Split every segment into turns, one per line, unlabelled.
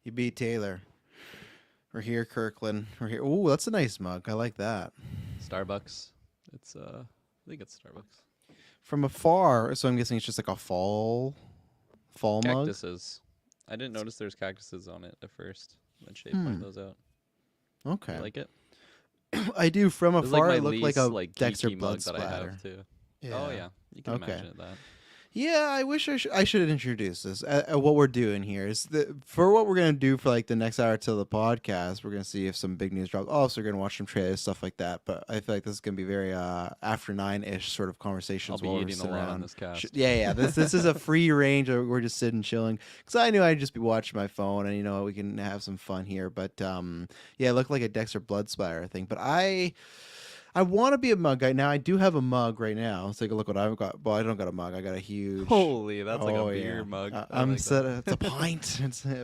You beat Taylor. We're here, Kirklin. We're here. Ooh, that's a nice mug. I like that.
Starbucks. It's I think it's Starbucks.
From afar, so I'm guessing it's just like a fall mug.
Cactuses. I didn't notice there's cactuses on it at first. Then Shay
Hmm.
pointed those out.
Okay.
You like it?
I do. From
This is like
afar,
my
it looked like
least
a
like
Dexter
geeky
blood
mug that I
splatter.
have too.
Yeah.
Oh yeah, you can
Okay.
imagine it that.
Yeah, I wish I should introduce this. What we're doing here is for what we're gonna do for like the next hour till the podcast. We're gonna see if some big news drops. Also, we're gonna watch some trailers, stuff like that. But I feel like this is gonna be very after 9-ish sort of conversations.
I'll be
while we're
eating a
sitting
lot on
around.
this cast.
Yeah. This is a free range. We're just sitting chilling because I knew I'd just be watching my phone and we can have some fun here. But yeah, it looked like a Dexter blood splatter thing. But I want to be a mug guy. Now I do have a mug right now. Let's take a look what I've got. Well, I don't got a mug. I got a huge.
Holy, that's like a
Oh,
beer
yeah.
mug.
I'm
like
set.
that.
It's a pint.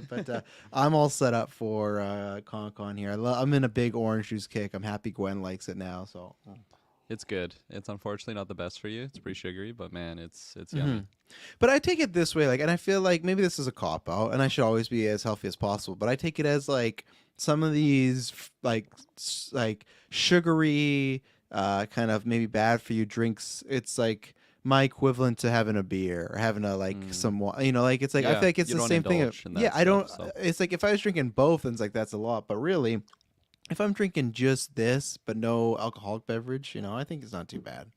But I'm all set up for Con here. I'm in a big orange juice kick. I'm happy Gwen likes it now. So.
It's good. It's unfortunately not the best for you. It's pretty sugary, but man, it's
Mm-hmm.
yummy.
But I take it this way, like, and I feel like maybe this is a cop out, and I should always be as healthy as possible. But I take it as like some of these like sugary, kind of maybe bad for you drinks. It's like my equivalent to having a beer or having a like some like it's like I
Yeah,
feel like it's
you
the
don't
same thing.
indulge in that
Yeah, I don't.
stuff, so.
It's like if I was drinking both, then it's like that's a lot. But really, if I'm drinking just this but no alcoholic beverage, I think it's not too bad.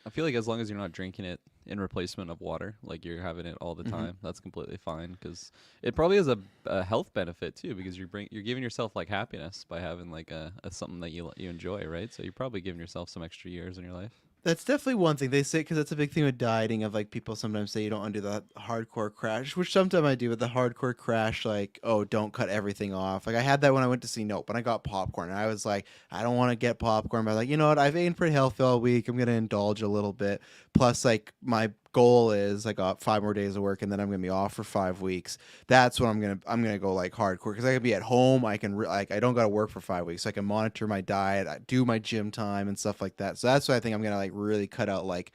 I feel like as long as you're not drinking it in replacement of water, like you're having it all the time, that's completely fine. Because it probably has a health benefit too, because you're giving yourself like happiness by having like a something that you enjoy, right? So you're probably giving yourself some extra years in your life.
That's definitely one thing they say because that's a big thing with dieting. Of like people sometimes say you don't undo the hardcore crash, which sometimes I do. With the hardcore crash, like don't cut everything off. Like I had that when I went to see Nope, and I got popcorn. And I was like, I don't want to get popcorn, but like you know what? I've eaten pretty healthy all week. I'm gonna indulge a little bit. Plus, like my goal is I got 5 more days of work, and then I'm gonna be off for 5 weeks. That's when I'm gonna go like hardcore because I can be at home. I can I don't gotta work for 5 weeks. So I can monitor my diet, I do my gym time and stuff like that. So that's what I think I'm gonna like really cut out like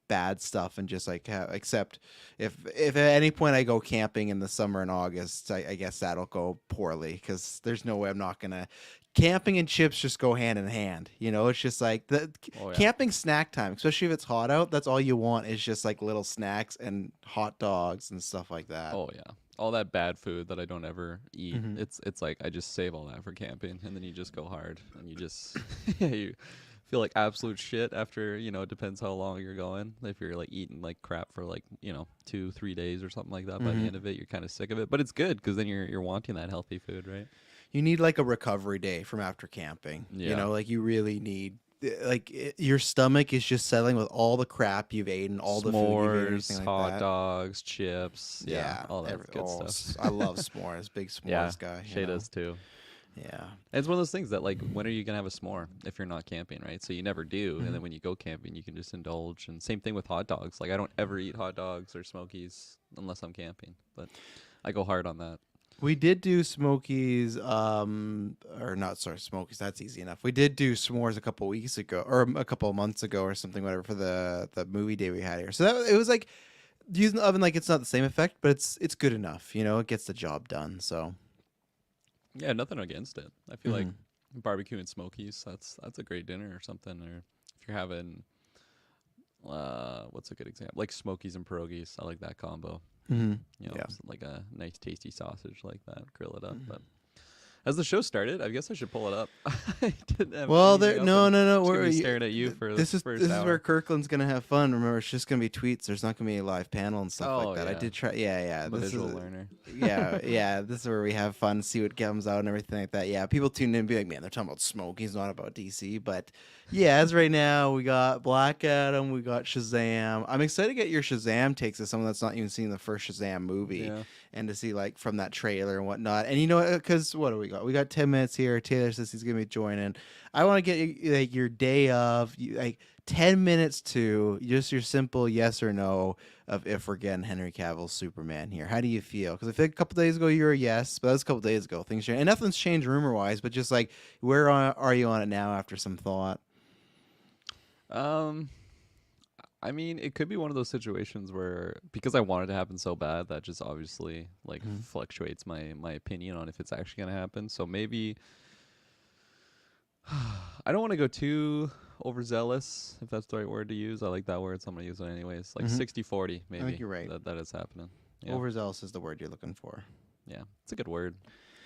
bad stuff and just like except if at any point I go camping in the summer in August, I guess that'll go poorly because there's no way I'm not gonna. Camping and chips just go hand in hand. It's just like the camping snack time, especially if it's hot out. That's all you want is just like little snacks and hot dogs and stuff like that.
Oh yeah, all that bad food that I don't ever eat. It's like I just save all that for camping, and then you just go hard, and you just you feel like absolute shit after it depends how long you're going. If you're like eating like crap for like 2-3 days or something like that, by the end of it you're kind of sick of it. But it's good because then you're wanting that healthy food, right?
You need like a recovery day from after camping.
Yeah.
Like you really need your stomach is just settling with all the crap you've eaten, all the food you've eaten,
S'mores,
like
hot
that.
dogs, chips, all that good stuff.
I love s'mores. Big s'mores
Yeah,
guy.
Shay does too.
Yeah.
And it's one of those things that like when are you gonna have a s'more if you're not camping, right? So you never do, and then when you go camping, you can just indulge. And same thing with hot dogs. Like I don't ever eat hot dogs or smokies unless I'm camping, but I go hard on that.
We did do Smokies, or not, sorry, Smokies. That's easy enough. We did do s'mores a couple weeks ago, or a couple of months ago, or something, whatever, for the movie day we had here. So it was like using the oven, like it's not the same effect, but it's good enough. It gets the job done. So
Yeah, nothing against it. I feel like barbecue and smokies. That's a great dinner or something. Or if you're having, what's a good example? Like smokies and pierogies. I like that combo. Like a nice tasty sausage like that, grill it up. But as the show started, I guess I should pull it up. I didn't have
Well,
anything
no.
open. We're staring at you for
this
the
is
first
this is
hour.
where Kirkland's gonna have fun. Remember, it's just gonna be tweets. There's not gonna be a live panel and stuff like that. I
Yeah.
did try. Yeah.
I'm a
This
visual
is
learner.
yeah. This is where we have fun, see what comes out and everything like that. Yeah, people tune in and be like, man, they're talking about Smokies, not about DC. But yeah, as right now, we got Black Adam, we got Shazam. I'm excited to get your Shazam takes as someone that's not even seen the first Shazam movie.
Yeah.
And to see like from that trailer and whatnot. And because what do we got? We got 10 minutes here. Taylor says he's gonna be joining. I want to get like your day of like 10 minutes to just your simple yes or no of if we're getting Henry Cavill's Superman here. How do you feel? Because I think a couple days ago you were a yes, but that was a couple days ago. Things changed, and nothing's changed rumor wise. But just like are you on it now after some thought?
I I mean, it could be one of those situations where because I want it to happen so bad, that just obviously like
Mhm.
fluctuates my opinion on if it's actually gonna happen. So maybe I don't want to go too overzealous, if that's the right word to use. I like that word, so I'm gonna use it anyways. Like
Mhm.
60-40,
I think
maybe
you're right.
that is happening. Yeah,
Overzealous is the word you're looking for.
yeah, it's a good word.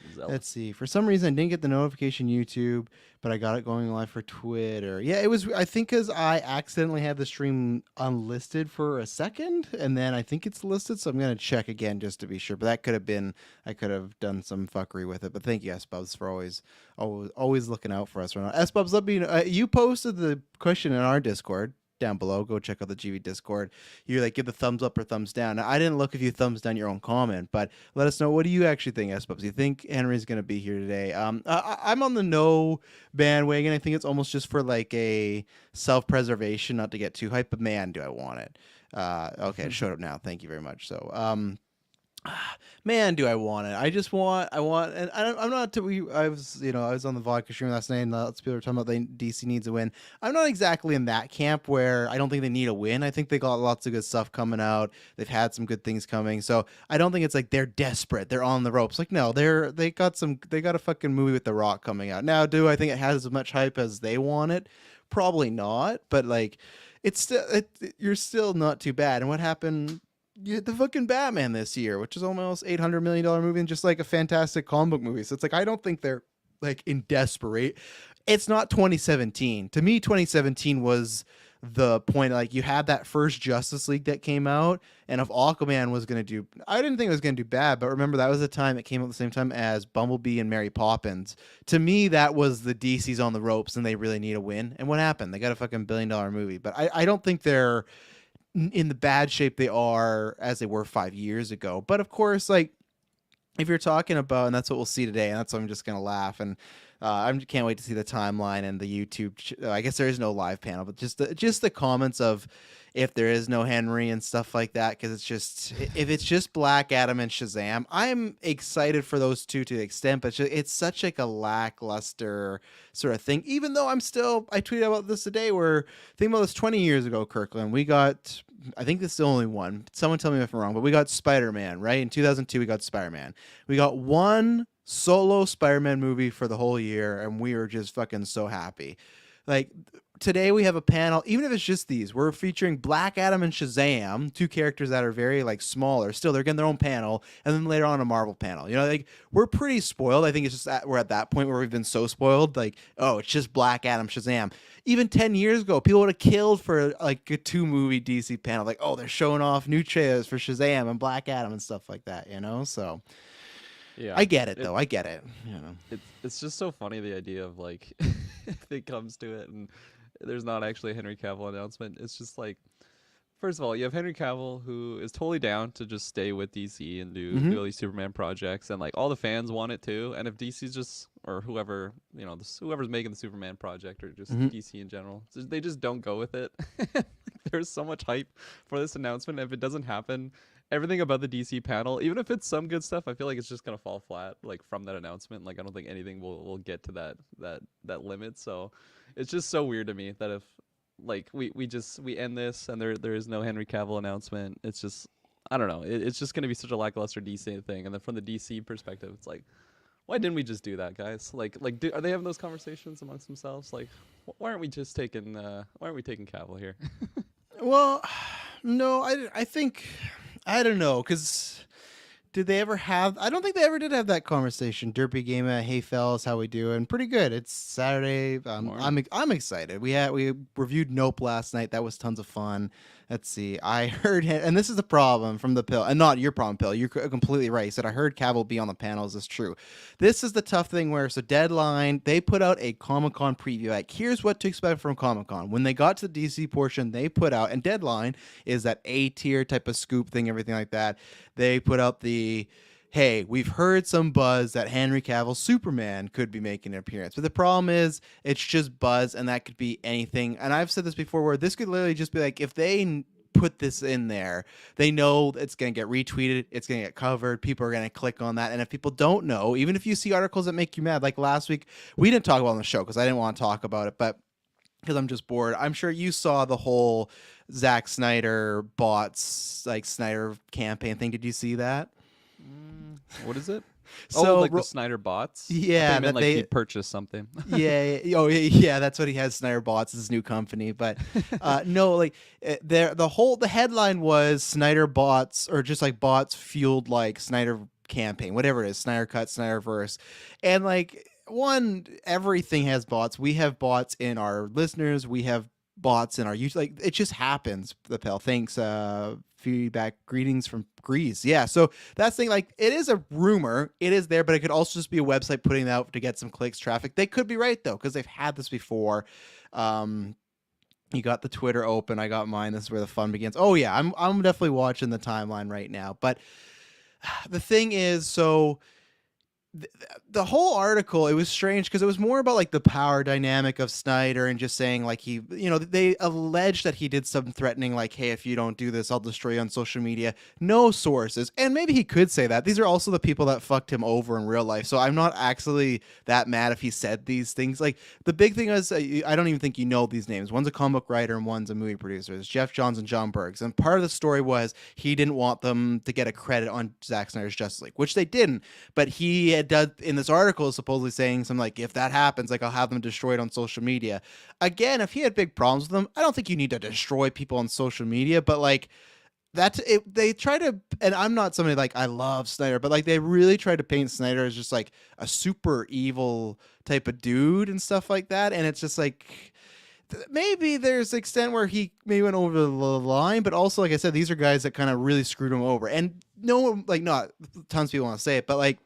Let's
Zealous.
see. For some reason, I didn't get the notification YouTube, but I got it going live for Twitter. Yeah, it was. I think because I accidentally had the stream unlisted for a second, and then I think it's listed, so I'm gonna check again just to be sure. But that could have been. I could have done some fuckery with it. But thank you, S Bubs, for always looking out for us right now. S Bubs, let me know. You posted the question in our Discord down below. Go check out the GV Discord. You like give the thumbs up or thumbs down. Now, I didn't look if you thumbs down your own comment, but let us know, what do you actually think, S-Bubs? You think Henry's going to be here today? I'm on the no bandwagon. I think it's almost just for like a self-preservation, not to get too hyped, but man, do I want it. Okay, it showed up now. Thank you very much. So, man, do I want it? I want, and I'm not. I was, I was on the vodka stream last night, and lots of people were talking about DC needs a win. I'm not exactly in that camp where I don't think they need a win. I think they got lots of good stuff coming out. They've had some good things coming, so I don't think it's like they're desperate. They're on the ropes. Like, no, they got a fucking movie with The Rock coming out now. Do I think it has as much hype as they want it? Probably not, but like, it's still you're still not too bad. And what happened? The fucking Batman this year, which is almost $800 million movie, and just like a fantastic comic book movie. So it's like I don't think they're like in desperate. It's not 2017. To me, 2017 was the point. Like you had that first Justice League that came out, and if Aquaman was gonna do, I didn't think it was gonna do bad, but remember that was the time it came out at the same time as Bumblebee and Mary Poppins. To me, that was the DC's on the ropes, and they really need a win. And what happened? They got a fucking $1 billion movie. But I don't think they're in the bad shape they are as they were 5 years ago. But of course, like if you're talking about, and that's what we'll see today, and that's what I'm just gonna laugh, and I can't wait to see the timeline and the YouTube. I guess there is no live panel, but just the comments of if there is no Henry and stuff like that, because it's just if it's just Black Adam and Shazam, I'm excited for those two to the extent, but it's such like a lackluster sort of thing. Even though I tweeted about this today, where think about this 20 years ago, Kirkland, we got. I think this is the only one. Someone tell me if I'm wrong, but we got Spider-Man, right? In 2002, we got Spider-Man. We got one solo Spider-Man movie for the whole year, and we were just fucking so happy. Like, today we have a panel, even if it's just these, we're featuring Black Adam and Shazam, two characters that are very, like, smaller. Still, they're getting their own panel, and then later on a Marvel panel. Like, we're pretty spoiled. I think it's just that we're at that point where we've been so spoiled, like, oh, it's just Black Adam, Shazam. Even 10 years ago, people would have killed for like a 2-movie DC panel. Like, oh, they're showing off new trailers for Shazam and Black Adam and stuff like that, So
Yeah,
I get it, though. I get it.
it's just so funny, the idea of like if it comes to it and there's not actually a Henry Cavill announcement. It's just like, first of all, you have Henry Cavill, who is totally down to just stay with DC and do all these Superman projects, and like all the fans want it too. And if DC's just, or whoever, whoever's making the Superman project, or just DC in general, they just don't go with it. There's so much hype for this announcement. If it doesn't happen, everything about the DC panel, even if it's some good stuff, I feel like it's just gonna fall flat. Like from that announcement, like I don't think anything will get to that limit. So it's just so weird to me that if like we end this and there is no Henry Cavill announcement, it's just, I don't know, it's just gonna be such a lackluster DC thing. And then from the DC perspective, it's like, why didn't we just do that, guys? Are they having those conversations amongst themselves? Like, why aren't we taking Cavill here?
Well, no, I think, I don't know, because did they ever have? I don't think they ever did have that conversation. Derpy Gamer, hey fellas, how we doing? Pretty good. It's Saturday. I'm excited. We reviewed Nope last night. That was tons of fun. Let's see. I heard, and this is the problem from the pill, and not your problem, pill. You're completely right. He said I heard Cavill be on the panel. Is this true? This is the tough thing where Deadline, they put out a Comic-Con preview. Like, here's what to expect from Comic-Con. When they got to the DC portion, they put out, and Deadline is that A-tier type of scoop thing, everything like that. They put out hey, we've heard some buzz that Henry Cavill Superman could be making an appearance. But the problem is, it's just buzz, and that could be anything. And I've said this before, where this could literally just be like, if they put this in there, they know it's going to get retweeted, it's going to get covered, people are going to click on that. And if people don't know, even if you see articles that make you mad, like last week, we didn't talk about it on the show because I didn't want to talk about it, but because I'm just bored. I'm sure you saw the whole Zack Snyder bots, like Snyder campaign thing. Did you see that?
What is it? Oh,
So
like the Snyder bots? I thought you
yeah,
meant
that
like he
they
purchased something.
oh yeah, that's what he has. Snyder bots, his new company. But no, like the headline was Snyder bots, or just like bots fueled like Snyder campaign, whatever it is, Snyder cut, Snyderverse, and like one, everything has bots. We have bots in our listeners. We have bots in our use. Like it just happens. The Pell, thanks. Feedback, greetings from Greece. Yeah, so that's the thing. Like, it is a rumor. It is there, but it could also just be a website putting it out to get some clicks, traffic. They could be right though, because they've had this before. Um, you got the Twitter open. I got mine. This is where the fun begins. Oh yeah, I'm definitely watching the timeline right now. But the thing is, so the whole article, it was strange because it was more about like the power dynamic of Snyder and just saying like he, they alleged that he did some threatening, like, hey, if you don't do this, I'll destroy you on social media. No sources. And maybe he could say that. These are also the people that fucked him over in real life. So I'm not actually that mad if he said these things. Like, the big thing is, I don't even think you know these names. One's a comic book writer and one's a movie producer. It's Jeff Johns and John Bergs. And part of the story was he didn't want them to get a credit on Zack Snyder's Justice League, which they didn't. But he had done in this article, supposedly saying something like, if that happens, like, I'll have them destroyed on social media. Again, if he had big problems with them, I don't think you need to destroy people on social media, but like, that's it. They try to, and I'm not somebody like, I love Snyder, but like, they really try to paint Snyder as just like a super evil type of dude and stuff like that. And it's just like, maybe there's an extent where he maybe went over the line, but also, like I said, these are guys that kind of really screwed him over. And no, like, not tons of people want to say it, but like,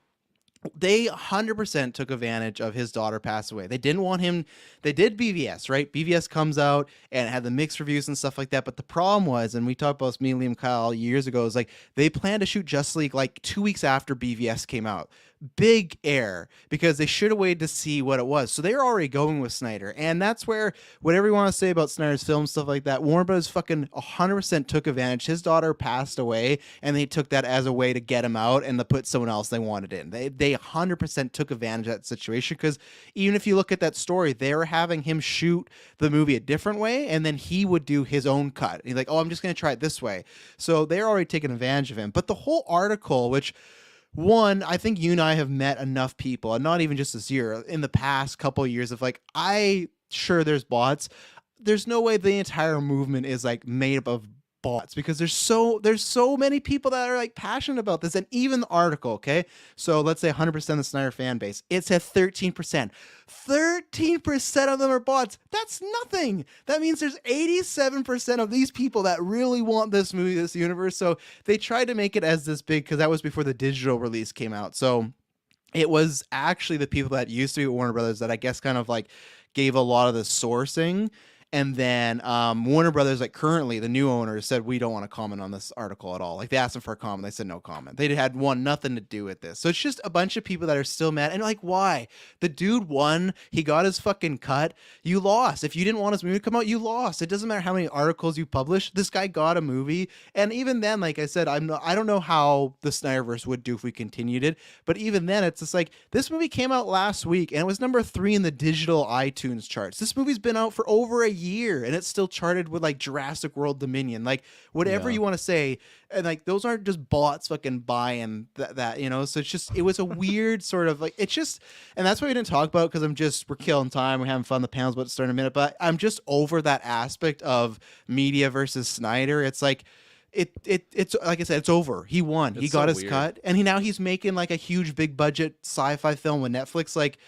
they 100% took advantage of his daughter pass away. They didn't want him. They did BVS, right? BVS comes out and it had the mixed reviews and stuff like that. But the problem was, and we talked about this, me and Liam Kyle years ago, is like they planned to shoot Justice League like 2 weeks after BVS came out. Big error, because they should have waited to see what it was. So they were already going with Snyder. And that's where, whatever you want to say about Snyder's film, stuff like that, Warner Bros. Fucking 100% took advantage. His daughter passed away, and they took that as a way to get him out and to put someone else they wanted in. They 100% took advantage of that situation, because even if you look at that story, they were having him shoot the movie a different way, and then he would do his own cut. And he's like, oh, I'm just going to try it this way. So they're already taking advantage of him. But the whole article, which, one, I think you and I have met enough people, and not even just this year, in the past couple of years, of like, sure, there's bots. There's no way the entire movement is like made up of bots, because there's so many people that are like passionate about this. And even the article, okay, so let's say 100% of the Snyder fan base, it's at 13% of them are bots. That's nothing. That means there's 87% of these people that really want this movie, this universe. So they tried to make it as this big, because that was before the digital release came out. So it was actually the people that used to be at Warner Brothers that I guess kind of like gave a lot of the sourcing. And then Warner Brothers, like currently the new owners, said, we don't want to comment on this article at all. Like, they asked them for a comment, they said no comment. They had nothing to do with this. So it's just a bunch of people that are still mad. And like, why? The dude won. He got his fucking cut. You lost. If you didn't want his movie to come out, you lost. It doesn't matter how many articles you publish. This guy got a movie. And even then, like I said, I don't know how the Snyderverse would do if we continued it. But even then, it's just like, this movie came out last week and it was number 3 in the digital iTunes charts. This movie's been out for over a year and it's still charted with like Jurassic World Dominion, like whatever you want to say. And like, those aren't just bots fucking buying that, so it's just, it was a weird sort of like, it's just, and that's why we didn't talk about, because we're killing time, we're having fun, the panel's about to start in a minute, but I'm just over that aspect of media versus Snyder. It's like, it's like I said, it's over. He won. He got his cut, and he's making like a huge big budget sci-fi film with Netflix. Like,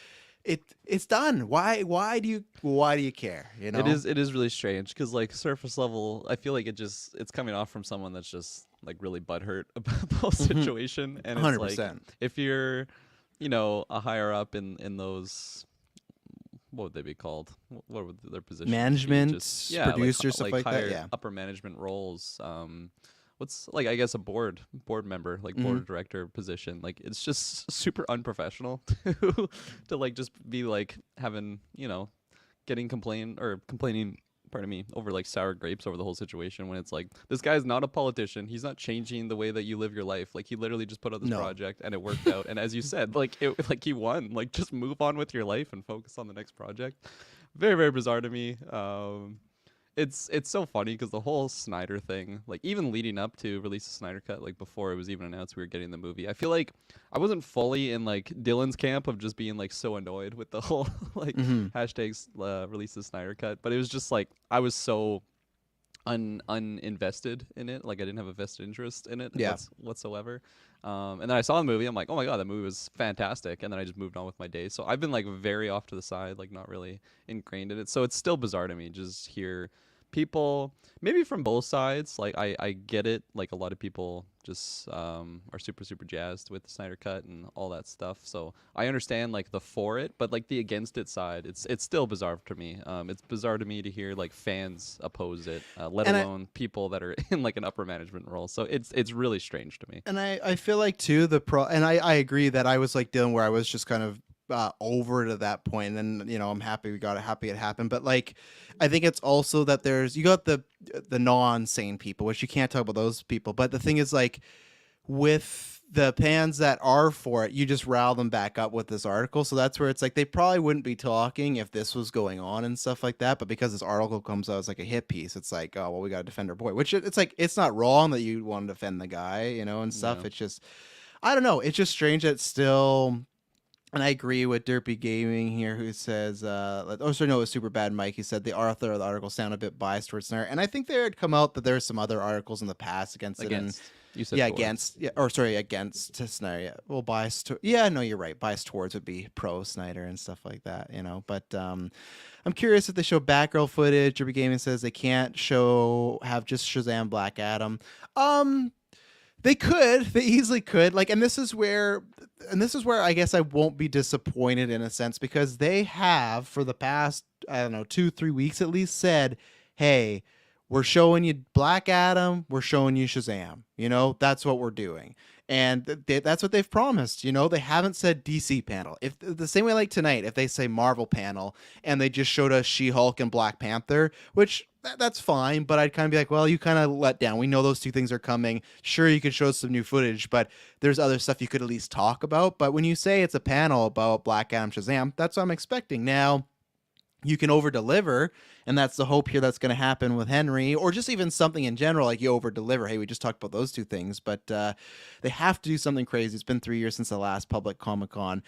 it's done. Why do you care?
It is really strange, because like surface level, I feel like it's coming off from someone that's just like really butthurt about the whole situation. And it's 100%. Like, if you're a higher up in those, what would they be called? What would their position? Management,
producer, stuff like
higher,
that. Yeah,
upper management roles. What's like, I guess, a board member, like board of director position. Like, it's just super unprofessional to like just be like having complaining, pardon me, over like sour grapes over the whole situation, when it's like, this guy's not a politician. He's not changing the way that you live your life. Like, he literally just put out this project and it worked out. And as you said, like he won. Like, just move on with your life and focus on the next project. very very bizarre to me. It's so funny because the whole Snyder thing, like even leading up to release the Snyder cut, like before it was even announced we were getting the movie, I feel like I wasn't fully in like Dylan's camp of just being like so annoyed with the whole like
Hmm.
hashtags release the Snyder cut, but it was just like I was so uninvested in it. Like I didn't have a vested interest in it
Yeah.
whatsoever. And then I saw the movie. I'm like, oh my god, that movie was fantastic. And then I just moved on with my day. So I've been like very off to the side, like not really ingrained in it. So it's still bizarre to me just hear people maybe from both sides. Like I get it. Like a lot of people just are super jazzed with the Snyder cut and all that stuff. So I understand like the for it, but like the against it side, it's still bizarre to me. It's bizarre to me to hear like fans oppose it, let
And
alone people that are in like an upper management role. So it's really strange to me.
I feel like too and I agree that I was like Dylan where I was just kind of over to that point, and then I'm happy we got it, happy it happened. But like, I think it's also that you got the non-sane people, which you can't talk about those people. But the thing is, like, with the pans that are for it, you just rile them back up with this article. So that's where it's like they probably wouldn't be talking if this was going on and stuff like that. But because this article comes out as like a hit piece, it's like, oh well, we got to defend our boy. Which it's like it's not wrong that you want to defend the guy, and stuff.
Yeah.
It's just I don't know. It's just strange that still. And I agree with Derpy Gaming here, who says, oh, sorry, no, it was Super Bad Mike. He said the author of the article sounded a bit biased towards Snyder. And I think there had come out that there's some other articles in the past against it. And
Against. You said
yeah,
for.
against, yeah, or sorry, against Snyder. Yeah. Well, biased to, yeah, no, you're right. Biased towards would be pro Snyder and stuff like that, But I'm curious if they show Batgirl footage. Derpy Gaming says they can't have just Shazam Black Adam. They could. They easily could. Like, and this is where I guess I won't be disappointed in a sense because they have for the past, I don't know, 2-3 weeks at least said, "Hey, we're showing you Black Adam, we're showing you Shazam. That's what we're doing." And that's what they've promised. They haven't said DC panel. If the same way like tonight, if they say Marvel panel and they just showed us She-Hulk and Black Panther, which that's fine, but I'd kind of be like, well, you kind of let down. We know those two things are coming. Sure, you could show some new footage, but there's other stuff you could at least talk about. But when you say it's a panel about Black Adam Shazam, that's what I'm expecting. Now, you can over deliver, and that's the hope here that's going to happen with Henry, or just even something in general, like you over deliver. Hey, we just talked about those two things, but they have to do something crazy. It's been 3 years since the last public Comic-Con.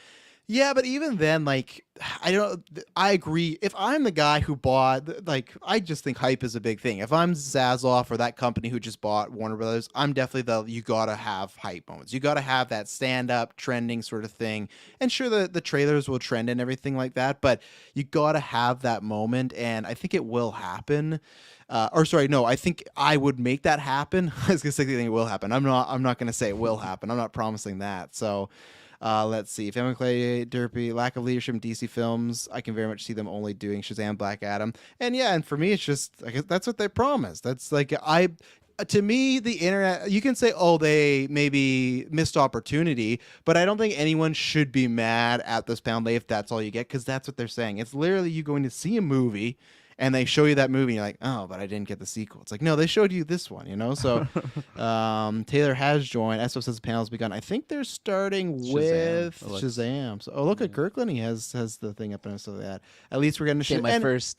Yeah, but even then, like, I agree. If I'm the guy who bought, like, I just think hype is a big thing. If I'm Zazoff or that company who just bought Warner Brothers, I'm definitely you gotta have hype moments. You gotta have that stand up, trending sort of thing. And sure, the trailers will trend and everything like that, but you gotta have that moment, and I think it will happen. Or sorry, no, I think I would make that happen. I was gonna say I think it will happen. I'm not gonna say it will happen. I'm not promising that. So. Let's see. Family Clay, Derpy, lack of leadership in DC films. I can very much see them only doing Shazam, Black Adam, and yeah. And for me, it's just I guess that's what they promised. That's like to me, the internet. You can say, oh, they maybe missed opportunity, but I don't think anyone should be mad at this pound if that's all you get, because that's what they're saying. It's literally you going to see a movie. And they show you that movie, and you're like, oh, but I didn't get the sequel. It's like, no, they showed you this one, So Taylor has joined. SO says the panel's begun. I think they're starting with Shazam. So, look at Kirklin. He has the thing up and stuff like that. At least we're getting to
my first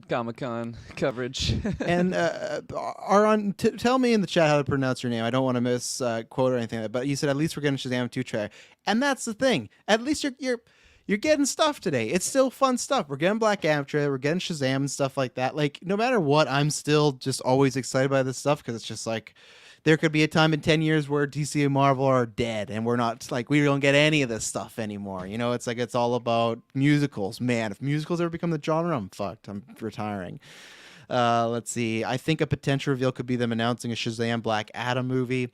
Comic-Con coverage.
And Aron, tell me in the chat how to pronounce your name. I don't want to misquote or anything like that. But you said at least we're getting Shazam 2 trailer. And that's the thing. At least you're getting stuff today. It's still fun stuff. We're getting Black Adam trailer. We're getting Shazam and stuff like that. Like, no matter what, I'm still just always excited by this stuff because it's just like there could be a time in 10 years where DC and Marvel are dead and we're not like we don't get any of this stuff anymore. It's like it's all about musicals. Man, if musicals ever become the genre, I'm fucked. I'm retiring. Let's see. I think a potential reveal could be them announcing a Shazam Black Adam movie.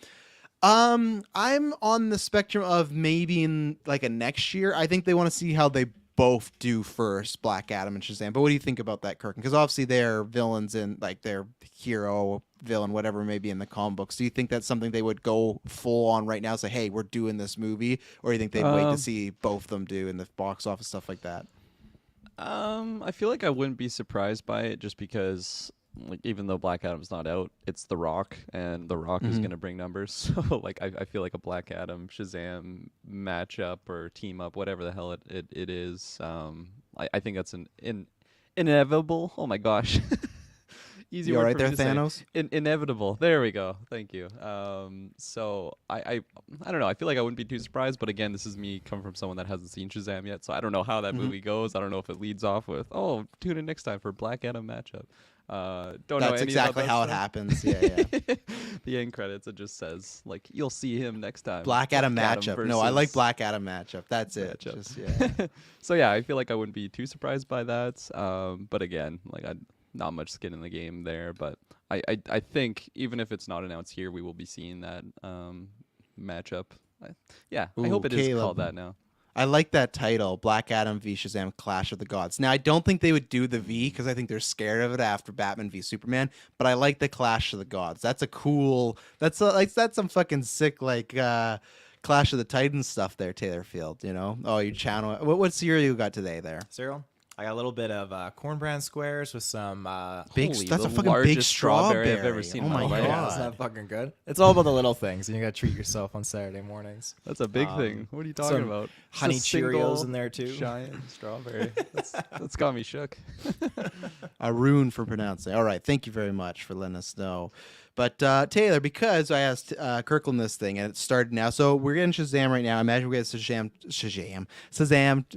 I'm on the spectrum of maybe in like a next year. I think they want to see how they both do first, Black Adam and Shazam. But what do you think about that, Kirk? Because obviously they're villains in like their hero, villain, whatever may be in the comic books. Do you think that's something they would go full on right now? Say, hey, we're doing this movie, or do you think they'd wait to see both of them do in the box office stuff like that?
I feel like I wouldn't be surprised by it just because like even though Black Adam's not out, it's The Rock, and The Rock is going to bring numbers. So like I feel like a Black Adam Shazam matchup or team up, whatever the hell it is. I think that's an Inevitable. Oh my gosh. Easy
You all
word
right
for
there,
me to say.
Thanos?
Inevitable. There we go. Thank you. So I don't know. I feel like I wouldn't be too surprised, but again, this is me coming from someone that hasn't seen Shazam yet, so I don't know how that movie goes. I don't know if it leads off with, oh, tune in next time for Black Adam matchup. Don't know
That's
any
exactly
about that
how it
stuff.
happens. Yeah, yeah.
The end credits, it just says like you'll see him next time.
Black Adam matchup. No, I like
versus
Black Adam matchup. That's it.
matchup.
Just yeah.
So yeah, I feel like I wouldn't be too surprised by that. But again, like I not much skin in the game there. But I think even if it's not announced here, we will be seeing that matchup. I hope it is
Caleb.
called that now.
I like that title, Black Adam v Shazam: Clash of the Gods. Now, I don't think they would do the V because I think they're scared of it after Batman v Superman. But I like the Clash of the Gods. That's a cool. That's some fucking sick Clash of the Titans stuff there, Taylor Field. You know? Oh, you channel. What cereal you got today there?
Cereal. I got a little bit of corn bran squares with some
Big.
Holy,
That's a
the
fucking big
largest strawberry I've ever
strawberry.
seen
Oh
in
my
my life.
yeah,
god.
isn't that fucking good? It's all about the little things, and you gotta treat yourself on Saturday mornings.
That's a big thing. What are you talking
some
about?
Honey
Just a single
Cheerios in there too.
Giant strawberry. That's got me shook.
Arun for pronouncing. All right, thank you very much for letting us know. But Taylor, because I asked Kirklin this thing and it started now, so we're getting Shazam right now. I imagine we get Shazam.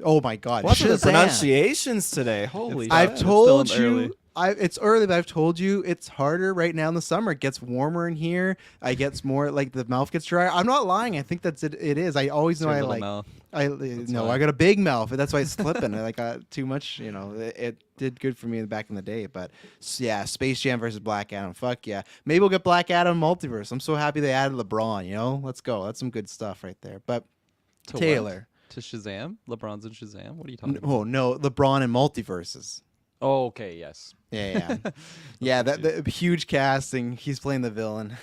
Oh my God,
What's with the
Shazam.
pronunciations today? Holy
It's
shit.
I've told
still early.
you. It's early, but I've told you it's harder right now in the summer. It gets warmer in here. I gets more like the mouth gets drier. I'm not lying. I think that's it. It is. I always know
Your
I
little
like.
mouth.
No,
why.
I got a big mouth. That's why it's slipping. I got too much. You know, it did good for me back in the day. But yeah, Space Jam versus Black Adam. Fuck yeah. Maybe we'll get Black Adam multiverse. I'm so happy they added LeBron. You know, let's go. That's some good stuff right there. But
To what?
Taylor.
To Shazam? LeBron's in Shazam? What are you talking about?
Oh no, LeBron and multiverses.
Oh, okay, yes.
Yeah, yeah, that huge casting. He's playing the villain.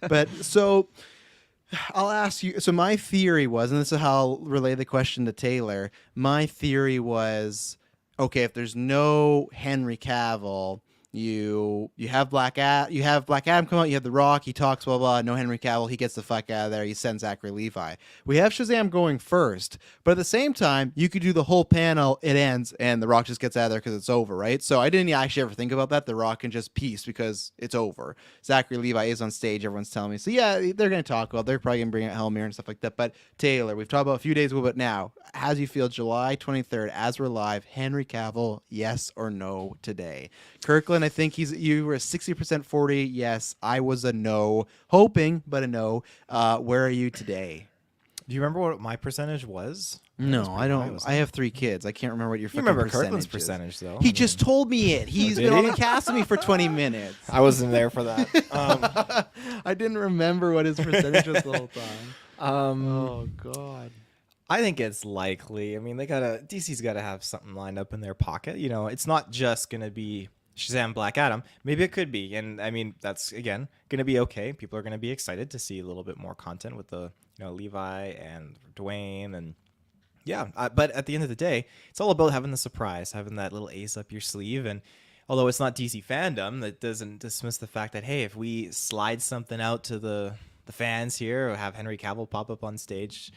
But so I'll ask you. So my theory was, and this is how I'll relay the question to Taylor. My theory was, okay, if there's no Henry Cavill, you have Black Adam come out. You have The Rock. He talks blah blah. No Henry Cavill. He gets the fuck out of there. He sends Zachary Levi. We have Shazam going first, but at the same time, you could do the whole panel. It ends, and The Rock just gets out of there because it's over, right? So I didn't actually ever think about that. The Rock can just peace because it's over. Zachary Levi is on stage. Everyone's telling me. So yeah, they're going to talk about. They're probably going to bring out Helmir and stuff like that. But Taylor, we've talked about a few days ago, but now, how do you feel July 23rd as we're live? Henry Cavill, yes or no today? Kirklin, I think you were a 60% 40. Yes, I was a no, hoping, but a no. Where are you today?
Do you remember what my percentage was?
No, I don't. I have 3 kids. I can't remember what your
You
fucking
remember
percentage
Kirkland's
is.
percentage though.
He just told me it. He's
Did
been on
he?
the cast with me for 20 minutes.
I wasn't there for that.
I didn't remember what his percentage was the whole time.
Oh
God.
I think it's likely. I mean, DC's gotta have something lined up in their pocket. You know, it's not just gonna be Shazam Black Adam. Maybe it could be. And I mean, that's again gonna be okay. People are gonna be excited to see a little bit more content with the Levi and Dwayne and yeah. But at the end of the day, it's all about having the surprise, having that little ace up your sleeve. And although it's not DC fandom, that doesn't dismiss the fact that hey, if we slide something out to the fans here, or have Henry Cavill pop up on stage,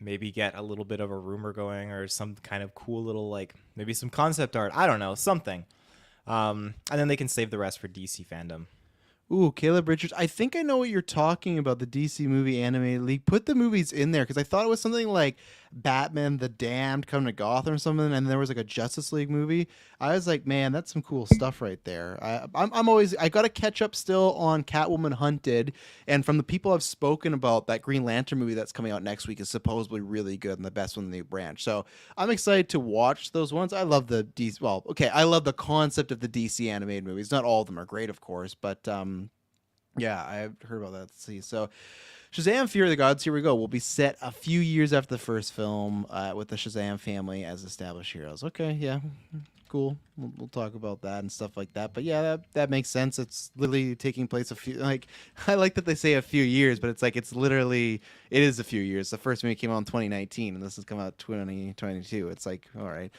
maybe get a little bit of a rumor going or some kind of cool little, like, maybe some concept art. I don't know, something. And then they can save the rest for DC fandom.
Ooh, Caleb Richards. I think I know what you're talking about, the DC movie animated league. Put the movies in there because I thought it was something like Batman the Damned Come to Gotham or something, and there was like a Justice League movie. I was like, man, that's some cool stuff right there. I got to catch up still on Catwoman Hunted, and from the people I've spoken about, that Green Lantern movie that's coming out next week is supposedly really good and the best one in the new branch. So I'm excited to watch those ones. I love the DC. Well, okay, I love the concept of the DC animated movies. Not all of them are great, of course, but yeah, I've heard about that. Let's see. So Shazam Fear of the Gods, here we go. Will be set a few years after the first film with the Shazam family as established heroes. Okay, yeah, cool. We'll talk about that and stuff like that. But yeah, that makes sense. It's literally taking place I like that they say a few years, but it's like it is a few years. The first movie came out in 2019 and this has come out 2022. It's like, all right.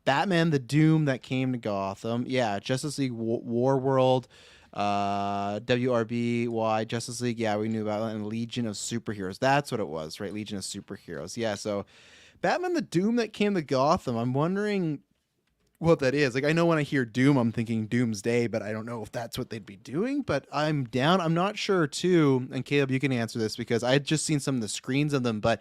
Batman, the Doom that came to Gotham. Yeah, Justice League War World. WRBY, Justice League, yeah, we knew about it, and Legion of Superheroes. That's what it was, right? Legion of Superheroes. Yeah, so Batman the Doom that came to Gotham. I'm wondering, what that is. Like, I know when I hear Doom, I'm thinking Doomsday, but I don't know if that's what they'd be doing. But I'm down. I'm not sure too. And Caleb, you can answer this because I had just seen some of the screens of them. But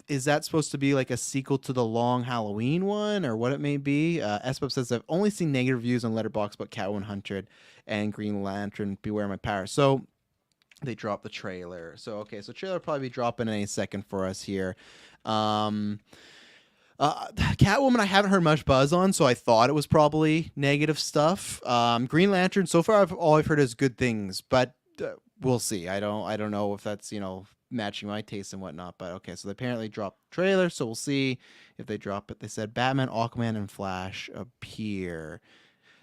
is that supposed to be like a sequel to the Long Halloween one, or what it may be? SBUB says I've only seen negative reviews on Letterboxd about Cat 100 and Green Lantern: Beware My Power. So they dropped the trailer. So okay, so trailer will probably be dropping in a second for us here. Catwoman, I haven't heard much buzz on, so I thought it was probably negative stuff. Green Lantern, so far, all I've heard is good things, but we'll see. I don't know if that's matching my taste and whatnot. But okay, so they apparently dropped the trailer, so we'll see if they drop it. They said Batman, Aquaman, and Flash appear.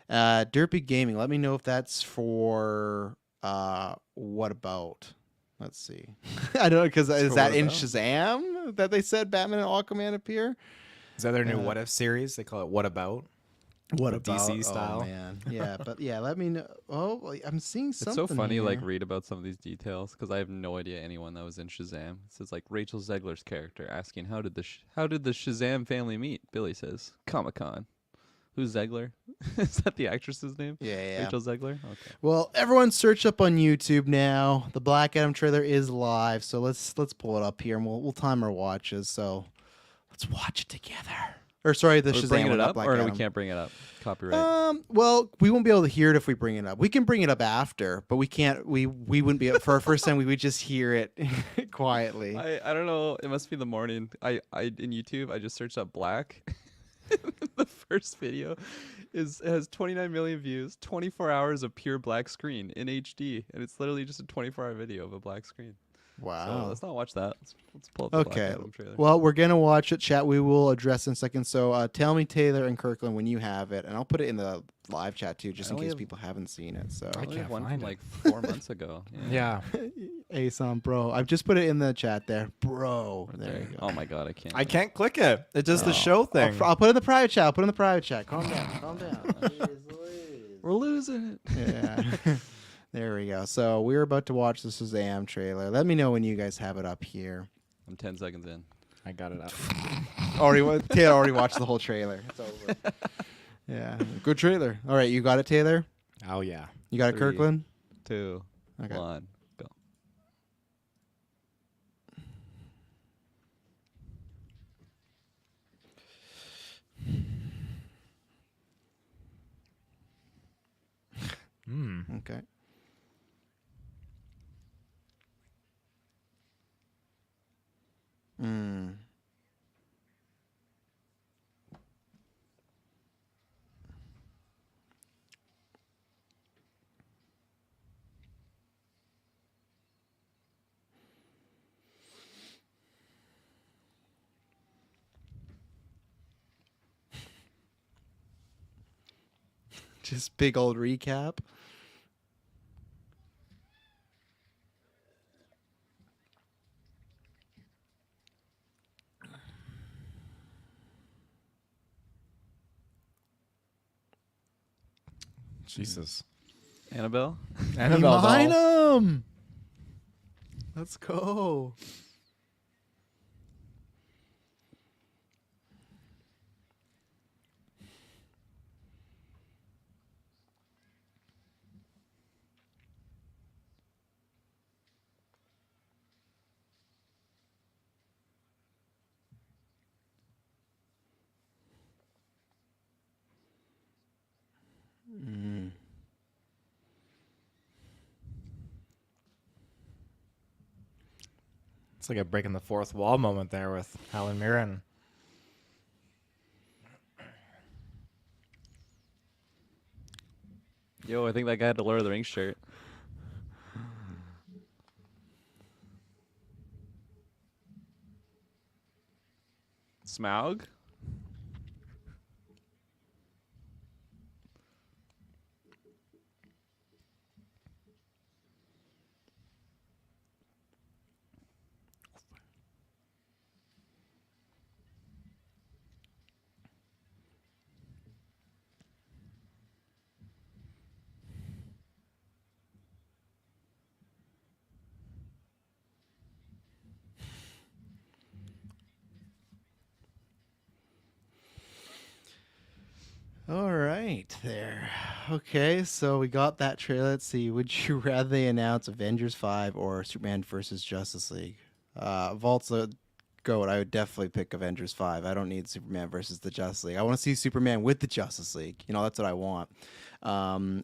Derpy Gaming, let me know if that's for what about? Let's see. I don't know, because is that in Shazam that they said Batman and Aquaman appear?
Is that their new What If series? They call it What About?
What
With
about
DC style?
Oh man, yeah, but yeah, let me know. Oh, I'm seeing something.
It's so funny,
here.
like read about some of these details because I have no idea anyone that was in Shazam. It says like Rachel Zegler's character asking how did the Shazam family meet? Billy says Comic-Con. Who's Zegler? Is that the actress's name?
Yeah.
Rachel Zegler. Okay.
Well, everyone search up on YouTube now. The Black Adam trailer is live, so let's pull it up here and we'll time our watches. So let's watch it together. Or sorry, the
Are we
Shazam
bringing
one,
it
not
up,
Black
or
Adam.
we can't bring it up? Copyright.
Well, we won't be able to hear it if we bring it up. We can bring it up after, but we can't. We wouldn't be for our first time. We would just hear it quietly.
I don't know. It must be the morning. I in YouTube I just searched up black. The first video has 29 million views, 24 hours of pure black screen in HD, and it's literally just a 24-hour video of a black screen.
Wow.
So let's not watch that. Let's pull up the Black Adam trailer.
Well, we're gonna watch it. Chat. We will address in a second. So tell me, Taylor and Kirkland, when you have it, and I'll put it in the live chat too, just in case people haven't seen it. So
I only have one
find
from
it.
like 4 months ago.
Yeah.
Asan, bro. I've just put it in the chat there, bro.
Right
There you go.
Oh my god, I can't.
I can't click it. It does the show thing.
I'll put it in the private chat. I'll put it in the private chat. Calm down. Calm down.
We're losing it.
Yeah. There we go. So we're about to watch the Shazam trailer. Let me know when you guys have it up here.
I'm 10 seconds in.
I got it up.
Taylor already watched the whole trailer. It's over. Yeah. Good trailer. All right, you got it, Taylor?
Oh, yeah.
You got it,
3,
Kirkland?
2,
Okay.
1, go.
Okay. Just big old recap.
Jesus.
Annabelle?
Annabelle
Mine
doll.
'em! Let's go.
It's like a breaking the fourth wall moment there with Helen Mirren.
Yo, I think that guy had the Lord of the Rings shirt. Smaug?
All right, there. Okay, so we got that trailer. Let's see. Would you rather they announce Avengers 5 or Superman versus Justice League? Vault's a goat. I would definitely pick Avengers 5. I don't need Superman versus the Justice League. I want to see Superman with the Justice League. You know, that's what I want.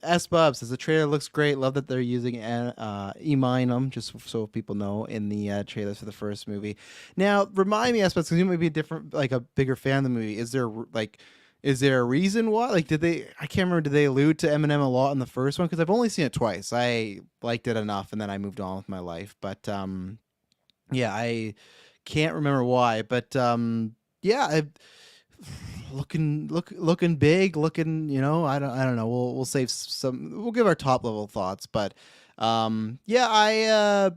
S-Bub says the trailer looks great. Love that they're using E-Minum, just so people know, in the trailers for the first movie. Now, remind me, S-Bub, because you might be a different, like a bigger fan of the movie. Is there a reason why? Like, I can't remember, did they allude to Eminem a lot in the first one? Because I've only seen it twice. I liked it enough, and then I moved on with my life. But, yeah, I can't remember why. But, yeah, looking big, you know, I don't know. We'll save we'll give our top level thoughts. But, yeah,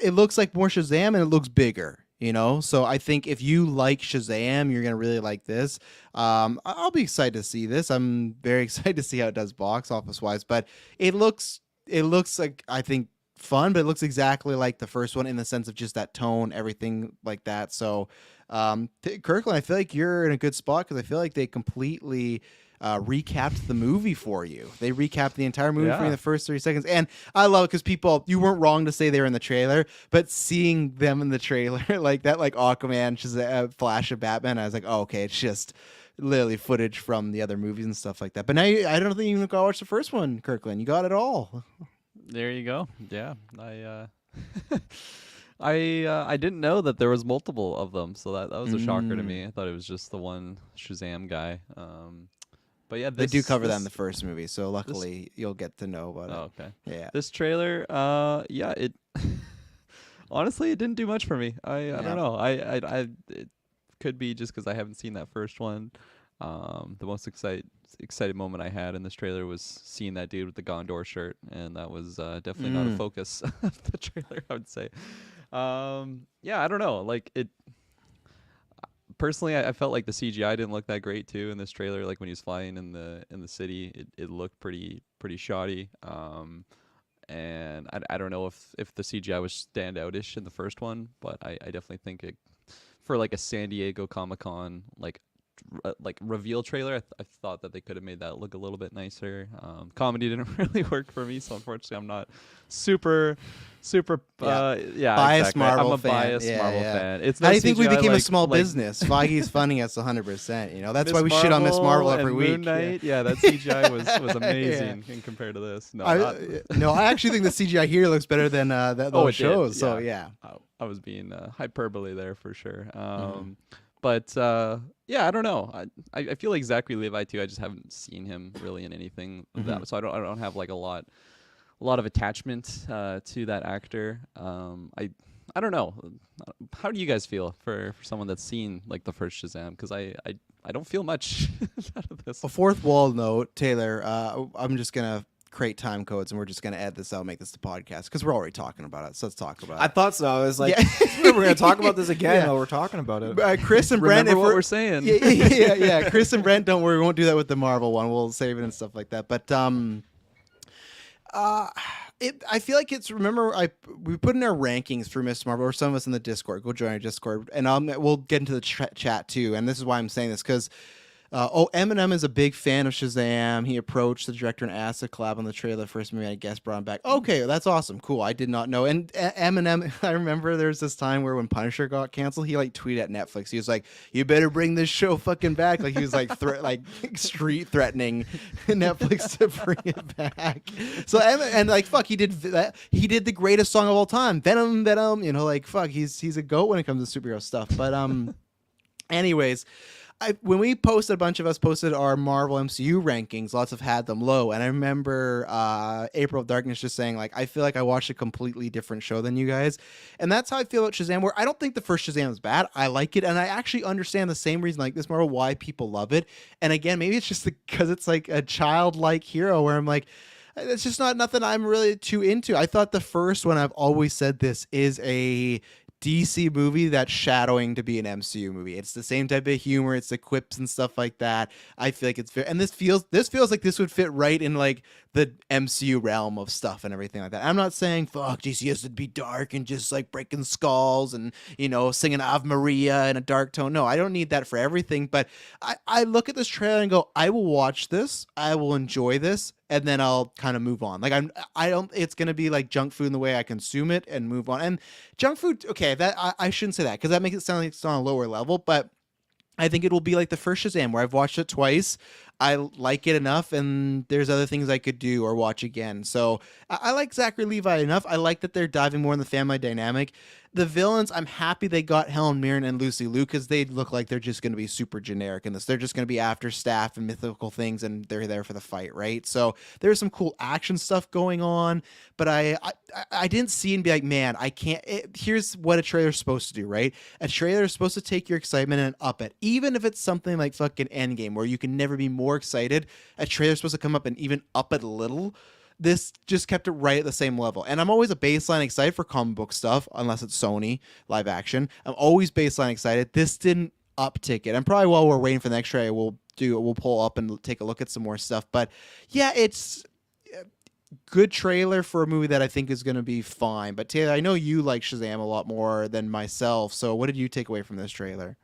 it looks like more Shazam, and it looks bigger. You know, so I think if you like Shazam, you're gonna really like this. I'll be excited to see this. I'm very excited to see how it does box office wise. But it looks like, I think, fun, but it looks exactly like the first one in the sense of just that tone, everything like that. So, Kirkland, I feel like you're in a good spot because I feel like they completely recapped the movie for you. They recapped the entire movie for you in the first 30 seconds. And I love it because you weren't wrong to say they were in the trailer, but seeing them in the trailer, like that, like Aquaman, Shazam, Flash of Batman, I was like, oh, okay, it's just literally footage from the other movies and stuff like that. But now I don't think you even got to watch the first one, Kirkland. You got it all.
There you go. Yeah, I didn't know that there was multiple of them, so that was a shocker to me. I thought it was just the one Shazam guy. But yeah,
they do cover that in the first movie, so luckily you'll get to know about it.
Oh, okay.
Yeah.
This trailer, yeah, it honestly it didn't do much for me. I don't know. It could be just because I haven't seen that first one. The most excited moment I had in this trailer was seeing that dude with the Gondor shirt, and that was definitely not a focus of the trailer, I would say. Yeah, I don't know. Like it. Personally, I felt like the CGI didn't look that great too in this trailer. Like when he was flying in the city, it looked pretty shoddy. And I don't know if the CGI was standoutish in the first one, but I definitely think it, for like a San Diego Comic-Con like reveal trailer, I thought that they could have made that look a little bit nicer. Comedy didn't really work for me, so unfortunately I'm not super
biased
exactly.
Marvel
I'm a
fan.
biased Marvel fan. It's
How
no
do you think we
CGI
became a
like-
small
like
business? Feige's funding us 100%. You know, that's
Miss
why we shit on Miss Marvel every
and
week.
Moon Knight. Yeah, that CGI was amazing in compared to this. No,
I actually think the CGI here looks better than those
it
shows.
did,
So
yeah.
yeah.
I was being hyperbole there for sure. But yeah, I don't know. I feel like Zachary Levi too. I just haven't seen him really in anything that, so I don't have like a lot of attachment to that actor. I don't know. How do you guys feel for someone that's seen like the first Shazam? Because I don't feel much out of this.
A fourth wall note, Taylor. I'm just gonna create time codes and we're just gonna add this out, make this the podcast because we're already talking about it. So let's talk about it.
I thought so. I was like,
Yeah.
we're going to talk about this again
Yeah.
while we're talking about it.
Chris and Brent,
Remember
if
what we're saying.
yeah. Chris and Brent, don't worry, we won't do that with the Marvel one. We'll save it and stuff like that. But I feel like it's, remember, we put in our rankings for Miss Marvel, or some of us in the Discord. Go join our Discord, and we'll get into the chat too. And this is why I'm saying this, because Eminem is a big fan of Shazam. He approached the director and asked to collab on the trailer of the first movie. I guess brought him back. Okay, that's awesome. Cool. I did not know. And Eminem, I remember there was this time where when Punisher got canceled, he like tweeted at Netflix. He was like, "You better bring this show fucking back." Like he was like street threatening Netflix to bring it back. So and like fuck, he did that. He did the greatest song of all time, Venom. You know, like fuck, he's a goat when it comes to superhero stuff. But anyways. When we posted, a bunch of us posted our Marvel MCU rankings, lots have had them low. And I remember April of Darkness just saying, like, I feel like I watched a completely different show than you guys. And that's how I feel about Shazam, where I don't think the first Shazam is bad. I like it. And I actually understand the same reason, like this Marvel, why people love it. And again, maybe it's just because it's like a childlike hero where I'm like, it's just not nothing I'm really too into. I thought the first one, I've always said this, is a DC movie that's shadowing to be an MCU movie. It's the same type of humor, it's the quips and stuff like that. I feel like it's fair, and this feels like this would fit right in like the MCU realm of stuff and everything like that. I'm not saying fuck DC has to be dark and just like breaking skulls and singing Ave Maria in a dark tone. No, I don't need that for everything. But I look at this trailer and go, I will watch this, I will enjoy this, and then I'll kind of move on. Like I don't. It's gonna be like junk food in the way I consume it and move on. And junk food, okay, that I shouldn't say that because that makes it sound like it's on a lower level. But I think it will be like the first Shazam where I've watched it twice. I like it enough, and there's other things I could do or watch again. So I like Zachary Levi enough. I like that they're diving more in the family dynamic. The villains, I'm happy they got Helen Mirren and Lucy Liu because they look like they're just going to be super generic in this. They're just going to be after staff and mythical things, and they're there for the fight, right? So there's some cool action stuff going on, but I didn't see and be like, man, I can't. Here's what a trailer's supposed to do, right? A trailer is supposed to take your excitement and up it, even if it's something like fucking Endgame where you can never be more excited. A trailer's supposed to come up and even up it a little. This just kept it right at the same level. And I'm always a baseline excited for comic book stuff, unless it's Sony live action. I'm always baseline excited. This didn't uptick it. And probably while we're waiting for the next trailer, we'll pull up and take a look at some more stuff. But yeah, it's a good trailer for a movie that I think is going to be fine. But Taylor, I know you like Shazam a lot more than myself. So what did you take away from this trailer?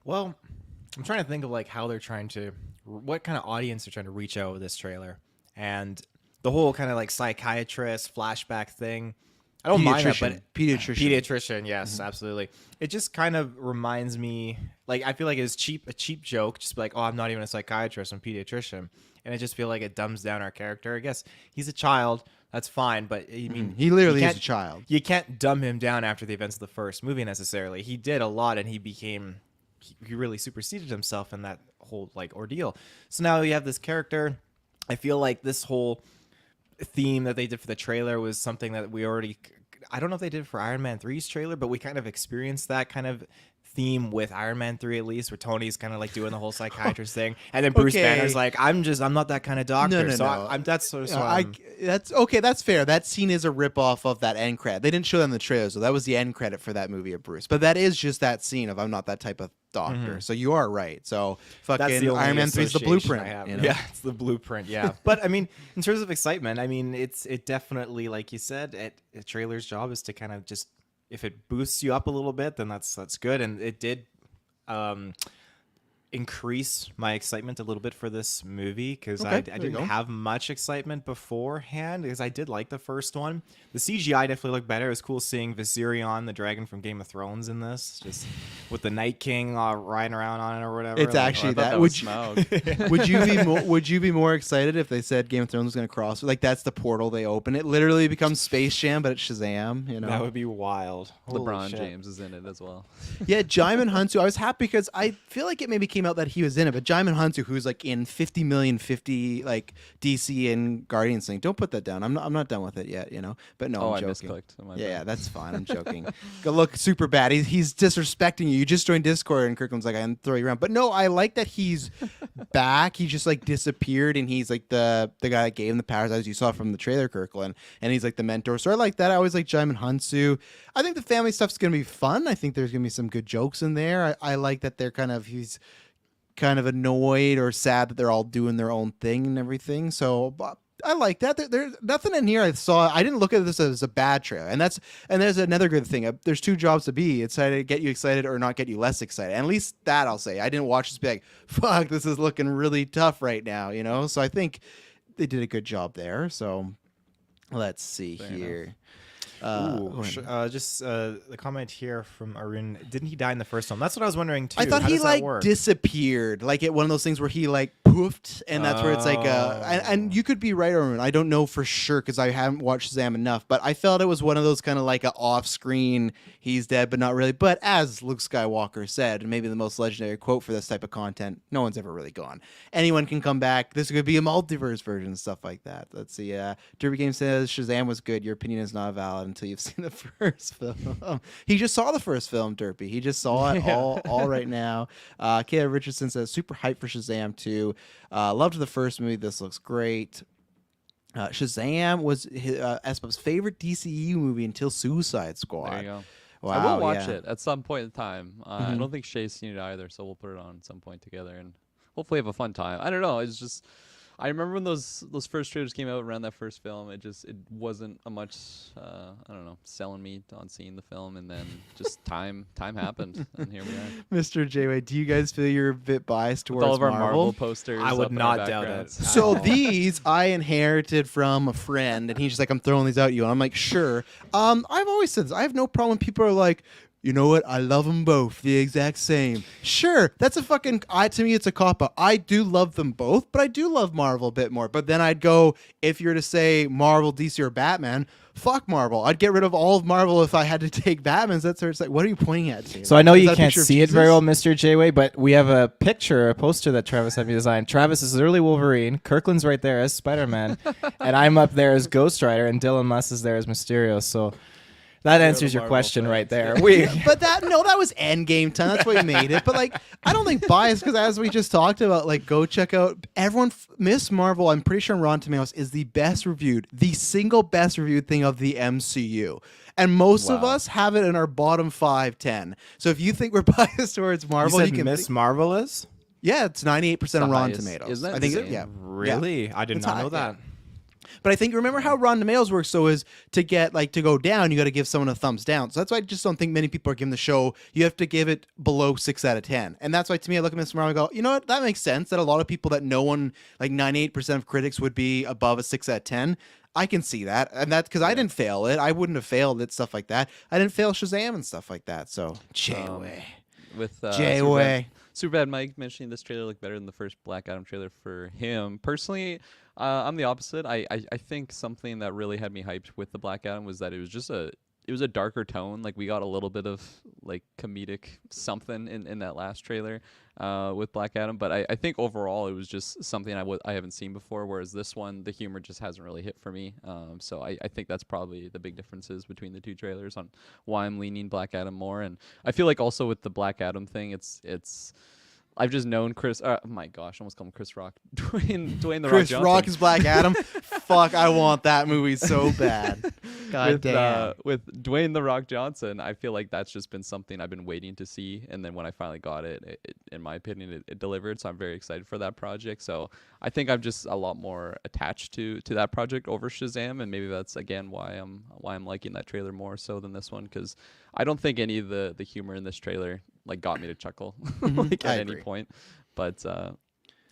Well, I'm trying to think of like how they're trying to, what kind of audience they're trying to reach out with this trailer. And the whole kind of like psychiatrist flashback thing, I don't mind that, but pediatrician, yes, absolutely. It just kind of reminds me, like I feel like it's a cheap joke, just be like, oh, I'm not even a psychiatrist, I'm a pediatrician, and I just feel like it dumbs down our character. I guess he's a child, that's fine, but I mean,
he literally is a child.
You can't dumb him down after the events of the first movie necessarily. He did a lot, and he really superseded himself in that whole like ordeal. So now you have this character. I feel like this whole theme that they did for the trailer was something that we already, I don't know if they did for Iron Man 3's trailer, but we kind of experienced that kind of theme with Iron Man 3 at least, where Tony's kind of like doing the whole psychiatrist thing, and then Bruce Banner's like, I'm not that kind of doctor.
That's okay. That's fair. That scene is a ripoff of that end credit. They didn't show that in the trailer, so that was the end credit for that movie of Bruce. But that is just that scene of I'm not that type of doctor. So you are right. So fucking Iron Man 3 is the blueprint.
Yeah, it's the blueprint. Yeah, but I mean, in terms of excitement, I mean, it definitely, like you said, a trailer's job is to kind of just, if it boosts you up a little bit, then that's good. And it did increase my excitement a little bit for this movie because I didn't have much excitement beforehand because I did like the first one. The CGI definitely looked better. It was cool seeing Viserion, the dragon from Game of Thrones, in this, just with the Night King riding around on it or whatever.
It's actually that. Would you be more excited if they said Game of Thrones was going to cross? Like that's the portal they open. It literally becomes Space Jam, but it's Shazam.
That would be wild.
LeBron James is in it as well.
Yeah, Jaimin Hunsu. I was happy because I feel like it maybe came out that he was in it, but Jaimin Hunsu, who's like in 50 million like DC and Guardians thing. Don't put that down. I'm not done with it yet, But no, I'm joking.
I misclicked.
Yeah, that's fine. I'm joking. Go look super bad. He's disrespecting you. You just joined Discord, and Kirkland's like, I'm throwing you around. But no, I like that he's back. He just like disappeared, and he's like the guy that gave him the powers, as you saw from the trailer, Kirkland, and he's like the mentor. So I like that. I always like Jaimin Hunsu. I think the family stuff's gonna be fun. I think there's gonna be some good jokes in there. I like that he's kind of annoyed or sad that they're all doing their own thing and everything. So I like that. There's nothing in here I saw. I didn't look at this as a bad trailer. And there's another good thing. There's two jobs to be. It's either get you excited or not get you less excited. And at least that I'll say. I didn't watch this be like, fuck, this is looking really tough right now, So I think they did a good job there. So let's see here.
The comment here from Arun. Didn't he die in the first one? That's what I was wondering too.
I thought he disappeared, like one of those things where he like poofed, and that's where it's like and you could be right, Arun. I don't know for sure because I haven't watched Shazam enough, but I felt it was one of those kind of like a off-screen, he's dead but not really. But as Luke Skywalker said, maybe the most legendary quote for this type of content, no one's ever really gone. Anyone can come back. This could be a multiverse version, stuff like that. Let's see. Derby Game says Shazam was good. Your opinion is not valid until you've seen the first film. He just saw the first film, Derpy. He just saw it all right now. Kayla Richardson says super hyped for Shazam 2. Loved the first movie. This looks great. Shazam was Espap's favorite DCEU movie until Suicide Squad.
There you go.
Wow,
I will watch
yeah.
it at some point in time. I don't think Shay's seen it either, so we'll put it on at some point together and hopefully have a fun time. I don't know. It's just I remember when those first trailers came out around that first film. It wasn't a much I don't know, selling me on seeing the film, and then just time happened, and here we are.
Mr. J-Way, do you guys feel you're a bit biased
With
towards
all of our
Marvel?
Marvel posters.
I would
up in our
not doubt it.
backgrounds.
So
Oh.
these I inherited from a friend, and he's just like, I'm throwing these out at you. And I'm like, sure. I've always said this. I have no problem. People are like, you know what? I love them both the exact same. Sure, that's a fucking. To me, it's a cop out. I do love them both, but I do love Marvel a bit more. But then I'd go, if you're to say Marvel, DC, or Batman, fuck Marvel. I'd get rid of all of Marvel if I had to take Batman's. That's where it's like, what are you pointing at?
So I know
Is
you
that a
can't
picture of
see it very
Jesus?
well, Mr. J-Way, but we have a poster that Travis had me design. Travis is early Wolverine, Kirklin's right there as Spider-Man, and I'm up there as Ghost Rider, and Dylan Muss is there as Mysterio. So that answers your
Marvel
question
fans.
right there. We
But that was Endgame time. That's what you made it. But like, I don't think bias, because as we just talked about, like, go check out everyone. Miss Marvel, I'm pretty sure on Rotten Tomatoes is the single best reviewed thing of the MCU. And most of
Wow.
us have it in our bottom 5-10. So if you think we're biased towards Marvel,
you
you
said
can
Miss Marvel is?
yeah, it's 98% on
The
Rotten
highest.
Tomatoes.
Isn't that
I think
insane?
yeah.
Really? I did
It's
not
high,
know that.
But I think, remember how Rotten Tomatoes works? So is to get to go down, you got to give someone a thumbs down. So that's why I just don't think many people are giving the show. You have to give it below 6 out of 10, and that's why to me, I look at Miss Marvel and go, you know what? That makes sense. That a lot of people that no one, like 98% of critics, would be above a 6 out of 10. I can see that, and that's because I didn't fail it. I wouldn't have failed it, stuff like that. I didn't fail Shazam and stuff like that. So J-Way.
With
J-Way.
Superbad Mike mentioning this trailer looked better than the first Black Adam trailer for him. Personally, I'm the opposite. I think something that really had me hyped with the Black Adam was that it was a darker tone. Like, we got a little bit of like comedic something in that last trailer with Black Adam, but I think overall it was just something I haven't seen before, whereas this one, the humor just hasn't really hit for me. So I think that's probably the big differences between the two trailers on why I'm leaning Black Adam more. And I feel like also with the Black Adam thing, it's I've just known Chris. My gosh, I almost called him Chris Rock. Dwayne the Rock
Chris
Johnson.
Rock is Black Adam. Fuck, I want that movie so bad. God damn.
With Dwayne the Rock Johnson, I feel like that's just been something I've been waiting to see, and then when I finally got it, in my opinion, it delivered. So I'm very excited for that project. So I think I'm just a lot more attached to that project over Shazam, and maybe that's again why I'm liking that trailer more so than this one, because I don't think any of the humor in this trailer like got me to chuckle like
I
at any
agree.
point. But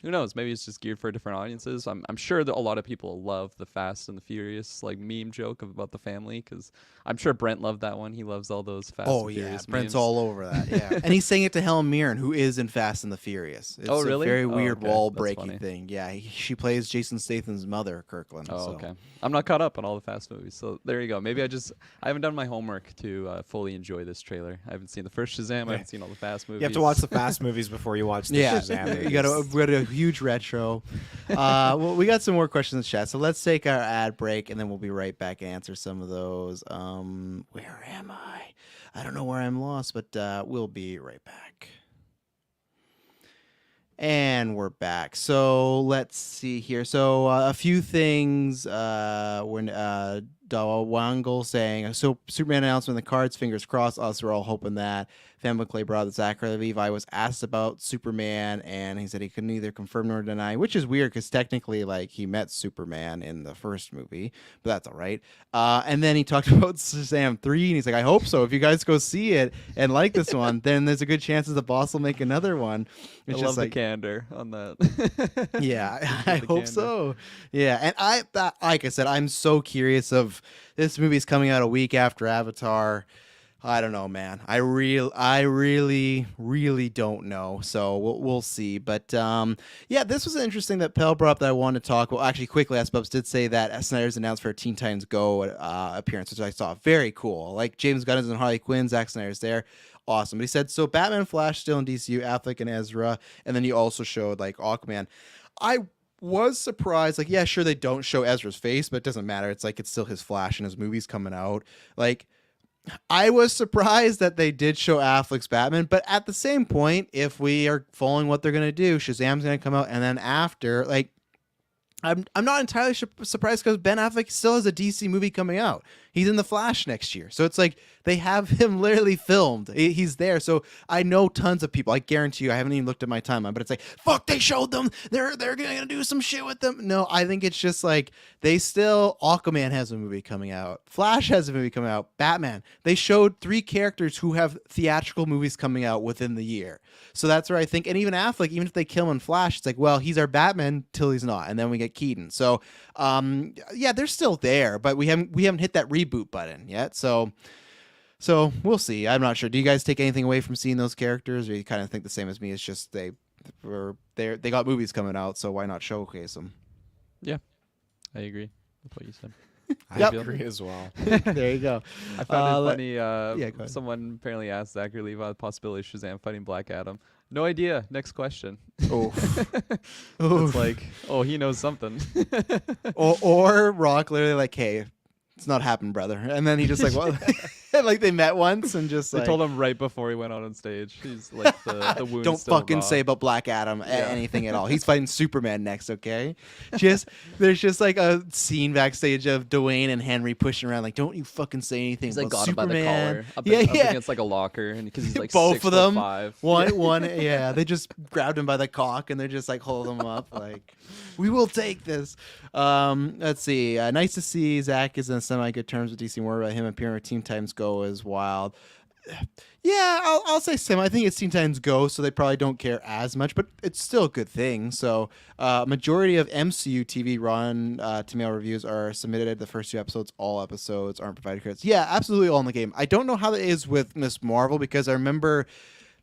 who knows? Maybe it's just geared for different audiences. I'm sure that a lot of people love the Fast and the Furious like meme joke about the family, because I'm sure Brent loved that one. He loves all those Fast
Oh
and
yeah,
Furious
Brent's
memes.
all over that. Yeah, and he's saying it to Helen Mirren, who is in Fast and the Furious. It's
Oh, really?
A very
Oh,
weird
okay.
wall
That's
breaking
funny.
thing. Yeah, she plays Jason Statham's mother, Kirklin.
Oh,
so.
okay. I'm not caught up on all the Fast movies, so there you go. Maybe I haven't done my homework to fully enjoy this trailer. I haven't seen the first Shazam. I haven't seen all the Fast movies.
You have to watch the Fast movies before you watch the
Yeah,
Shazam movies.
we got a huge retro. Well, we got some more questions in chat, so let's take our ad break, and then we'll be right back and answer some of those. Where am I? I don't know where I'm lost, but we'll be right back. And we're back. So let's see here. So a few things. When Dawangle saying, so Superman announcement in the cards, fingers crossed. Us were all hoping that. Fan Clay brought that Zachary Levi was asked about Superman, and he said he could neither confirm nor deny, which is weird because technically, like, he met Superman in the first movie, but that's all right. And then he talked about Shazam 3, and he's like, I hope so. If you guys go see it and like this one, then there's a good chance that the boss will make another one.
I
It's
love
just
the
like,
candor on that.
yeah,
The
I hope
candor.
so. Yeah, and like I said, I'm so curious of this movie's coming out a week after Avatar. I don't know, man. I really don't know. So we'll see. But yeah, this was interesting that Pell brought up that I wanted to talk. Well, actually, quickly, Bubs did say that Snyder's announced for a Teen Titans Go appearance, which I saw. Very cool. Like James Gunn is in Harley Quinn, Zack Snyder's there. Awesome. But he said, so Batman, Flash still in DCU, Affleck and Ezra, and then he also showed like Aquaman. I was surprised. Like, yeah, sure, they don't show Ezra's face, but it doesn't matter. It's like it's still his Flash and his movie's coming out. Like, I was surprised that they did show Affleck's Batman, but at the same point, if we are following what they're going to do, Shazam's going to come out, and then after, like, I'm not entirely surprised because Ben Affleck still has a DC movie coming out. He's in The Flash next year, so it's like they have him literally filmed. He's there, so I know tons of people. I guarantee you, I haven't even looked at my timeline, but it's like, fuck, they showed them. They're gonna do some shit with them. No, I think it's just like they still. Aquaman has a movie coming out. Flash has a movie coming out. Batman. They showed 3 characters who have theatrical movies coming out within the year. So that's where I think, and even Affleck, even if they kill him in Flash, it's like, well, he's our Batman till he's not, and then we get Keaton. So, yeah, they're still there, but we haven't hit that reboot button yet. So we'll see. I'm not sure. Do you guys take anything away from seeing those characters, or you kind of think the same as me? It's just they got movies coming out, so why not showcase them?
Yeah, I agree with what you said.
I
Yep.
agree as well.
There you go.
I found it funny.
go ahead.
Someone apparently asked Zachary Levi the possibility of Shazam fighting Black Adam. No idea. Next question.
Oof.
It's like, oh, he knows something.
or Rock literally like, hey, it's not happened, brother. And then he just like, what? Like they met once and just
They
like,
told him right before he went out on stage. He's like the wound.
don't
still
fucking
raw.
say about Black Adam anything at all. He's fighting Superman next, okay? There's just like a scene backstage of Dwayne and Henry pushing around like, don't you fucking say anything
He's like
about
got him by the
Superman.
collar, up
Yeah, yeah.
against like a locker, and because he's like
Both of them.
6'5".
One, yeah. They just grabbed him by the cock and they're just like holding him up, like, we will take this. Let's see. Nice to see Zach is in semi good terms with DC. More about him appearing with Teen Titans Go is wild. Yeah, I'll say semi. I think it's Teen Titans Go, so they probably don't care as much, but it's still a good thing. So, majority of MCU TV Rotten Tomato reviews are submitted. The first 2 episodes, all episodes aren't provided credits. Yeah, absolutely all in the game. I don't know how that is with Miss Marvel because I remember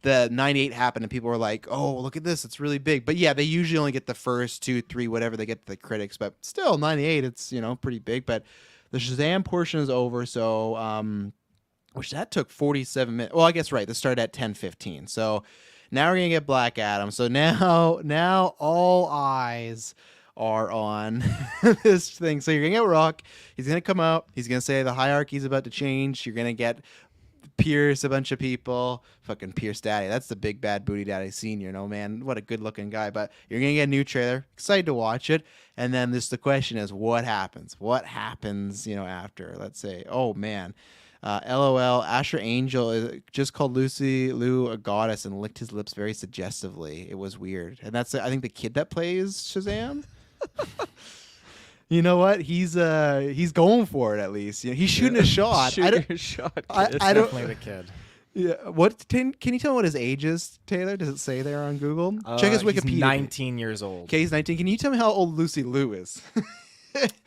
the 98 happened and people were like, oh, look at this, it's really big. But yeah, they usually only get the first 2, 3, whatever they get the critics. But still, 98, it's, pretty big. But the Shazam portion is over, so which that took 47 minutes. Well, I guess right. This started at 10:15. So now we're gonna get Black Adam. So now all eyes are on this thing. So you're gonna get Rock. He's gonna come out. He's gonna say the hierarchy's about to change. You're gonna get Pierce, a bunch of people. Fucking Pierce Daddy. That's the big bad booty daddy senior. No, man. What a good looking guy. But you're going to get a new trailer. Excited to watch it. And then the question is, what happens? What happens, after? Let's say, oh, man. LOL, Asher Angel just called Lucy Liu a goddess and licked his lips very suggestively. It was weird. And that's, I think, the kid that plays Shazam. You know what? He's going for it at least. He's shooting a shot.
Shoot your shot, kid.
I don't.
Definitely the kid.
Yeah. What? Can you tell me what his age is, Taylor? Does it say there on Google? Check his Wikipedia.
He's 19 years old.
Okay, he's 19. Can you tell me how old Lucy Liu is?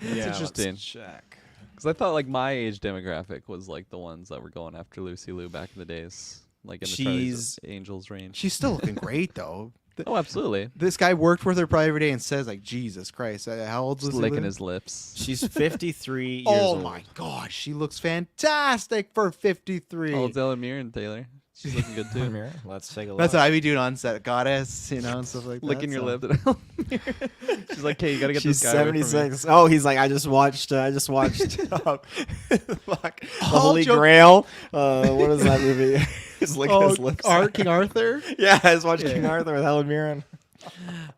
Yeah,
interesting.
let's check.
Because I thought like my age demographic was like the ones that were going after Lucy Liu back in the days, like in the Charlie's Angels range.
She's still looking great though.
Oh, absolutely.
This guy worked with her probably every day and says like, Jesus Christ, how old is
Just
Lucy
licking
Liu?
his lips.
She's 53 years
Oh
old.
my gosh, she looks fantastic for 53.
Oh, it's Ellen Mirren, Taylor. She's looking good too.
Mirror. Let's take a look.
That's what I be doing on set, goddess, and stuff like that.
Licking your
so.
lip. At Ellen Mirren. She's like, "Hey, you gotta get
She's
this guy away from me."
76. Oh, he's like, I just watched fuck, the Holy
joke-
Grail. What is that movie? He's licking his lips.
King Arthur.
Yeah, I just watched
Yeah.
King Arthur with Helen Mirren.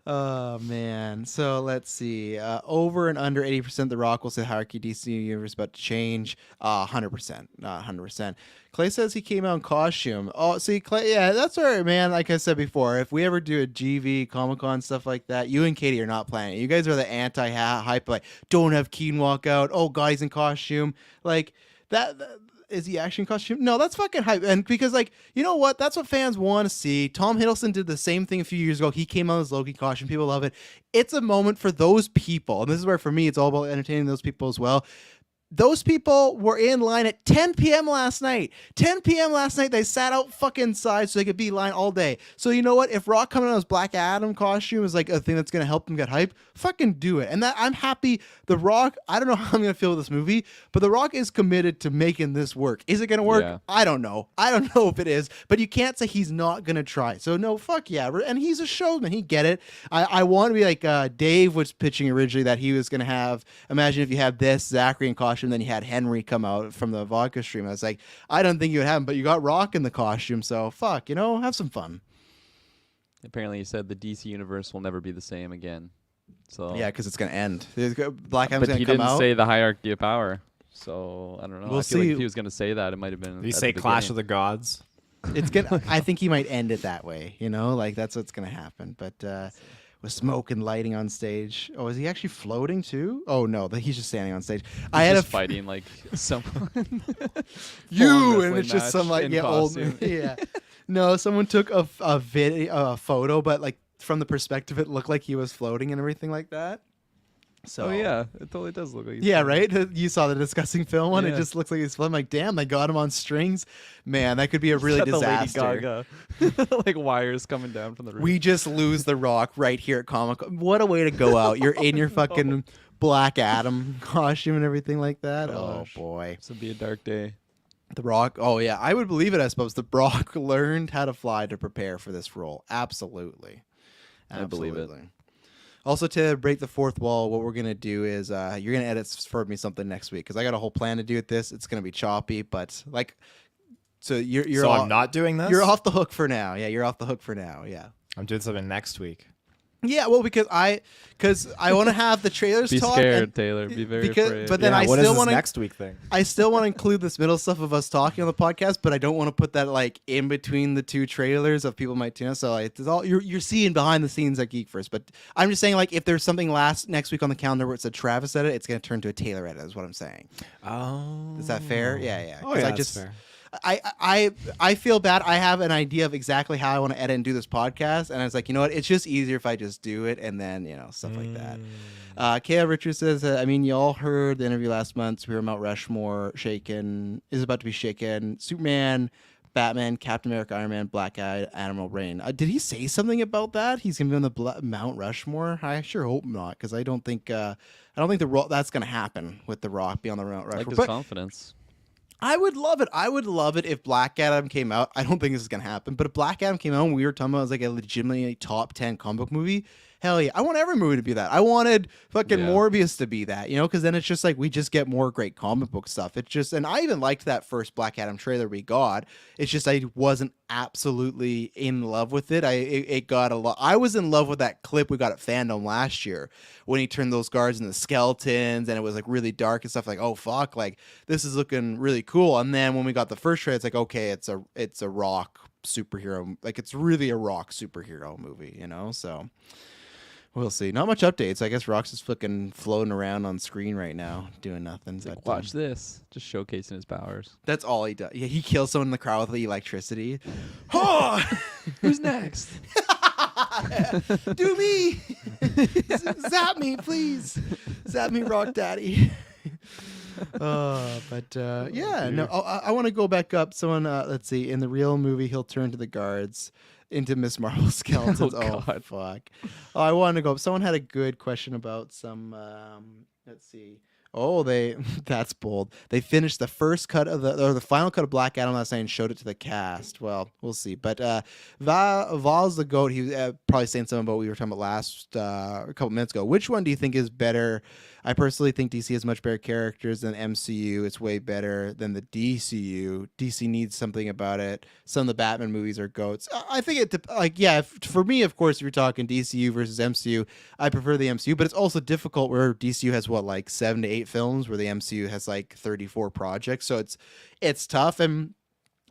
Oh man. So let's see. Over and under 80%. The Rock will say hierarchy DC universe about to change. 100%. 100%. Clay says he came out in costume. Oh, see, Clay. Yeah, that's all right, man. Like I said before, if we ever do a GV Comic Con stuff like that, you and Katie are not planning it. You guys are the anti-hype. Like, don't have Keen walk out. Oh, guys in costume. Like that. Is he actually in costume? No, that's fucking hype. And because, like, you know what? That's what fans want to see. Tom Hiddleston did the same thing a few years ago. He came out in his Loki costume. People love it. It's a moment for those people. And this is where, for me, it's all about entertaining those people as well. Those people were in line at 10 p.m. last night. 10 p.m. last night, they sat out fucking inside so they could be in line all day. So you know what? If Rock coming out in his Black Adam costume is like a thing that's going to help them get hype, fucking do it. And that I'm happy. The Rock, I don't know how I'm going to feel with this movie, but The Rock is committed to making this work. Is it going to work?
Yeah.
I don't know. I don't know if it is, but you can't say he's not going to try. So no, fuck yeah. And he's a showman. He get it. I want to be like Dave was pitching originally that he was going to have, imagine if you had this Zachary in costume, then you had Henry come out from the vodka stream. I was like, I don't think you would have him, but you got Rock in the costume, so fuck, have some fun.
Apparently, he said the DC universe will never be the same again. So
Yeah, because it's gonna end. Black Adam's
but
gonna
he
come
didn't
out.
say the hierarchy of power. So I don't know.
We'll
I feel like
see.
if he was gonna say that, it might have been.
Did you
at
say
the
Clash of
beginning.
the Gods?
It's gonna. I think he might end it that way. Like that's what's gonna happen. But with smoke and lighting on stage. Oh, is he actually floating too? Oh no, he's just standing on stage. I had
Just
a
fighting like someone.
you, and
wrestling
it's just some
match
like
in
old
costume.
yeah. No, someone took a video, a photo, but like from the perspective, it looked like he was floating and everything like that. So
Oh yeah, it totally does look like. He's
yeah,
floating.
right. You saw the disgusting film one. It
Yeah.
just looks like he's floating. Like, damn, they got him on strings. Man, that could be a really
Got the Lady
disaster.
Gaga, like wires coming down from the roof.
We just lose the Rock right here at Comic Con. What a way to go out. You're in your fucking Black Adam costume and everything like that.
Gosh.
Oh boy.
This would be a dark day.
The Rock. Oh yeah, I would believe it. I suppose the Rock learned how to fly to prepare for this role. Absolutely.
I believe it.
Also, to break the fourth wall, what we're gonna do is you're gonna edit for me something next week because I got a whole plan to do with this. It's gonna be choppy, but like, so you're
So
off,
I'm not doing this?
You're off the hook for now. Yeah, you're off the hook for now. Yeah.
I'm doing something next week.
Yeah, well, because I want to have the trailers
Be
talk.
scared, Taylor. Be very afraid.
But then I
what
still
is
want
this
to
next week thing?
I still want to include this middle stuff of us talking on the podcast, but I don't want to put that like in between the two trailers of people might tune us. So like, it's all you're seeing behind the scenes at GeekVerse. But I'm just saying, like, if there's something next week on the calendar where it's a Travis edit, it's going to turn to a Taylor edit. Is what I'm saying.
Oh.
Is that fair? Yeah, yeah.
Oh,
'Cause
yeah,
I
that's
just
fair.
I feel bad. I have an idea of exactly how I want to edit and do this podcast, and I was like, you know what? It's just easier if I just do it, and then stuff like that. Kayla Richards says, I mean, you all heard the interview last month. We were Mount Rushmore shaken is about to be shaken. Superman, Batman, Captain America, Iron Man, Black Guy, Animal Rain. Did he say something about that? He's gonna be on the Mount Rushmore. I sure hope not, because I don't think that's gonna happen with the Rock be on the Mount
I like
Rushmore.
his
But
confidence.
I would love it. I would love it if Black Adam came out. I don't think this is gonna happen, but if Black Adam came out and we were talking about it as like a legitimately top 10 comic book movie, hell yeah! I want every movie to be that. I wanted fucking
Yeah.
Morbius to be that, because then it's just like we just get more great comic book stuff. It's just, and I even liked that first Black Adam trailer we got. It's just I wasn't absolutely in love with it. It got a lot. I was in love with that clip we got at Fandom last year when he turned those guards into skeletons and it was like really dark and stuff. Like, oh fuck, like this is looking really cool. And then when we got the first trailer, it's like, okay, it's a Rock superhero. Like it's really a Rock superhero movie, So we'll see. Not much updates. I guess Rock's just fucking floating around on screen right now, doing nothing.
It's like,
But,
watch this. Just showcasing his powers.
that's all he does. Yeah, he kills someone in the crowd with the electricity. Oh!
Who's next?
Do me! Zap me, please! Zap me, Rock Daddy. No. I want to go back up. Someone, let's see. In the real movie, he'll turn to the guards into Miss Marvel skeletons.
Oh, God.
Fuck. Oh, I wanted to go up. Someone had a good question about some. Let's see. Oh, that's bold. They finished the first cut of the final cut of Black Adam last night and showed it to the cast. Well, we'll see. But Val's the GOAT. He was probably saying something about what we were talking about last a couple minutes ago. Which one do you think is better? I personally think DC has much better characters than MCU. It's way better than the DCU. DC needs something about it. Some of the Batman movies are GOATs. I think for me, of course, if you're talking DCU versus MCU, I prefer the MCU, but it's also difficult where DCU has like 7 to 8 films where the MCU has like 34 projects. So it's tough, and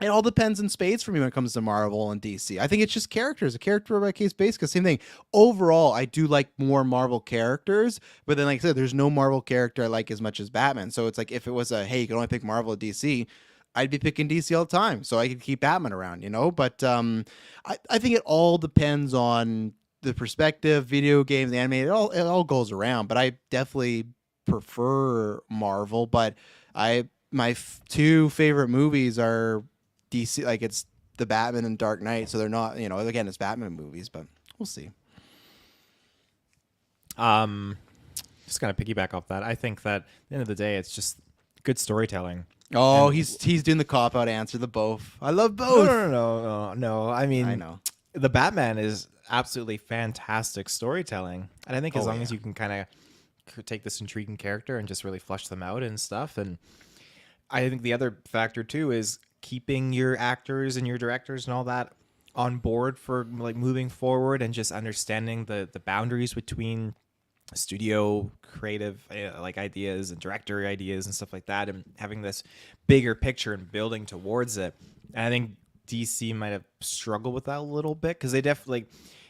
it all depends in spades for me when it comes to Marvel and DC. I think it's just characters, a character by case basis. Because same thing. Overall, I do like more Marvel characters, but then like I said, there's no Marvel character I like as much as Batman. So it's like if it was hey, you can only pick Marvel or DC, I'd be picking DC all the time, so I could keep Batman around, But I think it all depends on the perspective, video games, the anime. It all goes around. But I definitely prefer Marvel. But my two favorite movies are DC, like it's the Batman and Dark Knight, so they're not, again, it's Batman movies, but we'll see.
Just kind of piggyback off that. I think that at the end of the day, it's just good storytelling.
Oh, he's doing the cop out answer, the both. I love both.
No. I mean,
I know.
The Batman is absolutely fantastic storytelling, and I think as long as you can kind of take this intriguing character and just really flesh them out and stuff, and I think the other factor too is keeping your actors and your directors and all that on board for like moving forward and just understanding the boundaries between studio creative like ideas and director ideas and stuff like that, and having this bigger picture and building towards it. And I think DC might have struggled with that a little bit because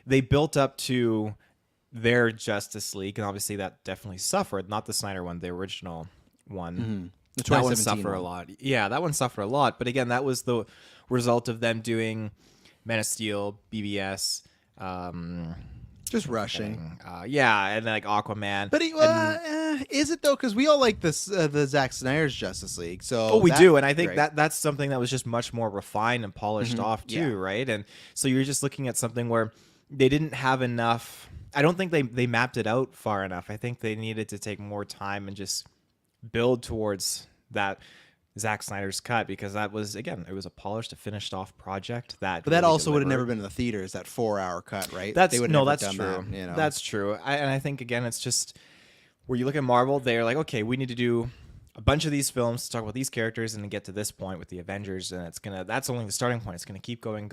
they built up to their Justice League, and obviously that definitely suffered. Not the Snyder one, the original one.
The
That one
2017
suffered a
one.
lot. Yeah, that one suffered a lot. But again, that was the result of them doing Man of Steel, BBS,
Just rushing.
yeah, and like Aquaman.
But is it though? Because we all like this the Zack Snyder's Justice League. So
Oh, we do, and I think
right.
that's something that was just much more refined and polished off too,
Yeah.
right? And so you're just looking at something where they didn't have enough. I don't think they mapped it out far enough. I think they needed to take more time and just build towards that Zack Snyder's cut, because that was, again, it was a polished, a finished off project that.
But that
really
also would have
delivered.
never been in the theaters. That 4-hour cut, right?
That's
They would
no,
never
that's
done
true.
That, you know?
That's true. And I think again, it's just where you look at Marvel, they're like, okay, we need to do a bunch of these films to talk about these characters and then get to this point with the Avengers, and that's only the starting point. It's gonna keep going.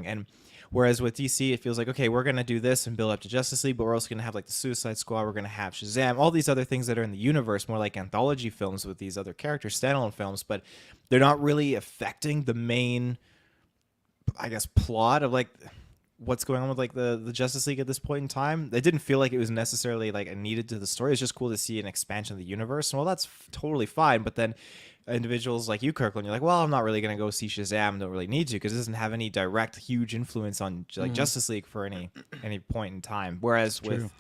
And whereas with DC, it feels like, okay, we're gonna do this and build up to Justice League, but we're also gonna have like the Suicide Squad, we're gonna have Shazam, all these other things that are in the universe, more like anthology films with these other characters, standalone films, but they're not really affecting the main, I guess, plot of like what's going on with like the Justice League at this point in time. It didn't feel like it was necessarily like a needed to the story. It's just cool to see an expansion of the universe. And well, that's totally fine. But then individuals like you, Kirkland, you're like, well, I'm not really gonna go see Shazam. Don't really need to, because it doesn't have any direct huge influence on like Justice League for any point in time. Whereas with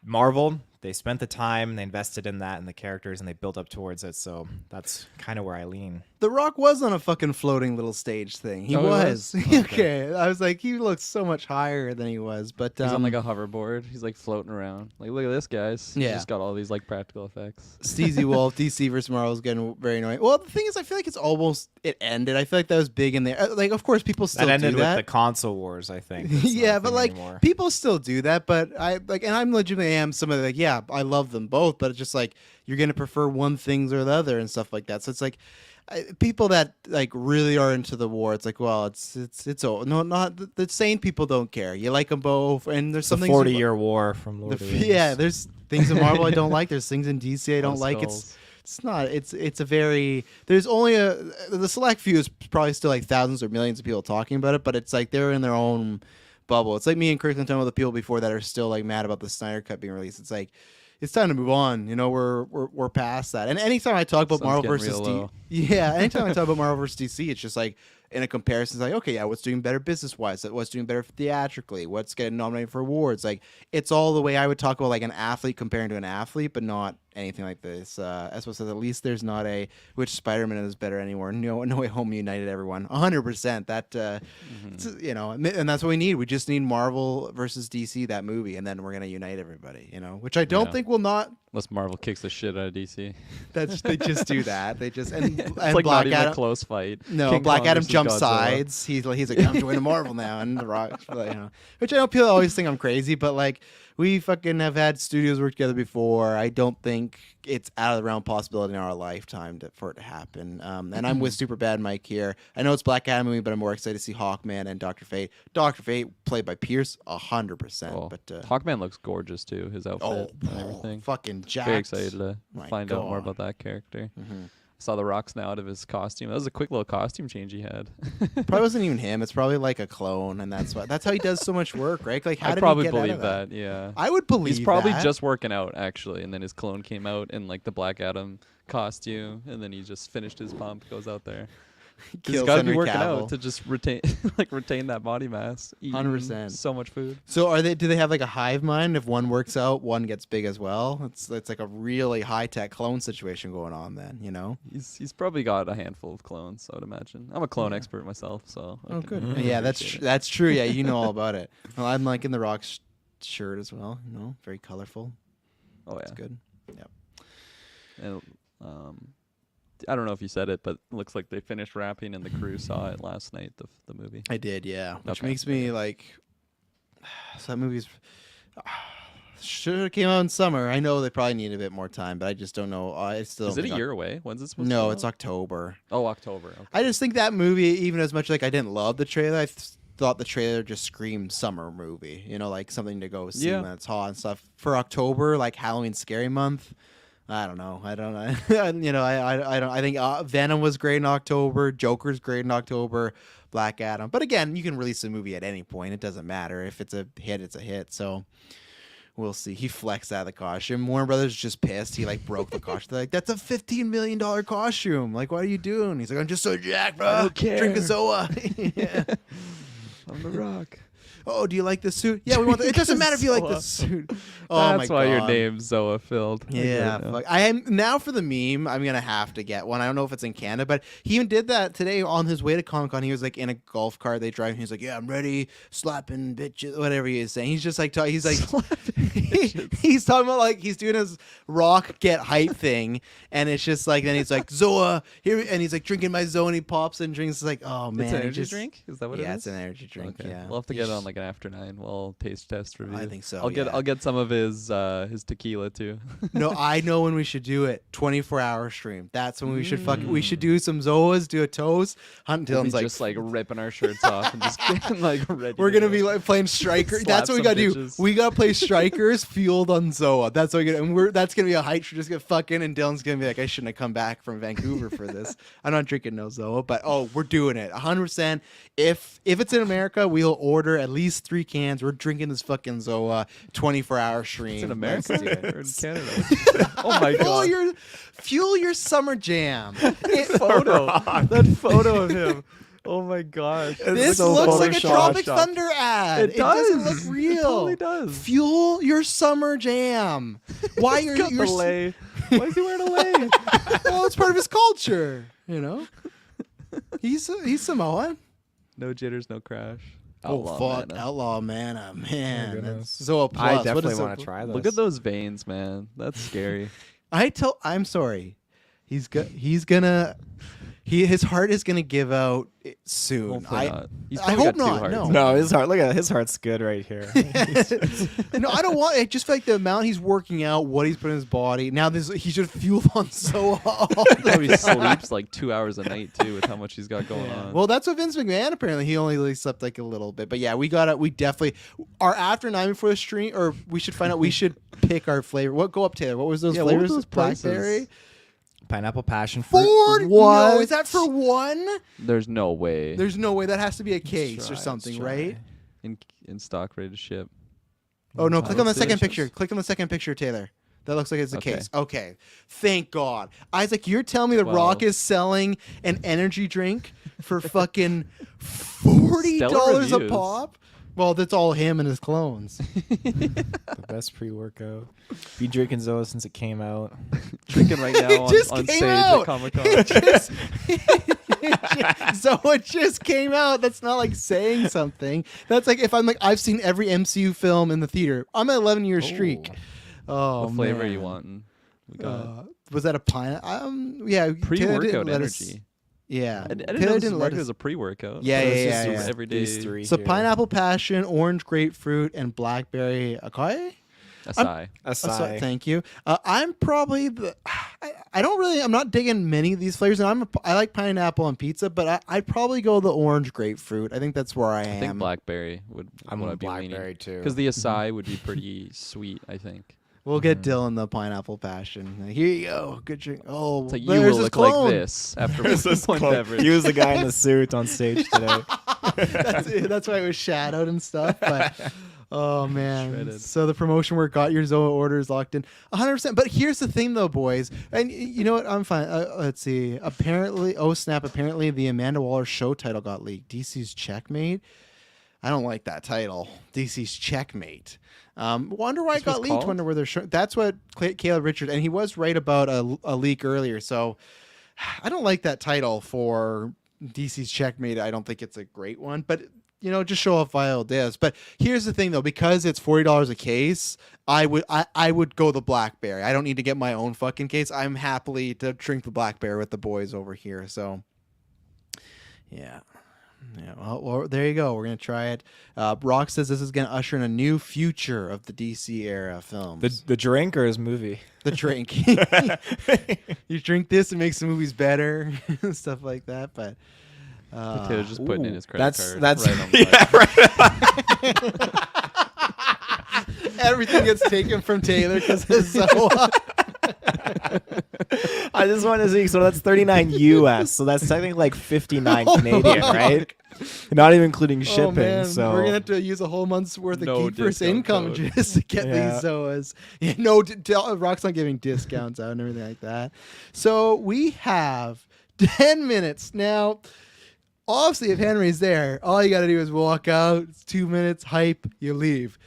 Marvel, they spent the time, they invested in that and the characters, and they built up towards it. So that's kind of where I lean.
The Rock was on a fucking floating little stage thing. He
Oh, he
was.
was?
Okay. I was like, he looks so much higher than he was. But
He's on like a hoverboard. He's like floating around. Like, look at this, guys.
Yeah.
He's just got all these like practical effects.
Steezy Wolf, DC versus Marvel is getting very annoying. Well, the thing is, I feel like it ended. I feel like that was big in there. Like, of course, people still
That ended
do
with
that.
the console wars, I think. That's not
Yeah,
a
but
thing
like
anymore.
people still do that. But I like, and I'm legitimately am somebody like, yeah, I love them both, but it's just like you're gonna prefer one things or the other and stuff like that. So it's like people that like really are into the war. It's like, well, it's oh no, not the sane people don't care. You like them both, and there's
It's a
something
40-year war from Lord of the Rings.
yeah, there's things in Marvel I don't like. There's things in DC I don't
Of
like.
skulls.
It's not. It's a very. There's only the select few is probably still like thousands or millions of people talking about it, but it's like they're in their own bubble. It's like me and Kirklin talking about the people before that are still like mad about the Snyder Cut being released. It's like it's time to move on. You know, we're past that. And anytime I talk about
Sun's
Marvel
getting
versus
real low.
yeah, anytime I talk about Marvel versus DC, it's just like in a comparison, it's like, okay, yeah, what's doing better business wise? What's doing better theatrically? What's getting nominated for awards? Like it's all the way I would talk about like an athlete comparing to an athlete, but not anything like this. As well says, at least there's not a which Spider-Man is better anymore. No Way Home united everyone 100%. That you know, and that's what we need. We just need Marvel versus DC, that movie, and then we're gonna unite everybody. You know, which I don't
Yeah.
think will not.
Unless Marvel kicks the shit out of DC.
They just do that. They just and
It's
and
like
Black
not even
Adam.
a close fight.
No,
King
Black
Kong
Adam
versus
jumps
Godzilla.
sides. He's like, I'm joining Marvel now, and The Rock, you know, which I know people always think I'm crazy, but like we fucking have had studios work together before. I don't think it's out of the realm of possibility in our lifetime for it to happen. And I'm with Superbad Mike here. I know it's Black Adam movie, but I'm more excited to see Hawkman and Dr. Fate. Dr. Fate played by Pierce 100%.
Oh,
But
Hawkman looks gorgeous too. His outfit and everything.
fucking jacked.
Very excited to
My
find out more
God.
about that character. Saw the rocks now out of his costume. That was a quick little costume change he had.
Probably wasn't even him. It's probably like a clone, and that's how he does so much work, right? Like how
I
did
probably
he get out
believe
of
that. Yeah.
I would believe
He's probably
that.
just working out actually, and then his clone came out in like the Black Adam costume, and then he just finished his pump, goes out there. He's
Kills
got to be
Henry
working
Cavill.
out to just retain retain that body mass. eating
100%.
So much food.
So do they have like a hive mind? If one works out, one gets big as well. It's like a really high tech clone situation going on then, you know?
He's probably got a handful of clones, I would imagine. I'm a clone expert myself, so. I
Oh,
can
good. Yeah,
appreciate it.
that's true. Yeah, you know all about it. Well, I'm liking the Rock shirt as well. You know, very colorful.
Oh
It's
yeah.
good. Yep.
And, I don't know if you said it, but it looks like they finished wrapping and the crew saw it last night, the movie.
I did, yeah. Which
Okay.
makes me like, so that movie's should have came out in summer. I know they probably need a bit more time, but I just don't know. I still
Is
don't
it a
think
year away? When's it supposed to
No,
come
it's
out?
October.
Oh, October. Okay.
I just think that movie, even as much like I didn't love the trailer, thought the trailer just screamed summer movie. You know, like something to go see
Yeah.
when it's hot and stuff. For October, like Halloween Scary Month. I don't know. I don't know. You know, I don't. I think Venom was great in October. Joker's great in October. Black Adam. But again, you can release a movie at any point. It doesn't matter if it's a hit. It's a hit. So we'll see. He flexed out of the costume. Warner Brothers just pissed. He like broke the costume. They're like, that's a $15 million costume. Like, what are you doing? He's like, I'm just so jacked, bro.
I don't care.
Drink a Zoa. Yeah.
I'm the Rock.
Oh, do you like this suit? Yeah, we want. It doesn't matter if you like this suit. Oh
That's
my
why
God.
your name's Zoa filled.
Yeah, fuck. I am now for the meme. I'm gonna have to get one. I don't know if it's in Canada, but he even did that today on his way to Comic-Con. He was like in a golf cart they drive. He's like, "Yeah, I'm ready, slapping bitches," whatever he is saying. He's just like, he's like, he's talking about like he's doing his rock get hype thing, and it's just like then he's like Zoa here, and he's like drinking my Zoa, and he pops and drinks. It's like, oh man,
It's an
it
energy
just-
drink? Is that what it is?
Yeah, it's an energy drink.
Okay.
Yeah,
We'll have to get it on like an after 9. We'll taste test review.
I think so,
I'll
yeah.
get some of his tequila too.
No, I know when we should do it. 24-hour stream. That's when we should we should do some Zoas, do a toast. Hunt
We'll be
Dylan's like,
just like ripping our shirts off and just getting like ready.
we're
to
gonna
go.
be like playing Striker.
Slap
That's what we
some
gotta do.
bitches.
We gotta play Strikers fueled on Zoa. That's what we gotta. And that's gonna be a hype. We're just gonna fucking. And Dylan's gonna be like, I shouldn't have come back from Vancouver for this. I'm not drinking no Zoa, but we're doing it 100%. If it's in America, we'll order at least 3 cans. We're drinking this fucking Zoa 24-hour stream.
It's in
Let's
America
do it.
or in Canada. Oh my god!
Fuel your summer jam.
That photo of him. Oh my gosh!
This
so
looks like a
photoshopped.
Tropic Thunder ad.
It
doesn't
does.
look real.
It totally does.
Fuel your summer jam. Why
He's
are
got
you?
the lei. Why is he wearing a lei?
Well, it's part of his culture. You know, he's Samoan.
No jitters, no crash.
Oh fuck,
Mana.
Outlaw Mana, man.
goodness.
That's Zoa Plus.
I
What
definitely
is
want
Zoa-
to try this.
Look at those veins, man. That's scary.
I'm sorry. His heart is gonna give out soon.
Hopefully not. He's
I
probably
hope
got two
not,
hearts.
no.
No, his heart. Look at his heart's good right here.
No, I don't want. I just feel like the amount he's working out, what he's putting in his body. Now he's just fueled on so hard.
Probably sleeps like 2 hours a night too, with how much he's got going on.
Well, that's what Vince McMahon apparently. He only really slept like a little bit. But yeah, we definitely our after 9 before the stream, or we should find out. We should pick our flavor. What go up, Taylor? What was those
Yeah, what were
flavors?
those prices?
Blackberry.
Pineapple passion fruit.
Ford.
What?
No, is that for one?
There's no way
There's no way. That has to be a case or
try,
something,
let's try.
right?
in stock, ready to ship.
Oh no! Click on the
Looks
second
delicious.
picture. Click on the second picture, Taylor. That looks like it's a
Okay.
case. Okay. Thank God. Isaac, you're telling me The Rock
Well.
is selling an energy drink for fucking $40
Stellar
a
reviews.
pop? Well, that's all him and his clones.
The best pre-workout. Been drinking Zoa since it came out.
Drinking right now on,
just
on
came
stage
out.
at Comic Con.
So it just came out. That's not like saying something. That's like if I'm like, I've seen every MCU film in the theater. I'm an 11-year streak. Oh,
What flavor are you
man.
wanting? We got
Was that a pine? Yeah, Taylor didn't
pre-workout
let us-
energy.
Yeah,
I didn't
Taylor
know this
didn't let
market
us.
as a pre-workout.
Yeah,
So
yeah,
it's
yeah,
just
yeah.
Everyday
These three.
So
here.
pineapple passion, orange grapefruit, and blackberry acai.
Acai.
Acai.
Thank you. I'm probably the. I don't really. I'm not digging many of these flavors, and I like pineapple on pizza, but I'd probably go the orange grapefruit. I think that's where I am.
I think blackberry would.
I'm
would
on
be
blackberry too.
Because the acai would be pretty sweet. I think.
We'll get Dylan the pineapple passion. Here you go. Good drink. Oh,
It's like you
there's
will
his
look
clone.
like this after
This is
one
close.
beverage.
He was the guy in the suit on stage today.
That's why it was shadowed and stuff. But oh man,
Shredded.
so the promotion work got your Zoa orders locked in 100%. But here's the thing, though, boys, and you know what? I'm fine. Let's see. Apparently, oh snap! Apparently, the Amanda Waller show title got leaked. DC's Checkmate. I don't like that title. DC's Checkmate. Wonder why
That's
it got
what it's
leaked.
called?
Wonder where they're showing. That's what Caleb Richard, and he was right about a leak earlier. So I don't like that title for DC's Checkmate. I don't think it's a great one, but you know, just show off Vile Disc. But here's the thing, though, because it's $40 a case, I would go the blackberry. I don't need to get my own fucking case. I'm happily to drink the blackberry with the boys over here. So yeah. Yeah, well, there you go. We're gonna try it. Rock says this is gonna usher in a new future of the DC era films.
The drink or his movie?
The drink. You drink this, it makes the movies better, stuff like that. But
Taylor's just putting in
Ooh,
his credit
that's
card.
that's
right on the
yeah, right.
Everything gets taken from Taylor because of Zoa.
I just want to see. So that's 39 US. So that's technically like 59 Canadian, right? Not even including shipping.
Oh man,
So
we're gonna have to use a whole month's worth of
No
GeekVerse
discount
income
code.
just to get
Yeah.
these Zoas. Yeah, no, Rock's not giving discounts out and everything like that. So we have 10 minutes now. Obviously, if Henry's there, all you got to do is walk out. It's 2 minutes, hype, you leave.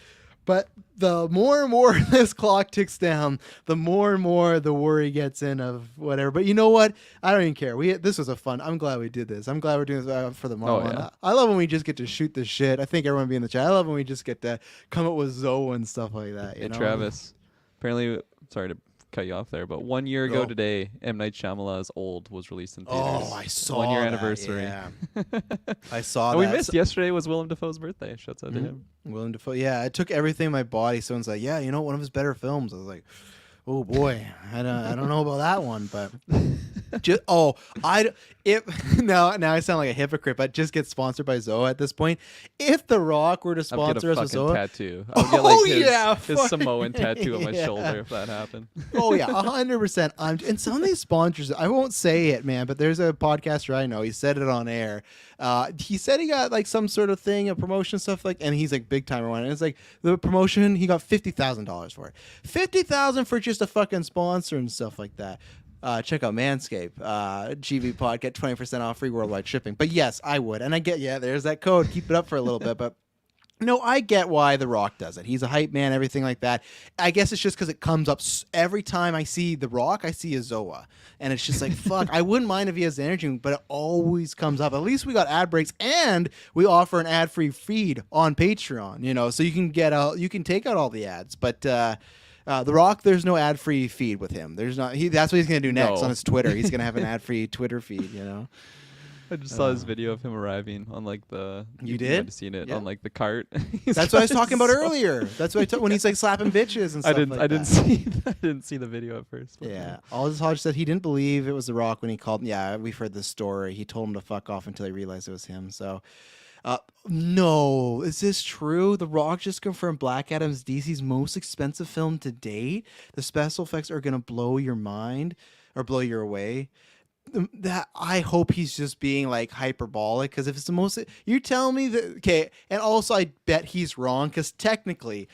But the more and more this clock ticks down, the more and more the worry gets in of whatever. But you know what? I don't even care. This was a fun. I'm glad we did this. I'm glad we're doing this for the mom.
yeah.
I love when we just get to shoot the shit. I think everyone be in the chat. I love when we just get to come up with Zoe and stuff like that. You
Hey,
know?
Travis. Apparently, sorry to cut you off there, but 1 year ago
Oh.
today, M. Night Shyamalan's Old was released in theaters.
Oh, I saw
1 year
that,
anniversary.
Yeah. I saw
And
that.
we missed yesterday was Willem Dafoe's birthday. Shouts out to
Mhm.
him.
Willem Dafoe. Yeah, it took everything in my body. Someone's like, yeah, you know, one of his better films. I was like, oh boy, I don't know about that one, but just now I sound like a hypocrite, but just get sponsored by Zoa at this point. If The Rock were to
I'd get
sponsor
a
us with
fucking
Zoa,
tattoo. I would get like
Oh,
his,
yeah,
his
fuck.
Samoan tattoo on my
Yeah.
shoulder if that happened.
oh yeah, 100%. And some of these sponsors, I won't say it, man, but there's a podcaster I know. He said it on air. He said he got like some sort of thing, a promotion stuff like, and he's like big timer one. And it's like the promotion, he got $50,000 for it. $50,000 for just a fucking sponsor and stuff like that. Check out Manscaped, GVPOD, get 20% off free worldwide shipping. But yes, I would, and I get there's that code. Keep it up for a little bit, but. No, I get why The Rock does it. He's a hype man, everything like that. I guess it's just because it comes up every time I see The Rock, I see a Zoa. And it's just like, fuck, I wouldn't mind if he has the energy, but it always comes up. At least we got ad breaks, and we offer an ad-free feed on Patreon, you know, so you can you can take out all the ads. But The Rock, there's no ad-free feed with him. There's not. That's what he's gonna do next on his Twitter. He's gonna have an ad-free Twitter feed, you know.
I just saw this video of him arriving on like the.
You
might
did?
have seen it
Yeah.
on like the cart.
That's what I was talking about earlier. That's what when he's like slapping bitches and stuff.
I didn't see the video at first. But
Yeah. Aldous Hodge said he didn't believe it was The Rock when he called. Yeah, we've heard this story. He told him to fuck off until he realized it was him. So, no, is this true? The Rock just confirmed Black Adam's DC's most expensive film to date. The special effects are gonna blow your mind or blow you away. That I hope he's just being like hyperbolic, because if it's the most, you're telling me that, okay, and also I bet he's wrong, because technically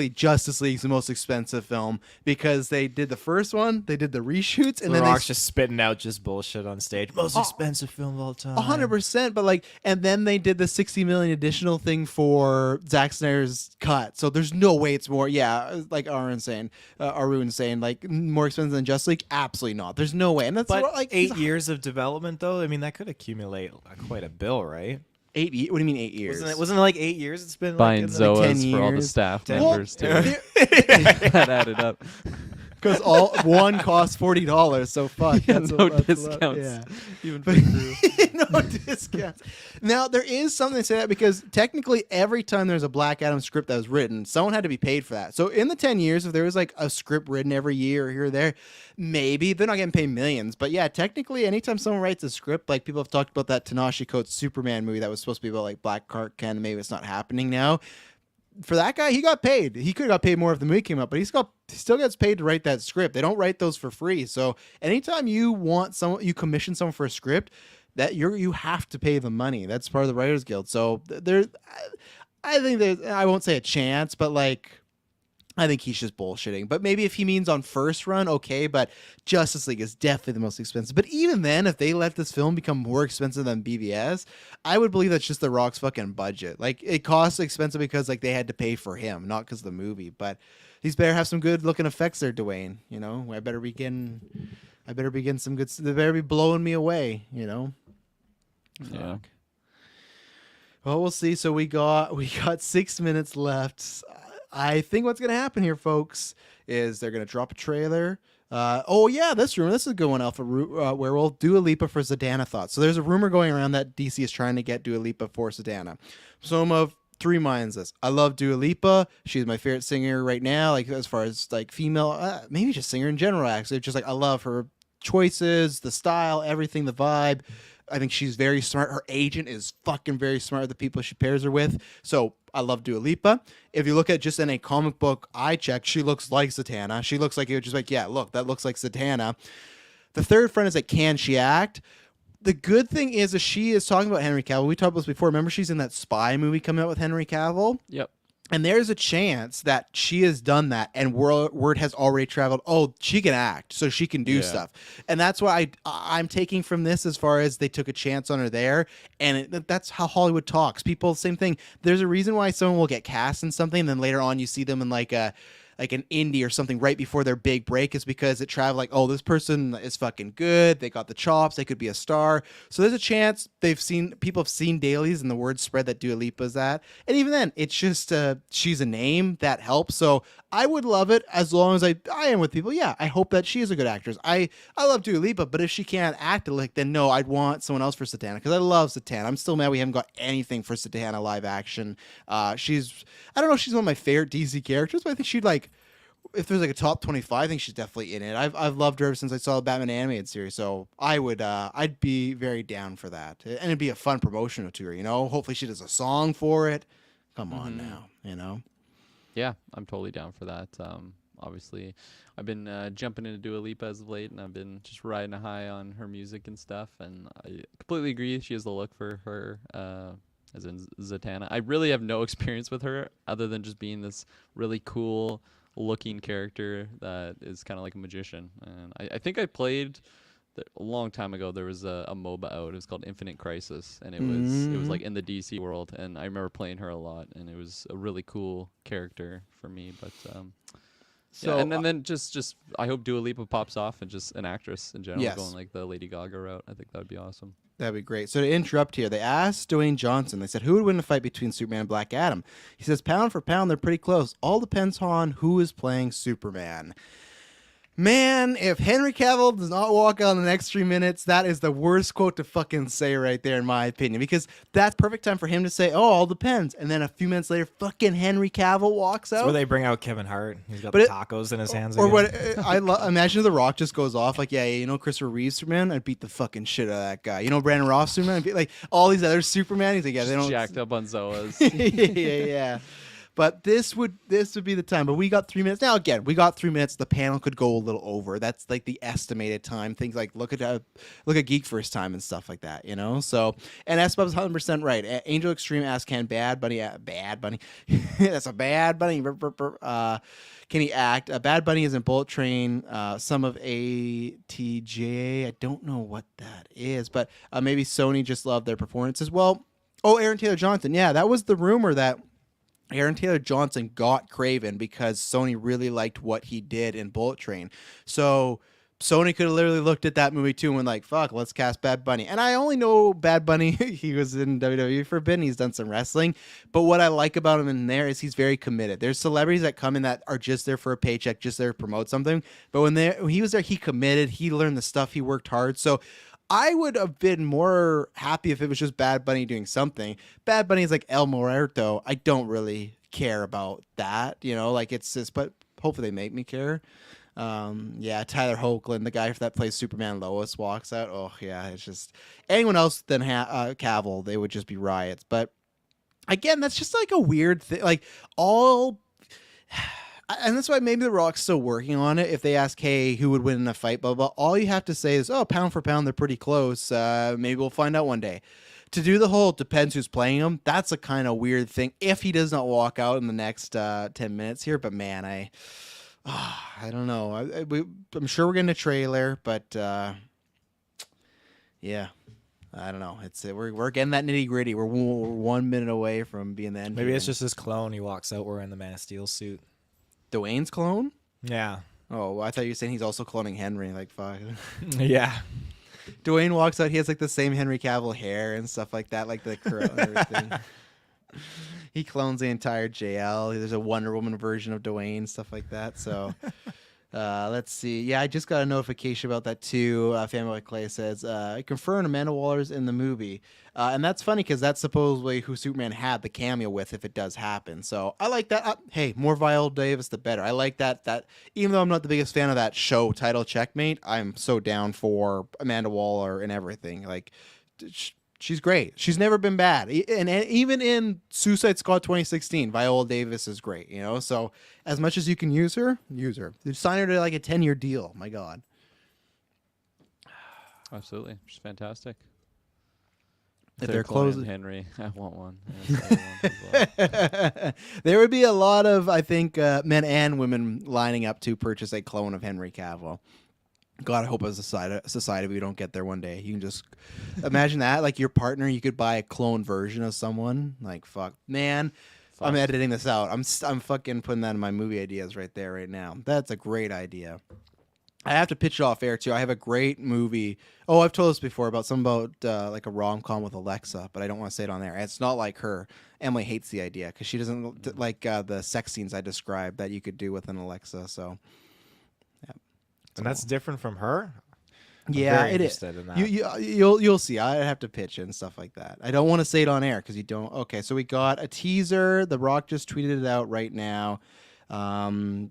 Justice League's the most expensive film because they did the first one, they did the reshoots, and
The
then
Rock's just spitting out just bullshit on stage. Most expensive film of all time.
100%, but like, and then they did the 60 million additional thing for Zack Snyder's cut, so there's no way it's more. Yeah, like Arun saying, like more expensive than Justice League. Absolutely not. There's no way, and that's
But
like
8 years of development, though. I mean, that could accumulate quite a bill, right?
8 years. What do you mean 8 years?
Wasn't it like 8 years? It's been
buying
like,
Zoas
10
for all the
years.
staff
10
members too.
Well,
That added up.
because one costs $40, so fuck.
Yeah,
that's
no
that's
discounts.
yeah.
Even
But
for crew.
no discounts. Now there is something to say that, because technically every time there's a Black Adam script that was written, someone had to be paid for that. So in the 10 years, if there was like a script written every year or here or there, maybe they're not getting paid millions. But yeah, technically anytime someone writes a script, like people have talked about that Tanahashi Coates Superman movie that was supposed to be about like Black Clark Kent, and maybe it's not happening now. For that guy, he got paid. He could have got paid more if the movie came out, but he still gets paid to write that script. They don't write those for free. So anytime you commission someone for a script, that you have to pay them money. That's part of the Writers Guild. So I think I won't say a chance, but like, I think he's just bullshitting. But maybe if he means on first run, okay. But Justice League is definitely the most expensive. But even then, if they let this film become more expensive than BVS, I would believe that's just The Rock's fucking budget. Like, it costs expensive because like they had to pay for him, not because of the movie. But these better have some good looking effects there, Dwayne. You know, I better be getting some good. They better be blowing me away. You know.
Yeah.
Fuck. Well, we'll see. So we got 6 minutes left. I think what's going to happen here, folks, is they're going to drop a trailer. This rumor. This is a good one, Alpha Werewolf. Dua Lipa for Zatanna thoughts. So there's a rumor going around that DC is trying to get Dua Lipa for Zatanna. So I'm of three minds this. I love Dua Lipa. She's my favorite singer right now, like as far as like female, maybe just singer in general, actually. Just like I love her choices, the style, everything, the vibe. I think she's very smart. Her agent is fucking very smart. The people she pairs her with. So I love Dua Lipa. If you look at just in a comic book eye check, she looks like Zatanna. She looks like it was just like, yeah, look, that looks like Zatanna. The third friend is like, can she act? The good thing is that she is talking about Henry Cavill. We talked about this before. Remember, she's in that spy movie coming out with Henry Cavill.
Yep.
And there's a chance that she has done that, and word has already traveled. Oh, she can act, so she can do stuff, and that's why I'm taking from this as far as they took a chance on her there, and that's how Hollywood talks. People, same thing. There's a reason why someone will get cast in something, and then later on you see them in like an indie or something right before their big break, is because it traveled like, oh, this person is fucking good. They got the chops. They could be a star. So there's a chance people have seen dailies and the word spread that Dua Lipa's that. And even then, it's just she's a name that helps. So I would love it as long as I am with people. Yeah, I hope that she is a good actress. I love Dua Lipa, but if she can't act like, then no, I'd want someone else for Zatanna, because I love Zatanna. I'm still mad we haven't got anything for Zatanna live action. I don't know if she's one of my favorite DC characters, but I think she'd like, if there's like a top 25, I think she's definitely in it. I've loved her ever since I saw the Batman animated series, so I'd be very down for that, and it'd be a fun promotional tour. Hopefully she does a song for it. Come on now.
Yeah, I'm totally down for that. Obviously, I've been jumping into Dua Lipa as of late, and I've been just riding a high on her music and stuff. And I completely agree. She has the look for her, as in Zatanna. I really have no experience with her other than just being this really cool looking character that is kind of like a magician. And I think I played a long time ago. There was a MOBA out. It was called Infinite Crisis, and it was like in the DC world. And I remember playing her a lot, and it was a really cool character for me. But so yeah, and then just I hope Dua Lipa pops off and just an actress in general, going like the Lady Gaga route. I think that would be awesome.
That'd be great. So to interrupt here, they asked Dwayne Johnson, they said, who would win a fight between Superman and Black Adam? He says, pound for pound, they're pretty close. All depends on who is playing Superman. Man, if Henry Cavill does not walk out in the next 3 minutes, that is the worst quote to fucking say right there, in my opinion, because that's perfect time for him to say, oh, all depends. And then a few minutes later, fucking Henry Cavill walks out.
That's where they bring out Kevin Hart. He's got the tacos in his hands.
Or what? Imagine The Rock just goes off like, yeah, Christopher Reeve Superman, I'd beat the fucking shit out of that guy. Brandon Roth Superman, I'd beat like all these other Superman. He's like, yeah, they don't
jacked up on Zoas.
yeah. But this would be the time. But we got 3 minutes. Now, again, we got 3 minutes. The panel could go a little over. That's like the estimated time. Things like look at GeekVerse time and stuff like that, So, and S-Bub's 100% right. Angel Extreme asked, can Bad Bunny, that's a Bad Bunny. Can he act? Bad Bunny is in Bullet Train. Some of ATJ. I don't know what that is, but maybe Sony just loved their performances. Well, Aaron Taylor Johnson. Yeah, that was the rumor that Aaron Taylor Johnson got Kraven because Sony really liked what he did in Bullet Train. So Sony could have literally looked at that movie too and went like, fuck, let's cast Bad Bunny. And I only know Bad Bunny. He was in WWE Forbidden. He's done some wrestling. But what I like about him in there is he's very committed. There's celebrities that come in that are just there for a paycheck, just there to promote something. But when he was there, he committed. He learned the stuff. He worked hard. So I would have been more happy if it was just Bad Bunny doing something. Bad Bunny is like El Muerto. I don't really care about that, like it's just, but hopefully they make me care. Yeah, Tyler Hoechlin, the guy that plays Superman Lois, walks out. Oh, yeah, it's just anyone else than Cavill, they would just be riots. But again, that's just like a weird thing. Like and that's why maybe The Rock's still working on it. If they ask, hey, who would win in a fight, blah, blah, all you have to say is, oh, pound for pound, they're pretty close. Maybe we'll find out one day. To do the whole depends who's playing him, that's a kind of weird thing if he does not walk out in the next 10 minutes here. But, man, I don't know. I'm sure we're getting a trailer, but, yeah. I don't know. We're getting that nitty gritty. We're 1 minute away from being the end.
Maybe it's just his clone. He walks out wearing the Man of Steel suit.
Dwayne's clone?
Yeah.
Oh, I thought you were saying he's also cloning Henry. Like, fuck.
Yeah.
Dwayne walks out. He has like the same Henry Cavill hair and stuff like that, like the curl and everything. He clones the entire JL. There's a Wonder Woman version of Dwayne, stuff like that. So let's see. Yeah, I just got a notification about that too. Family Clay says, confirmed Amanda Waller's in the movie. And that's funny because that's supposedly who Superman had the cameo with if it does happen. So I like that. Hey, more Viola Davis, the better. I like that. That even though I'm not the biggest fan of that show title Checkmate, I'm so down for Amanda Waller and everything. Like, she's great. She's never been bad. And even in Suicide Squad 2016, Viola Davis is great, you know? So as much as you can use her, use her. Sign her to like a 10-year deal. My God.
Absolutely. She's fantastic.
If they're
closing
closing
Henry, I want one. Yes, I want as well.
there would be a lot of, I think, men and women lining up to purchase a clone of Henry Cavill. God, I hope as a society we don't get there one day. You can just imagine that, like your partner, you could buy a clone version of someone. Like, fuck, man.
Fuck.
I'm editing this out. I'm fucking putting that in my movie ideas right there, right now. That's a great idea. I have to pitch it off air too. I have a great movie. Oh, I've told this before about like a rom-com with Alexa, but I don't want to say it on there. It's not like her. Emily hates the idea because she doesn't like the sex scenes I described that you could do with an Alexa. So, yeah.
And that's different from her. I'm
Yeah,
very
it is.
interested in that.
You'll see. I have to pitch it and stuff like that. I don't want to say it on air because you don't. Okay, so we got a teaser. The Rock just tweeted it out right now.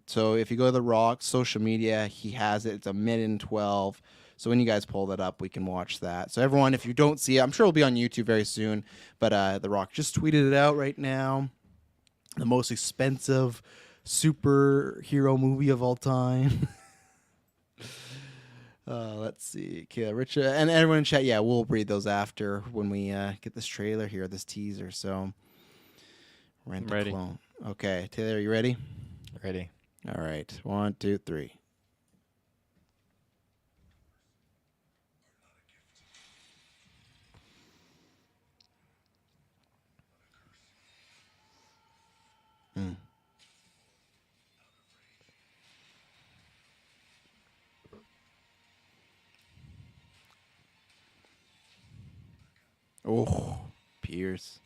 So if you go to The Rock's social media, he has it. It's a minute and 12. So when you guys pull that up, we can watch that. So everyone, if you don't see it, I'm sure it'll be on YouTube very soon. But The Rock just tweeted it out right now. The most expensive superhero movie of all time. Let's see. Okay, Richard and everyone in chat. Yeah, we'll read those after when we get this trailer here, this teaser. So rent
I'm
a
ready.
clone. Okay, Taylor, are you ready?
Ready.
All right. 1, 2, 3. Mm. Oh, Pierce.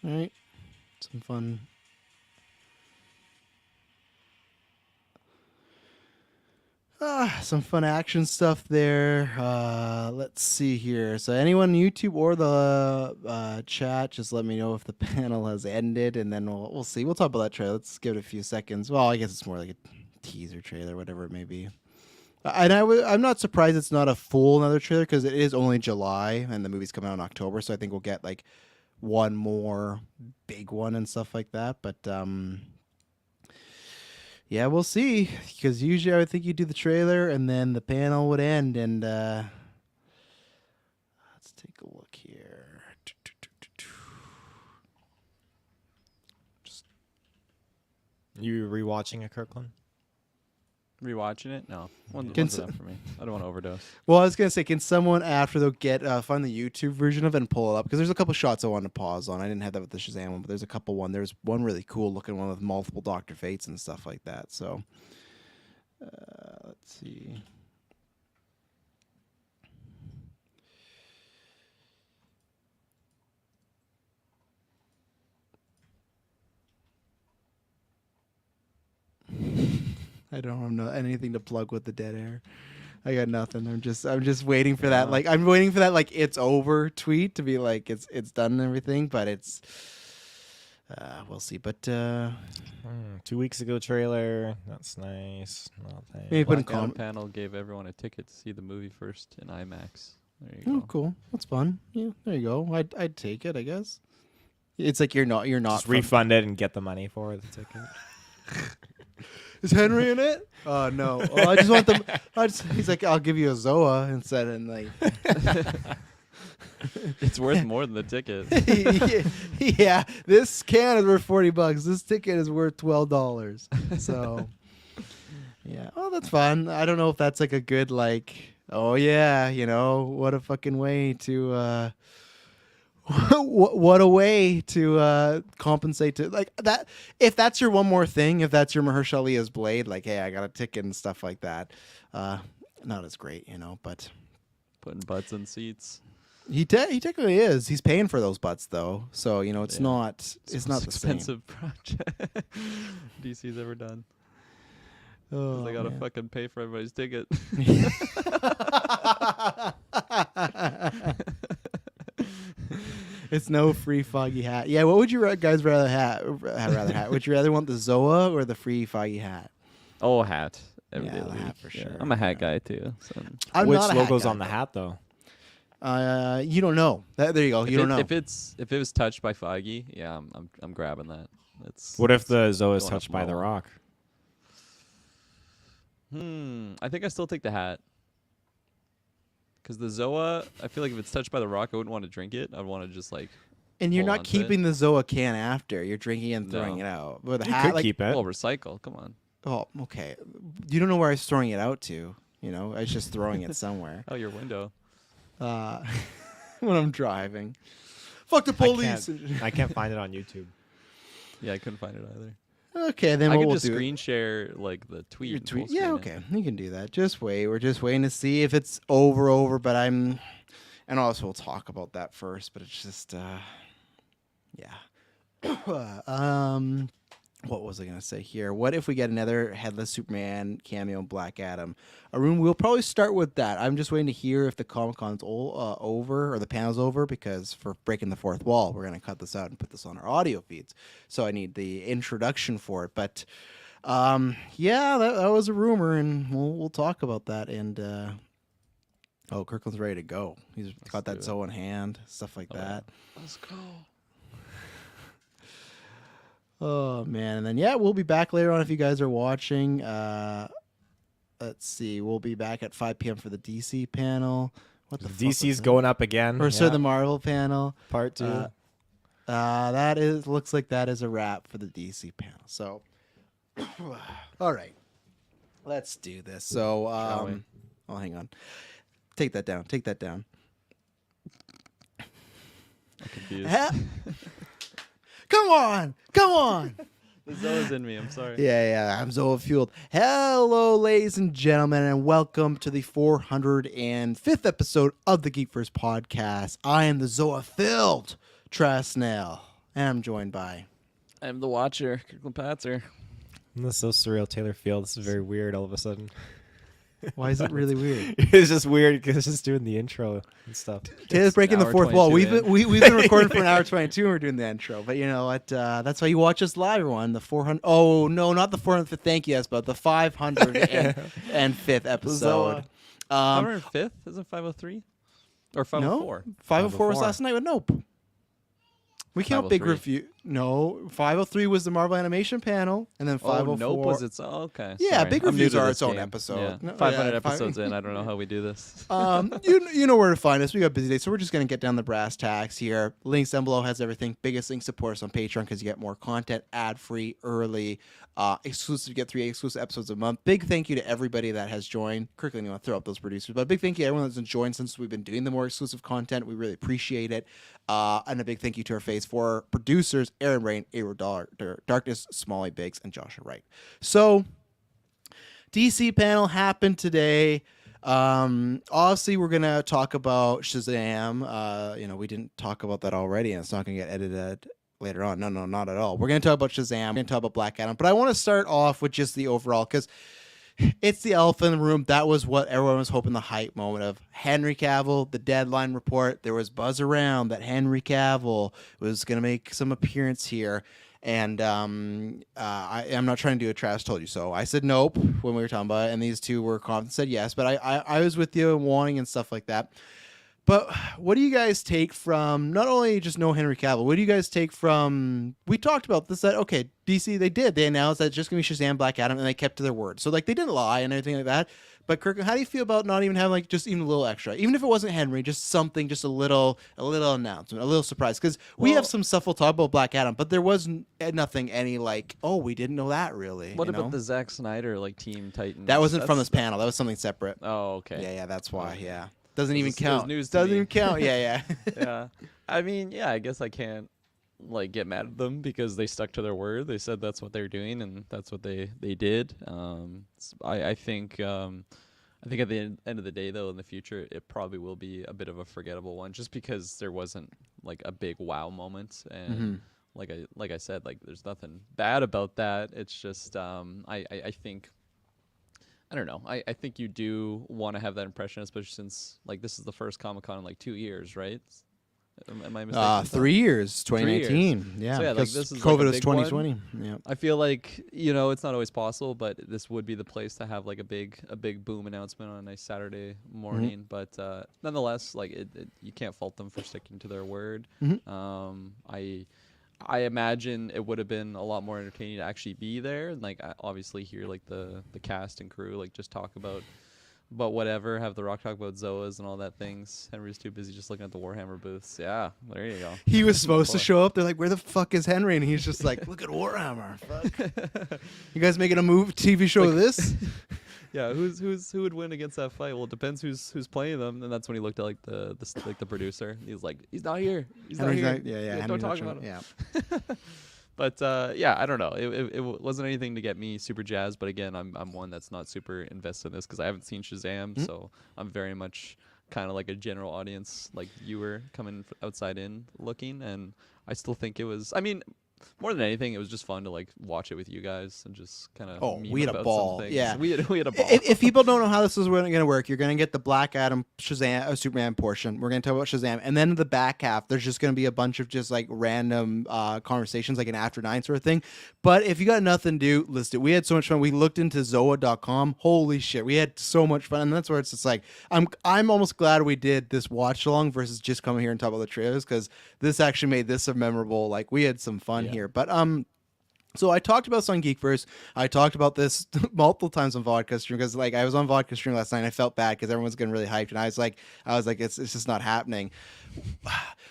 All right. Some fun. Some fun action stuff there. Let's see here. So anyone on YouTube or the chat, just let me know if the panel has ended, and then we'll see. We'll talk about that trailer. Let's give it a few seconds. Well, I guess it's more like a teaser trailer, whatever it may be. And I'm not surprised it's not a full another trailer because it is only July and the movie's coming out in October. So I think we'll get like one more big one and stuff like that. But yeah, we'll see. Because usually I would think you do the trailer and then the panel would end. And let's take a look here.
You rewatching it, Kirklin?
Rewatching it? No. One's
Can
enough for me. I don't want to overdose.
Well, I was gonna say, can someone after they'll get find the YouTube version of it and pull it up? Because there's a couple shots I wanted to pause on. I didn't have that with the Shazam one, but there's a couple one. There's one really cool looking one with multiple Dr. Fates and stuff like that. So let's see. I don't have anything to plug with the dead air. I got nothing. I'm just waiting for that. Like I'm waiting for that. Like it's over tweet to be like it's done and everything. But it's we'll see. But
2 weeks ago trailer. That's nice. Nothing.
maybe put in
Black Adam
comment.
panel gave everyone a ticket to see the movie first in IMAX. There you
Oh,
go.
cool. That's fun. Yeah, there you go. I'd take it. I guess. It's like you're not.
Just refund it and get the money for the ticket.
Is Henry in it? Oh no. Oh, I just want them. He's like, I'll give you a Zoa instead, and like.
It's worth more than the ticket.
Yeah, this can is worth $40. This ticket is worth $12. So, yeah. Oh, that's fun. I don't know if that's like a good like. Oh yeah, what a fucking way to what a way to compensate to like that. If that's your one more thing, if that's your Mahershala Ali's Blade, like, hey, I got a ticket and stuff like that. Not as great, but
Putting butts in seats.
he technically is. He's paying for those butts though, so it's
Yeah.
not
It's
not
the
the same.
expensive project DC's ever done. 'Cause
Oh,
they gotta
man.
fucking pay for everybody's ticket.
It's no free foggy hat. Yeah, what would you guys rather hat? Would you rather want the Zoa or the free foggy hat?
Oh, hat. Every
Yeah,
day of
the
the
hat
week.
for
Yeah,
sure.
I'm a hat guy too. So.
I'm
Which
not a hat
logo's
guy,
on the
though.
hat though?
You don't know. There you go. You don't know.
If it was touched by Foggy, yeah, I'm grabbing that. That's
What if the Zoa is
going up
touched by the
lower.
Rock?
I think I still take the hat. Because the Zoa, I feel like if it's touched by the Rock, I wouldn't want to drink it. I'd want to just like.
And you're
hold
not
on to it.
keeping the Zoa can after. You're drinking and throwing
No.
it out. With a
You
hat,
could
like,
keep it.
Well, recycle. Come on.
oh, okay. You don't know where I was throwing it out to. I was just throwing it somewhere.
Oh, your window.
When I'm driving. Fuck the police.
I can't find it on YouTube.
Yeah, I couldn't find it either.
Okay, then
I
what
could
we'll
just
do.
screen share like the tweet.
Your
and
tweet.
full
Yeah,
screen it.
okay. You can do that. Just wait. We're just waiting to see if it's over, but and also we'll talk about that first, but it's just yeah. What was I gonna say here? What if we get another Headless Superman cameo in Black Adam? Arun, we'll probably start with that. I'm just waiting to hear if the Comic-Con's over or the panel's over, because for breaking the fourth wall, we're gonna cut this out and put this on our audio feeds. So I need the introduction for it. But yeah, that was a rumor, and we'll talk about that. And Kirklin's ready to go. He's got that
do it.
Zoe in hand, stuff like
Oh,
that.
Let's go.
Oh man, and then yeah, we'll be back later on if you guys are watching. Let's see, we'll be back at 5 p.m. for the DC panel. What the fuck was
DC's
that?
going up again.
or sorry, the Marvel panel.
part 2.
That looks like that is a wrap for the DC panel. So, all right, let's do this. So,
Shall we?
oh, hang on, take that down. Take that down.
I'm confused.
Come on, come on.
The Zoa's in me. I'm sorry.
Yeah, I'm Zoa fueled. Hello, ladies and gentlemen, and welcome to the 405th episode of the GeekVerse podcast. I am the Zoa filled Trasnell, and I'm joined by.
I'm the Watcher, Kirklin Patzer.
This is so surreal. Taylor Field. This is very weird all of a sudden.
Why is it really weird?
It's just weird because it's just doing the intro and stuff.
Taylor's breaking the
hour
fourth wall.
22
We've been recording for an hour 22 and we're doing the intro. But you know what? That's why you watch us live, everyone. The 400. Oh no, not the 405th. Thank you, but the 505th episode.
505th? Isn't 503? Or 504?
No, 504 was
504.
last night with Nope. We came out big
503.
review. No, 503 was the Marvel Animation panel, and then 504.
Oh, Nope was its. Oh, okay.
Yeah,
sorry.
big
I'm new
reviews
to
are
this
its own
game.
episode.
Yeah.
No,
500
yeah,
episodes in. I don't know how we do this.
You know where to find us. We got busy days, so we're just gonna get down the brass tacks here. Links down below has everything. Biggest link, support us on Patreon because you get more content, ad free, early, exclusive. You get 3 exclusive episodes a month. Big thank you to everybody that has joined. Kirklin, you want to throw up those producers, but a big thank you to everyone that's joined since we've been doing the more exclusive content. We really appreciate it. And a big thank you to our Phase 4 producers, Aaron Rain, Aero Darkness, Smalley Biggs, and Joshua Wright. So, DC panel happened today. Obviously, we're going to talk about Shazam. We didn't talk about that already, and it's not going to get edited later on. No, not at all. We're going to talk about Shazam. We're going to talk about Black Adam. But I want to start off with just the overall, because it's the elephant in the room. That was what everyone was hoping, the hype moment of Henry Cavill, the deadline report. There was buzz around that Henry Cavill was going to make some appearance here. And I'm not trying to do a trash told you so. I said nope when we were talking about it, and these two were confident, said yes. But I was with you and wanting and stuff like that. But what do you guys take from not only just no Henry Cavill? What do you guys take from? We talked about this. That okay, DC they announced that it's just gonna be Shazam, Black Adam, and they kept to their word. So like they didn't lie and everything like that. But Kirk, how do you feel about not even having like just even a little extra, even if it wasn't Henry, just something, just a little announcement, a little surprise? Because we have some stuff we'll talk about Black Adam, but there was nothing any like, oh, we didn't know that really.
What
you
about
know?
the Zack Snyder like Team Titans?
That wasn't from
That's-
this panel. That was something separate.
Oh, okay.
Yeah, that's why. Yeah. Doesn't even
It was
count.
news to
Doesn't
me.
even count. Yeah.
Yeah. I mean, yeah, I guess I can't like get mad at them because they stuck to their word. They said that's what they're doing and that's what they did. I think at the end of the day, though, in the future, it probably will be a bit of a forgettable one, just because there wasn't like a big wow moment, and like I said, like there's nothing bad about that. It's just I think I don't know. I think you do want to have that impression, especially since like this is the first Comic-Con in like 2 years, right? Am I mistaken?
3 years, 2019.
3 years.
Yeah,
So yeah, like
because
this is
COVID
like a
was
big one.
2020. Yeah.
I feel like, you know, it's not always possible, but this would be the place to have like a big boom announcement on a nice Saturday morning. But nonetheless, like you can't fault them for sticking to their word. I imagine it would have been a lot more entertaining to actually be there and like obviously hear like the cast and crew like just talk about whatever, have The Rock talk about Zoas and all that things. Henry's too busy just looking at the Warhammer booths. Yeah, there you go.
He was supposed to show up. They're like, "Where the fuck is Henry?" And he's just like, "Look at Warhammer. Fuck. You guys making a TV show of this?"
Yeah, who would win against that fight? Well, it depends who's playing them. And that's when he looked at like the producer. He's like, "He's not here. He's not
Henry's
here.
not- yeah.
Don't
Henry's
talk
not
about him."
Yeah.
But yeah, I don't know. It wasn't anything to get me super jazzed. But again, I'm one that's not super invested in this because I haven't seen Shazam, so I'm very much kind of like a general audience, like viewer coming outside in looking, and I still think it was. I mean, more than anything, it was just fun to like watch it with you guys and just kind of.
Oh, we had a ball. Yeah,
we had a ball.
If people don't know how this is going to work, you're going to get the Black Adam, Shazam, Superman portion. We're going to talk about Shazam, and then in the back half, there's just going to be a bunch of just like random conversations, like an After 9 sort of thing. But if you got nothing to do, list it. We had so much fun. We looked into Zoa.com. Holy shit, we had so much fun, and that's where it's just like I'm almost glad we did this watch along versus just coming here and talk about the trailers, because this actually made this a memorable. Like we had some fun here, but so I talked about this on GeekVerse. I talked about this multiple times on Vodka Stream because, like, I was on Vodka Stream last night and I felt bad because everyone's getting really hyped, and I was like, it's just not happening.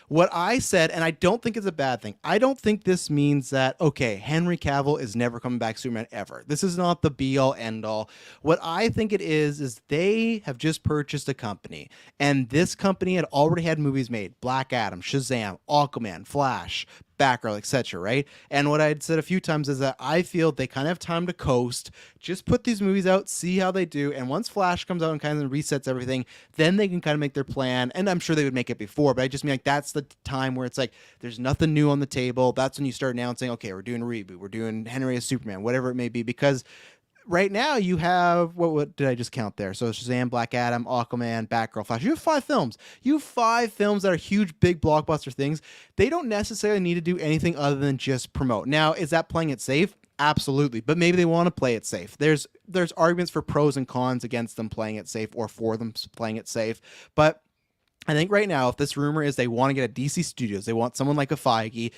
What I said, and I don't think it's a bad thing. I don't think this means that, okay, Henry Cavill is never coming back Superman ever. This is not the be all end all. What I think it is they have just purchased a company, and this company had already had movies made: Black Adam, Shazam, Aquaman, Flash, Batgirl, etc. Right? And what I'd said a few times is that I feel they kind of have time to coast, just put these movies out, see how they do, and once Flash comes out and kind of resets everything, then they can kind of make their plan. And I'm sure they would make it before, but I just mean like that's the time where it's like there's nothing new on the table. That's when you start announcing, okay, we're doing a reboot, we're doing Henry as Superman, whatever it may be, because right now you have what did I just count there? So Shazam, Black Adam, Aquaman, Batgirl, Flash. You have 5 films. You have 5 films that are huge, big blockbuster things. They don't necessarily need to do anything other than just promote. Now, is that playing it safe? Absolutely. But maybe they want to play it safe. There's arguments for pros and cons against them playing it safe or for them playing it safe. But I think right now, if this rumor is they want to get a DC Studios, they want someone like a Feige,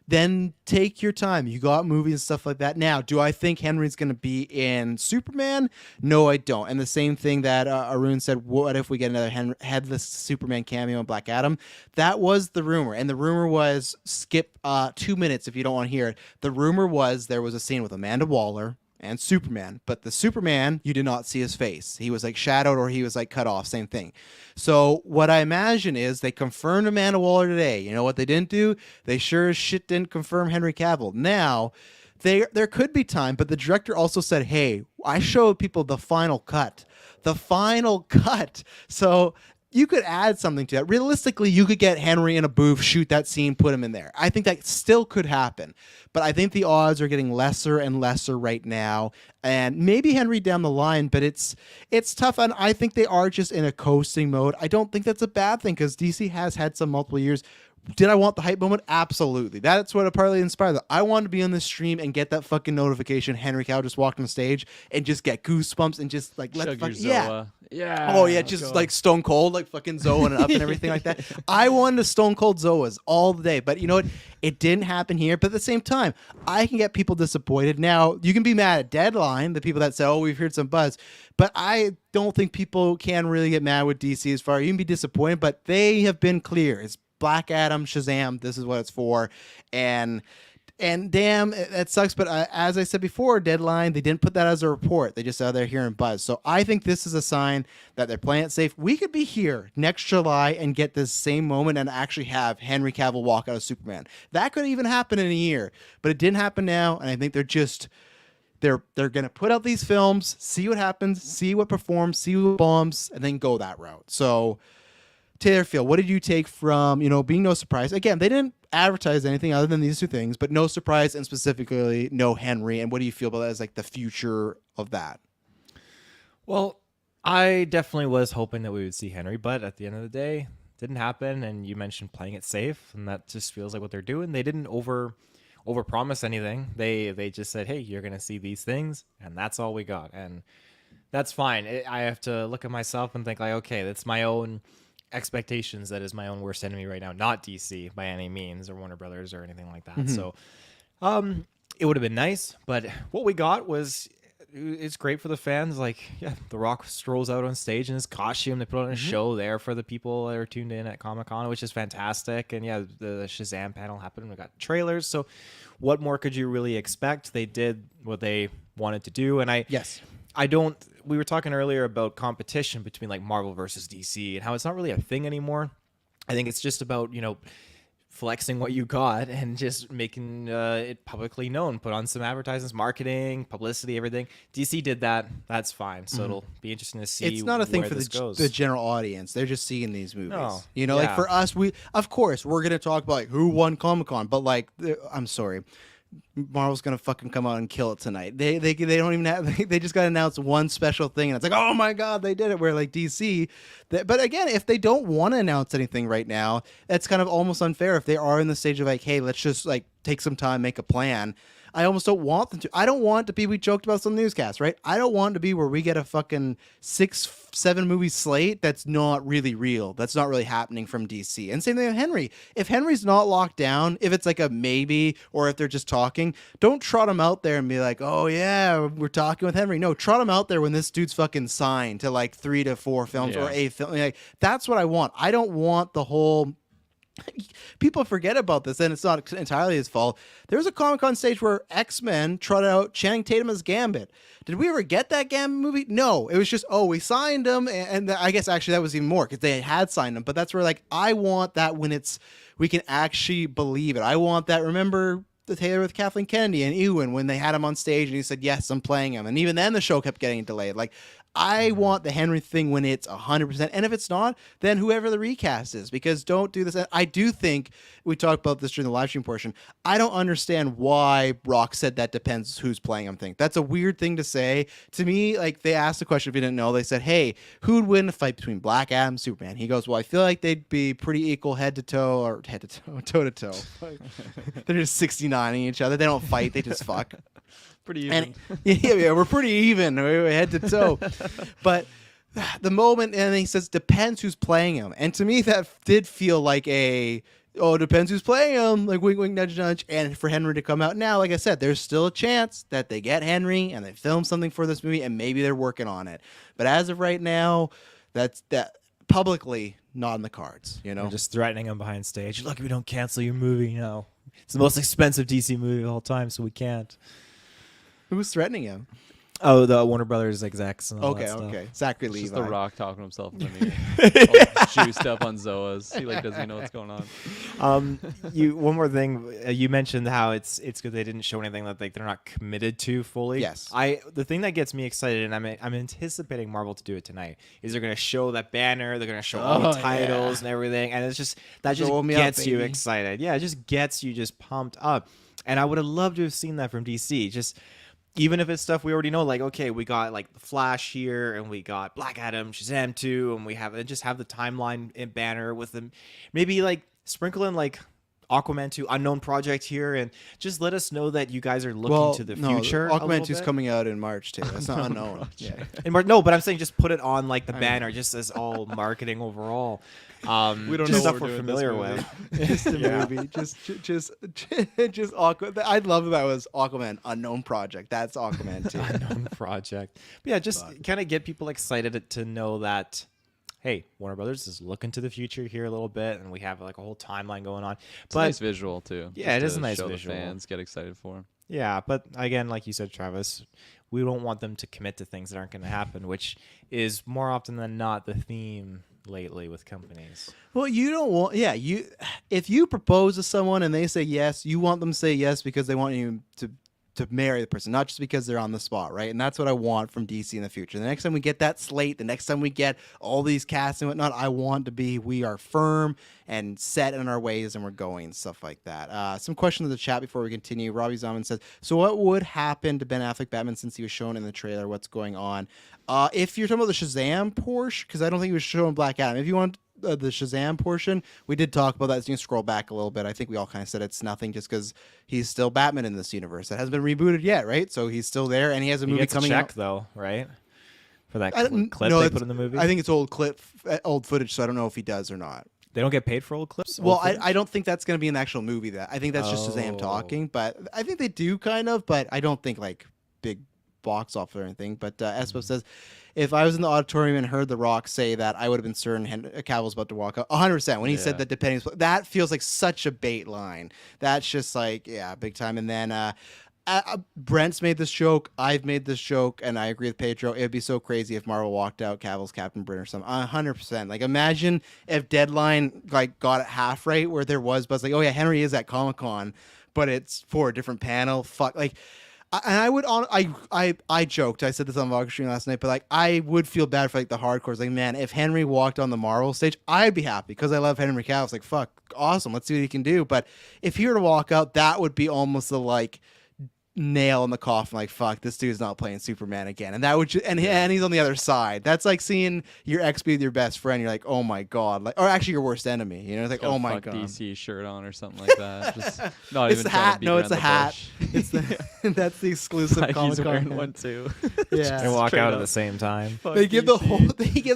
then take your time. You got movies and stuff like that. Now, do I think Henry's going to be in Superman? No, I don't. And the same thing that Arun said, what if we get another headless Superman cameo in Black Adam? That was the rumor. And the rumor was, skip 2 minutes if you don't want to hear it. The rumor was there was a scene with Amanda Waller and Superman, but the Superman, you did not see his face. He was like shadowed or he was like cut off, same thing. So what I imagine is they confirmed Amanda Waller today. You know what they didn't do? They sure as shit didn't confirm Henry Cavill. Now, there could be time, but the director also said, hey, I showed people the final cut. The final cut. So you could add something to that. Realistically, you could get Henry in a booth, shoot that scene, put him in there. I think that still could happen. But I think the odds are getting lesser and lesser right now. And maybe Henry down the line, but it's tough. And I think they are just in a coasting mode. I don't think that's a bad thing because DC has had some multiple years. Did I want the hype moment? Absolutely. That's what partly inspired that. I wanted to be on this stream and get that fucking notification Henry Cavill just walked on stage and just get goosebumps and just like let
Chug
the
your
fuck
Zoa. Yeah.
Oh yeah, just like Stone Cold, like fucking Zoa and up and everything like that. I wanted to Stone Cold Zoas all the day, but you know what? It didn't happen here. But at the same time, I can get people disappointed. Now you can be mad at Deadline, the people that say, "Oh, we've heard some buzz," but I don't think people can really get mad with DC as far. You can be disappointed, but they have been clear. It's Black Adam, Shazam. This is what it's for, and And damn, that sucks. But as I said before, Deadline, they didn't put that as a report. They just out there hearing buzz. So I think this is a sign that they're playing it safe. We could be here next July and get this same moment and actually have Henry Cavill walk out of Superman. That could even happen in a year, but it didn't happen now. And I think they're going to put out these films, see what happens, see what performs, see what bombs, and then go that route. So Taylor Field, what did you take from, being no surprise? Again, they didn't advertise anything other than these two things, but no surprise and specifically no Henry. And what do you feel about that as like the future of that?
Well, I definitely was hoping that we would see Henry, but at the end of the day, didn't happen. And you mentioned playing it safe, and that just feels like what they're doing. They didn't overpromise anything. They just said, hey, you're going to see these things, and that's all we got. And that's fine. I have to look at myself and think like, okay, that's my own expectations. That is my own worst enemy right now, not DC by any means or Warner Brothers or anything like that. So it would have been nice, but what we got was, it's great for the fans. Like, yeah, The Rock strolls out on stage in his costume. They put on a show there for the people that are tuned in at Comic-Con, which is fantastic. And yeah, the Shazam panel happened. We got trailers. So what more could you really expect? They did what they wanted to do. And we were talking earlier about competition between like Marvel versus DC and how it's not really a thing anymore. I think it's just about, flexing what you got and just making it publicly known. Put on some advertisements, marketing, publicity, everything. DC did that. That's fine. So it'll be interesting to see.
It's not a thing for
goes.
the general audience. They're just seeing these movies.
No.
Like for us, of course we're gonna talk about like who won Comic-Con, but like I'm sorry, Marvel's gonna fucking come out and kill it tonight. They don't even have. They just got to announce one special thing, and it's like, oh my god, they did it. Where like DC, but again, if they don't want to announce anything right now, that's kind of almost unfair. If they are in the stage of like, hey, let's just like take some time, make a plan. I almost don't want them to. I don't want it to be, we joked about some newscasts, right? I don't want it to be where we get a fucking 6-7 movie slate that's not really real. That's not really happening from DC. And same thing with Henry. If Henry's not locked down, if it's like a maybe, or if they're just talking, don't trot him out there and be like, oh yeah, we're talking with Henry. No, trot him out there when this dude's fucking signed to like 3 to 4 films or a film. Like, that's what I want. I don't want the whole... People forget about this, and it's not entirely his fault. There was a Comic-Con stage where X-Men trotted out Channing Tatum as Gambit. Did we ever get that Gambit movie? No. It was just, we signed him, and I guess actually that was even more because they had signed him. But that's where like I want that when we can actually believe it. I want that. Remember the Taylor with Kathleen Kennedy and Ewan when they had him on stage and he said, yes, I'm playing him. And even then the show kept getting delayed. Like, I want the Henry thing when it's 100%. And if it's not, then whoever the recast is, because don't do this. I do think we talked about this during the live stream portion. I don't understand why Rock said that depends who's playing him thing. That's a weird thing to say. To me, like they asked the question if you didn't know, they said, hey, who'd win a fight between Black Adam and Superman? He goes, well, I feel like they'd be pretty equal head to toe, toe to toe. They're just 69ing each other. They don't fight. They just fuck.
Pretty even.
Yeah, we're pretty even. We're head to toe. But the moment, and he says, depends who's playing him. And to me, that did feel like depends who's playing him. Like wink, wink, nudge, nudge. And for Henry to come out now, like I said, there's still a chance that they get Henry and they film something for this movie and maybe they're working on it. But as of right now, that publicly not in the cards,
They're just threatening him behind stage. Look, if we don't cancel your movie, it's the most expensive DC movie of all time, so we can't.
Who's threatening him?
Oh, the Warner Brothers execs. And all that stuff.
Okay. Zachary
It's
Levi.
just The Rock talking to himself in the mirror. All juiced up on Zoas. He like doesn't even know what's going on.
One more thing. You mentioned how it's good they didn't show anything that they're not committed to fully.
Yes.
The thing that gets me excited, and I'm anticipating Marvel to do it tonight, is they're going to show that banner. They're going to show all the titles and everything, and it's just gets you excited. Yeah, it just gets you just pumped up. And I would have loved to have seen that from DC. Just even if it's stuff we already know, like, okay, we got like the Flash here, and we got Black Adam, Shazam 2, and we have the timeline in banner with them. Maybe like sprinkle in like Aquaman 2 unknown project here, and just let us know that you guys are looking to the future.
Aquaman 2 is coming out in March too. That's not unknown.
Yeah. No, but I'm saying just put it on like the banner, just as all marketing overall.
We don't know
stuff
what
we're familiar with.
Just a movie. Just Aquaman. I'd love if that was Aquaman unknown project. That's Aquaman 2.
Unknown project. But yeah, just kind of get people excited to know that, hey, Warner Brothers is looking to the future here a little bit, and we have like a whole timeline going on.
It's a nice visual too.
Yeah,
just
it is
to
a nice
show
visual.
The fans get excited for him.
Yeah, but again, like you said, Travis, we don't want them to commit to things that aren't going to happen, which is more often than not the theme lately with companies.
Well, you don't want, if you propose to someone and they say yes, you want them to say yes because they want you to marry the person, not just because they're on the spot, right? And that's what I want from DC in the future. The next time we get that slate, the next time we get all these casts and whatnot, I want to be, we are firm and set in our ways and we're going, stuff like that. Some questions in the chat before we continue. Robbie Zaman says, so what would happen to Ben Affleck Batman since he was shown in the trailer? What's going on? If you're talking about the Shazam portion, because I don't think he was shown Black Adam. If you want the Shazam portion, we did talk about that. So you can scroll back a little bit. I think we all kind of said it's nothing just because he's still Batman in this universe. That hasn't been rebooted yet, right? So he's still there, and he has a movie coming out.
Though, right? For that clip
no,
they put in the movie?
I think it's old footage, so I don't know if he does or not.
They don't get paid for old clips?
Well, I don't think that's going to be an actual movie. I think that's just Shazam talking, but I think they do kind of, but I don't think like big box office or anything. But Espo says, if I was in the auditorium and heard The Rock say that, I would have been certain Cavill's about to walk out. 100%. When he said that, depending, that feels like such a bait line. That's just like, yeah, big time. And then Brent's made this joke. I've made this joke, and I agree with Pedro. It would be so crazy if Marvel walked out Cavill's Captain Britain or something. 100%. Like, imagine if Deadline like got it half right, where there was buzz like, oh yeah, Henry is at Comic-Con, but it's for a different panel. Fuck, like. And I would I joked. I said this on Vlog Stream last night, but like I would feel bad for like the hardcores. Like, man, if Henry walked on the Marvel stage, I'd be happy because I love Henry Cavill. It's like, fuck, awesome. Let's see what he can do. But if he were to walk out, that would be almost the like nail in the coffin. Like, fuck, this dude's not playing Superman again. And that would and he's on the other side. That's like seeing your ex be with your best friend. You're like, oh my god, like, or actually your worst enemy. You know, it's like, oh my god,
DC shirt on or something like that. Just not
it's
even
the hat. No, it's
the
a hat. It's the that's the exclusive
He's
Comic-Con
wearing one too.
Yeah,
They walk
straight
out
up.
at the same time.
They give the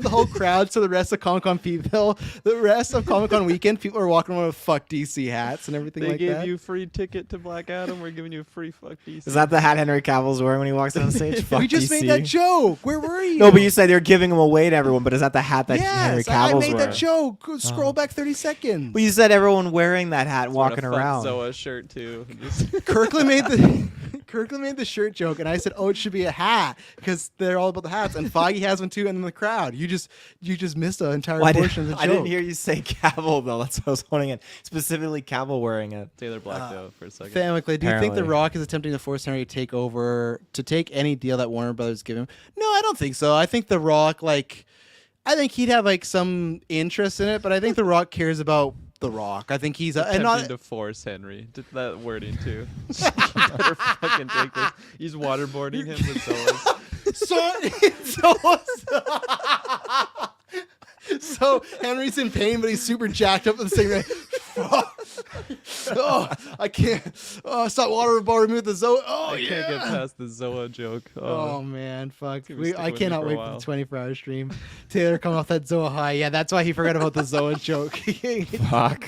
whole crowd to the rest of Comic-Con people. The rest of Comic-Con weekend, people are walking around with fuck DC hats and everything
They
like
gave
that.
you free ticket to Black Adam. We're giving you a free fuck DC.
Is that the hat Henry Cavill's wearing when he walks on stage? Fuck
We just
DC.
made that joke. Where were you?
No, but you said they're giving him away to everyone. But is that the hat that Henry
yes,
Cavill's
I made
wearing?
that joke. Scroll back 30 seconds.
Well, you said everyone wearing that hat,
Wearing
walking
a fuck
around.
Zoa shirt too. Just-
Kirklin made the shirt joke, and I said, "Oh, it should be a hat because they're all about the hats." And Foggy has one too, and in the crowd, you just missed an entire
Well,
portion of the joke.
I didn't hear you say Cavill though. That's what I was holding it. Specifically, Cavill wearing it.
Taylor blacked out for a second.
Famically, do you think The
Apparently.
Rock is attempting to force Henry to take any deal that Warner Brothers give him? No, I don't think so. I think The Rock, I think he'd have like some interest in it, but I think The Rock cares about The Rock. I think he's and
Attempting
not
to force Henry. Did that wording too. You better fucking take this. He's waterboarding him with
So Henry's in pain, but he's super jacked up at the same time. Oh, I can't. Oh, stop waterboarding me with the Zoa. Oh,
I can't get past the Zoa joke.
Oh man, fuck!
gonna stick
I
with me
cannot
for a
wait for
while.
the 24-hour stream. Taylor coming off that Zoa high. Yeah, that's why he forgot about the Zoa joke.
Fuck.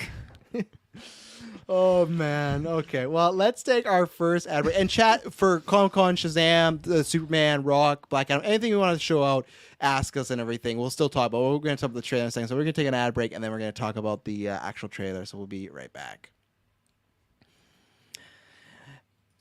Oh man. Okay. Well, let's take our first ad break and chat for Comic-Con, Shazam, the Superman, Rock, Black Adam, anything we want to show out. Ask us and everything. We'll still talk about. We're going to talk about the trailer in a second. So we're going to take an ad break and then we're going to talk about the actual trailer. So we'll be right back.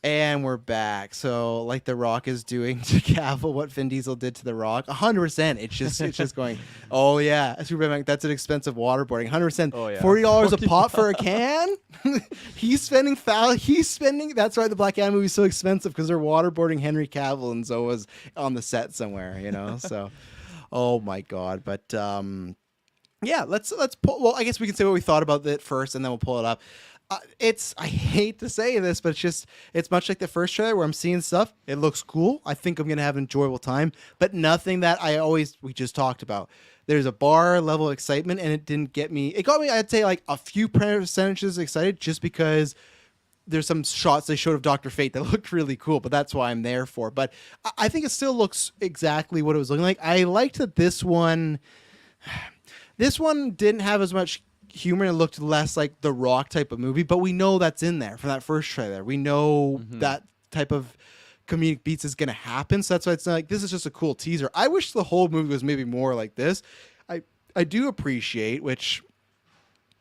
And we're back. So, like The Rock is doing to Cavill what Vin Diesel did to The Rock, 100%. It's just going. Oh yeah, Superman. That's an expensive waterboarding. 100%.
Oh, yeah.
$40 a pop for a can. He's spending foul. He's spending. That's why the Black Adam movie is so expensive because they're waterboarding Henry Cavill and Zoa's on the set somewhere. You know. So, oh my god. But yeah. Let's pull. Well, I guess we can say what we thought about it first, and then we'll pull it up. I hate to say this, but it's much like the first trailer where I'm seeing stuff. It looks cool. I think I'm going to have an enjoyable time, but nothing that we just talked about. There's a bar level of excitement and it didn't get me. It got me, I'd say like a few percentages excited just because there's some shots they showed of Dr. Fate that looked really cool, but that's why I'm there for. But I think it still looks exactly what it was looking like. I liked that this one didn't have as much humor and it looked less like the Rock type of movie, but we know that's in there from that first trailer. We know that type of comedic beats is going to happen, so that's why it's not like this is just a cool teaser. I wish the whole movie was maybe more like this. do appreciate, which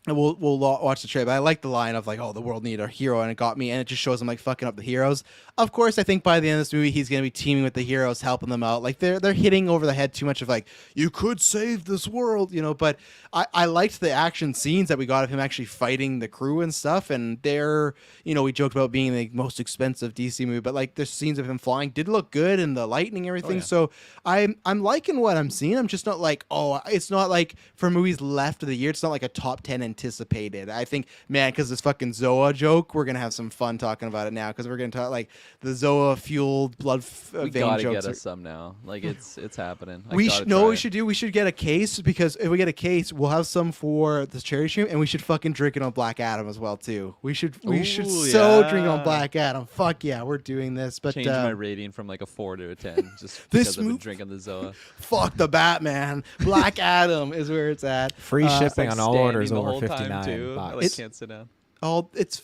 we'll watch the trailer, but I like the line of like, oh, the world needed a hero, and it got me, and it just shows him like fucking up the heroes. Of course, I think by the end of this movie, he's gonna be teaming with the heroes, helping them out. Like they're hitting over the head too much of like, you could save this world, you know. But I liked the action scenes that we got of him actually fighting the crew and stuff, and they're, you know, we joked about being the most expensive DC movie, but like the scenes of him flying did look good, and the lightning, and everything.
yeah.
So I'm liking what I'm seeing. I'm just not like, oh, it's not like for movies left of the year, it's not like a top 10 anticipated. I think, man, because this fucking Zoa joke, we're gonna have some fun talking about it now, because we're gonna talk like the Zoa fueled blood
We
vein
gotta
jokes.
get us some now. Like it's happening. I
We
gotta
should know
try
what we
it.
should do. We should get a case, because if we get a case, we'll have some for the charity stream, and we should fucking drink it on Black Adam as well too. We should
Ooh,
so drink on
yeah.
Black Adam. Fuck yeah, we're doing this. But
Change my rating from like a 4 to a 10 just
This
because I've been
move-
drinking the Zoa.
fuck the Batman. Black Adam is where it's at.
Free shipping
Like
on all
standing
orders
the
over
whole time,
59
too. I
bucks.
like can't sit down.
Oh, it's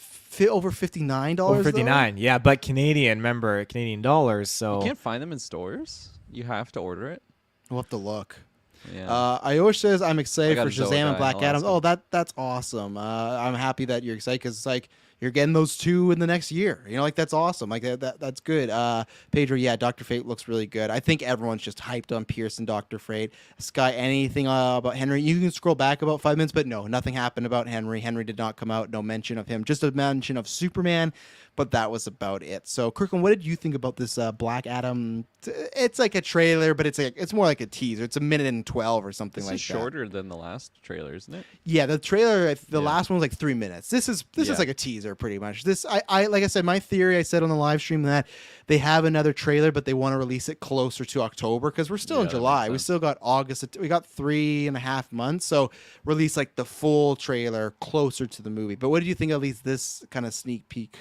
over $59.
Over
though?
59, yeah, but Canadian, remember, Canadian dollars, so
You can't find them in stores. You have to order it.
We'll have to look.
Yeah.
Iosh says, I'm excited
I
for
got a Zoa
Shazam
guy,
and Black
I'll
Adam.
ask
Oh,
him.
that's awesome. I'm happy that you're excited, because it's like you're getting those two in the next year. You know, like that's awesome. Like that's good. Pedro, yeah, Dr. Fate looks really good. I think everyone's just hyped on Pierce and Dr. Fate. Sky, anything about Henry? You can scroll back about 5 minutes, but no, nothing happened about Henry. Henry did not come out. No mention of him. Just a mention of Superman. But that was about it. So, Kirklin, what did you think about this Black Adam? It's like a trailer, but it's more like a teaser. It's a minute and 12 or something
This
like
is
that.
shorter than the last trailer, isn't it?
Yeah, the trailer, the
Yeah.
last one was like 3 minutes. This is
Yeah.
like a teaser, pretty much. This, I like I said, my theory. I said on the live stream that they have another trailer, but they want to release it closer to October, because we're still
Yeah,
in
that makes
July. We
sense.
still got August. We got 3.5 months. So release like the full trailer closer to the movie. But what did you think of at least this kind of sneak peek?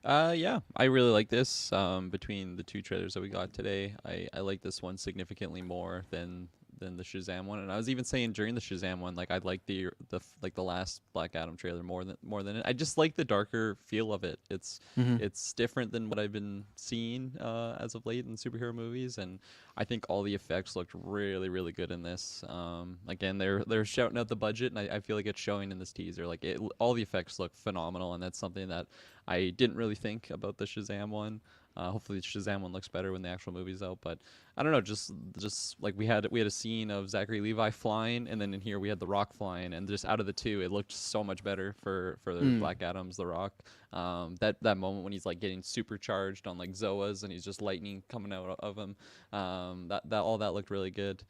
Yeah, I really like this. Between the two trailers that we got today, I like this one significantly more than the Shazam one. And I was even saying during the Shazam one, like I like the last Black Adam trailer more than it. I just like the darker feel of it. It's different than what I've been seeing as of late in superhero movies, and I think all the effects looked really, really good in this. Again, they're shouting out the budget, and I feel like it's showing in this teaser. Like all the effects look phenomenal, and that's something that I didn't really think about the Shazam one. Hopefully the Shazam one looks better when the actual movie's out, but I don't know, just like we had a scene of Zachary Levi flying, and then in here we had The Rock flying, and just out of the two, it looked so much better for Black Adam's The Rock. That moment when he's like getting supercharged on like Zoas and he's just lightning coming out of him, that all that looked really good.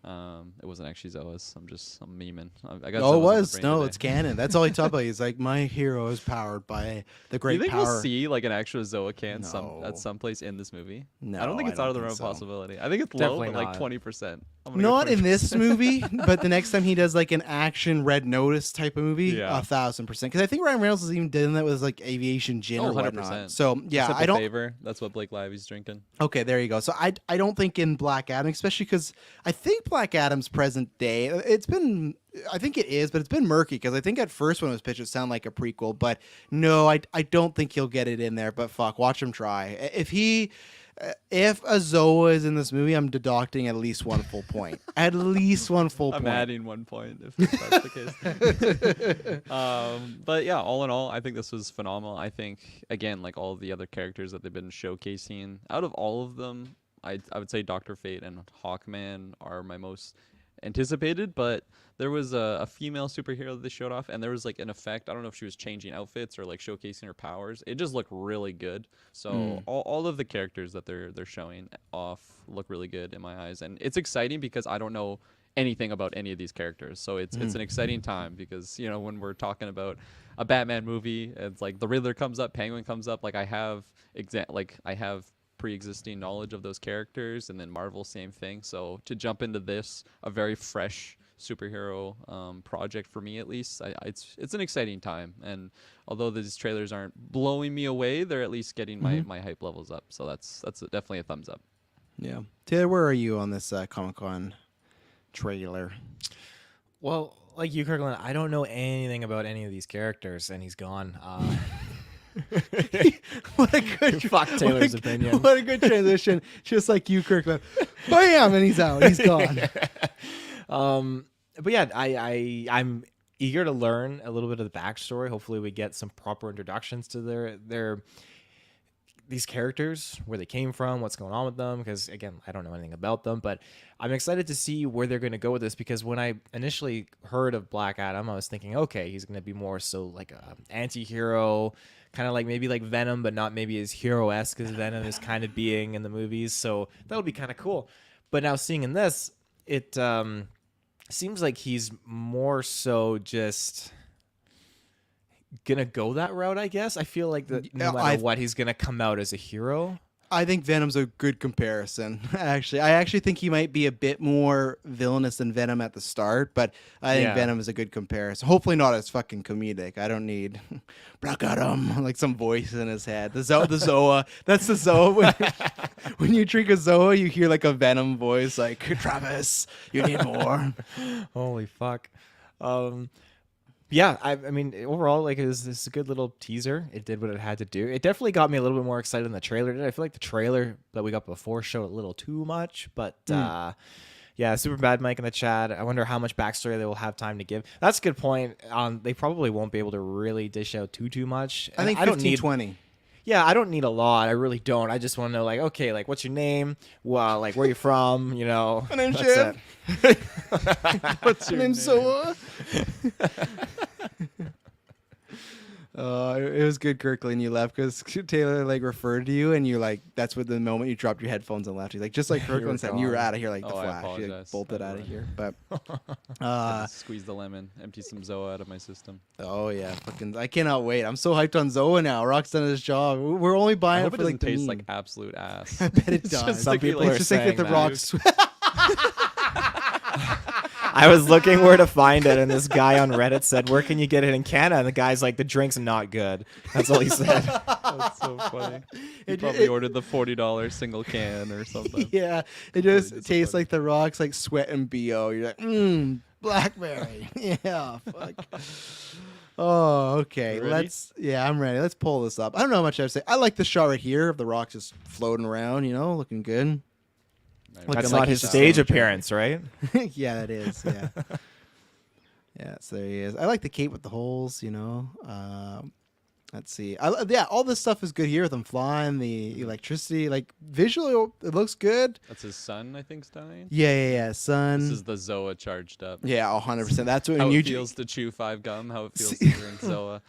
It wasn't actually Zoas. I'm memeing. I got
Oh,
Zoas
it
on the
was.
brain
No,
today.
it's canon. That's all he talked about. He's like, my hero is powered by the
Do
great
you think
power.
we'll see like an actual Zoa can
No.
at some place in this movie?
No,
I don't think it's out of the
think
realm of
so.
possibility. I think it's
Definitely
low, but like
not.
20%.
Not in this movie, but the next time he does like an action Red Notice type of movie,
Yeah.
1,000%. Because I think Ryan Reynolds is even doing that with like Aviation Gin or
100%.
whatnot. So yeah,
Simple
I don't.
favor. That's what Blake Lively's drinking.
Okay, there you go. So I don't think in Black Adam, especially because I think Black Adam's present day, I think it is, but it's been murky, because I think at first when it was pitched, it sounded like a prequel, but no, I don't think he'll get it in there. But fuck, watch him try. If a Zoa is in this movie, I'm deducting at least one full point. At least one full
I'm
point.
adding 1 point if that's the case. But yeah, all in all, I think this was phenomenal. I think, again, like all of the other characters that they've been showcasing, out of all of them, I would say Dr. Fate and Hawkman are my most anticipated, but there was a female superhero that they showed off, and there was like an effect. I don't know if she was changing outfits or like showcasing her powers. It just looked really good. So all of the characters that they're showing off look really good in my eyes, and it's exciting because I don't know anything about any of these characters. So it's an exciting time, because you know, when we're talking about a Batman movie, it's like the Riddler comes up, Penguin comes up, like I have pre-existing knowledge of those characters, and then Marvel, same thing. So to jump into this, a very fresh superhero project for me, at least, it's an exciting time. And although these trailers aren't blowing me away, they're at least getting my hype levels up. So that's definitely a thumbs up.
Yeah. Taylor, where are you on this Comic-Con trailer?
Well, like you, Kirkland, I don't know anything about any of these characters, and he's gone.
What a good
Fuck Taylor's opinion.
What a good transition. Just like you, Kirkland. Bam, and he's out. He's gone.
But yeah, I'm eager to learn a little bit of the backstory. Hopefully, we get some proper introductions to their these characters, where they came from, what's going on with them. Because again, I don't know anything about them, but I'm excited to see where they're going to go with this. Because when I initially heard of Black Adam, I was thinking, okay, he's going to be more so like a anti-hero, kind of like maybe like Venom, but not maybe as hero-esque as Venom is kind of being in the movies. So that'll be kind of cool. But now seeing in this, it seems like he's more so just gonna go that route, I guess. I feel like that no matter what, he's gonna come out as a hero.
I think Venom's a good comparison. I actually think he might be a bit more villainous than Venom at the start, but I think Venom is a good comparison. Hopefully not as fucking comedic. I don't need Black Adam like some voice in his head. The Zoa. That's the Zoa. When you drink a Zoa, you hear like a Venom voice, like Travis, you need more.
Holy fuck. Yeah, I mean, overall, like, it's a good little teaser. It did what it had to do. It definitely got me a little bit more excited than the trailer did. I feel like the trailer that we got before showed a little too much, but yeah, super bad Mike in the chat. I wonder how much backstory they will have time to give. That's a good point. They probably won't be able to really dish out too much.
I think 15, 20.
Yeah, I don't need a lot. I really don't. I just want to know, like, okay, like, what's your name? Well, like, where you from? You know,
my name's Jim. What's your name? Zoa. It was good, Kirklin. You left because Taylor like referred to you, and you like that's what the moment you dropped your headphones and left. He's like, just like Kirklin said, you were out of here like the Flash. You like, bolted out of here. But
squeeze the lemon, empty some Zoa out of my system.
Oh yeah, fucking! I cannot wait. I'm so hyped on Zoa now. Rock's done his job. We're only buying it for like
taste like absolute ass.
I bet it does.
Some people are
just
saying
that the Rock's.
I was looking where to find it, and this guy on Reddit said, "Where can you get it in Canada?" And the guy's like, "The drink's not good." That's all he said.
That's so funny. He probably ordered the $40 single can or something.
Yeah, it just tastes like the Rock's like sweat and BO. You're like, blackberry. Yeah, fuck. Oh, okay. I'm ready. Let's pull this up. I don't know how much I have to say. I like the shot right here of the Rock just floating around, looking good.
That's not his stage appearance, right?
Yeah, that is. Yeah. Yeah, so there he is. I like the cape with the holes, Let's see. All this stuff is good here with him flying, the electricity. Like, visually, it looks good.
That's his son, I think, is dying?
Yeah, son.
This is the Zoa charged up.
Yeah, 100%. That's what
how it feels to chew 5 gum, how it feels to drink Zoa.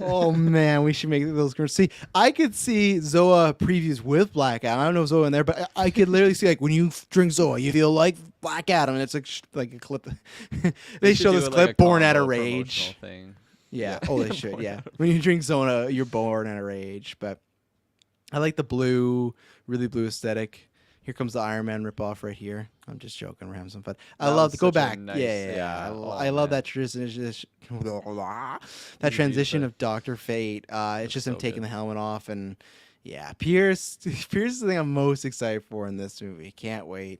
Oh, man, we should make those commercials. See, I could see Zoa previews with Black Adam. I don't know if Zoa in there, but I could literally see, like, when you drink Zoa, you feel like Black Adam. And it's like a clip. They show this clip, like Born Out of Rage.
Thing.
Yeah. Oh, they should. Yeah. When you drink Zona, you're born out of rage. But I like the blue, really blue aesthetic. Here comes the Iron Man ripoff right here. I'm just joking. We're having some fun. I love to go back.
Nice,
yeah. I love that transition. That transition of Dr. Fate. It's just him taking the helmet off, and yeah, Pierce. Pierce is the thing I'm most excited for in this movie. Can't wait.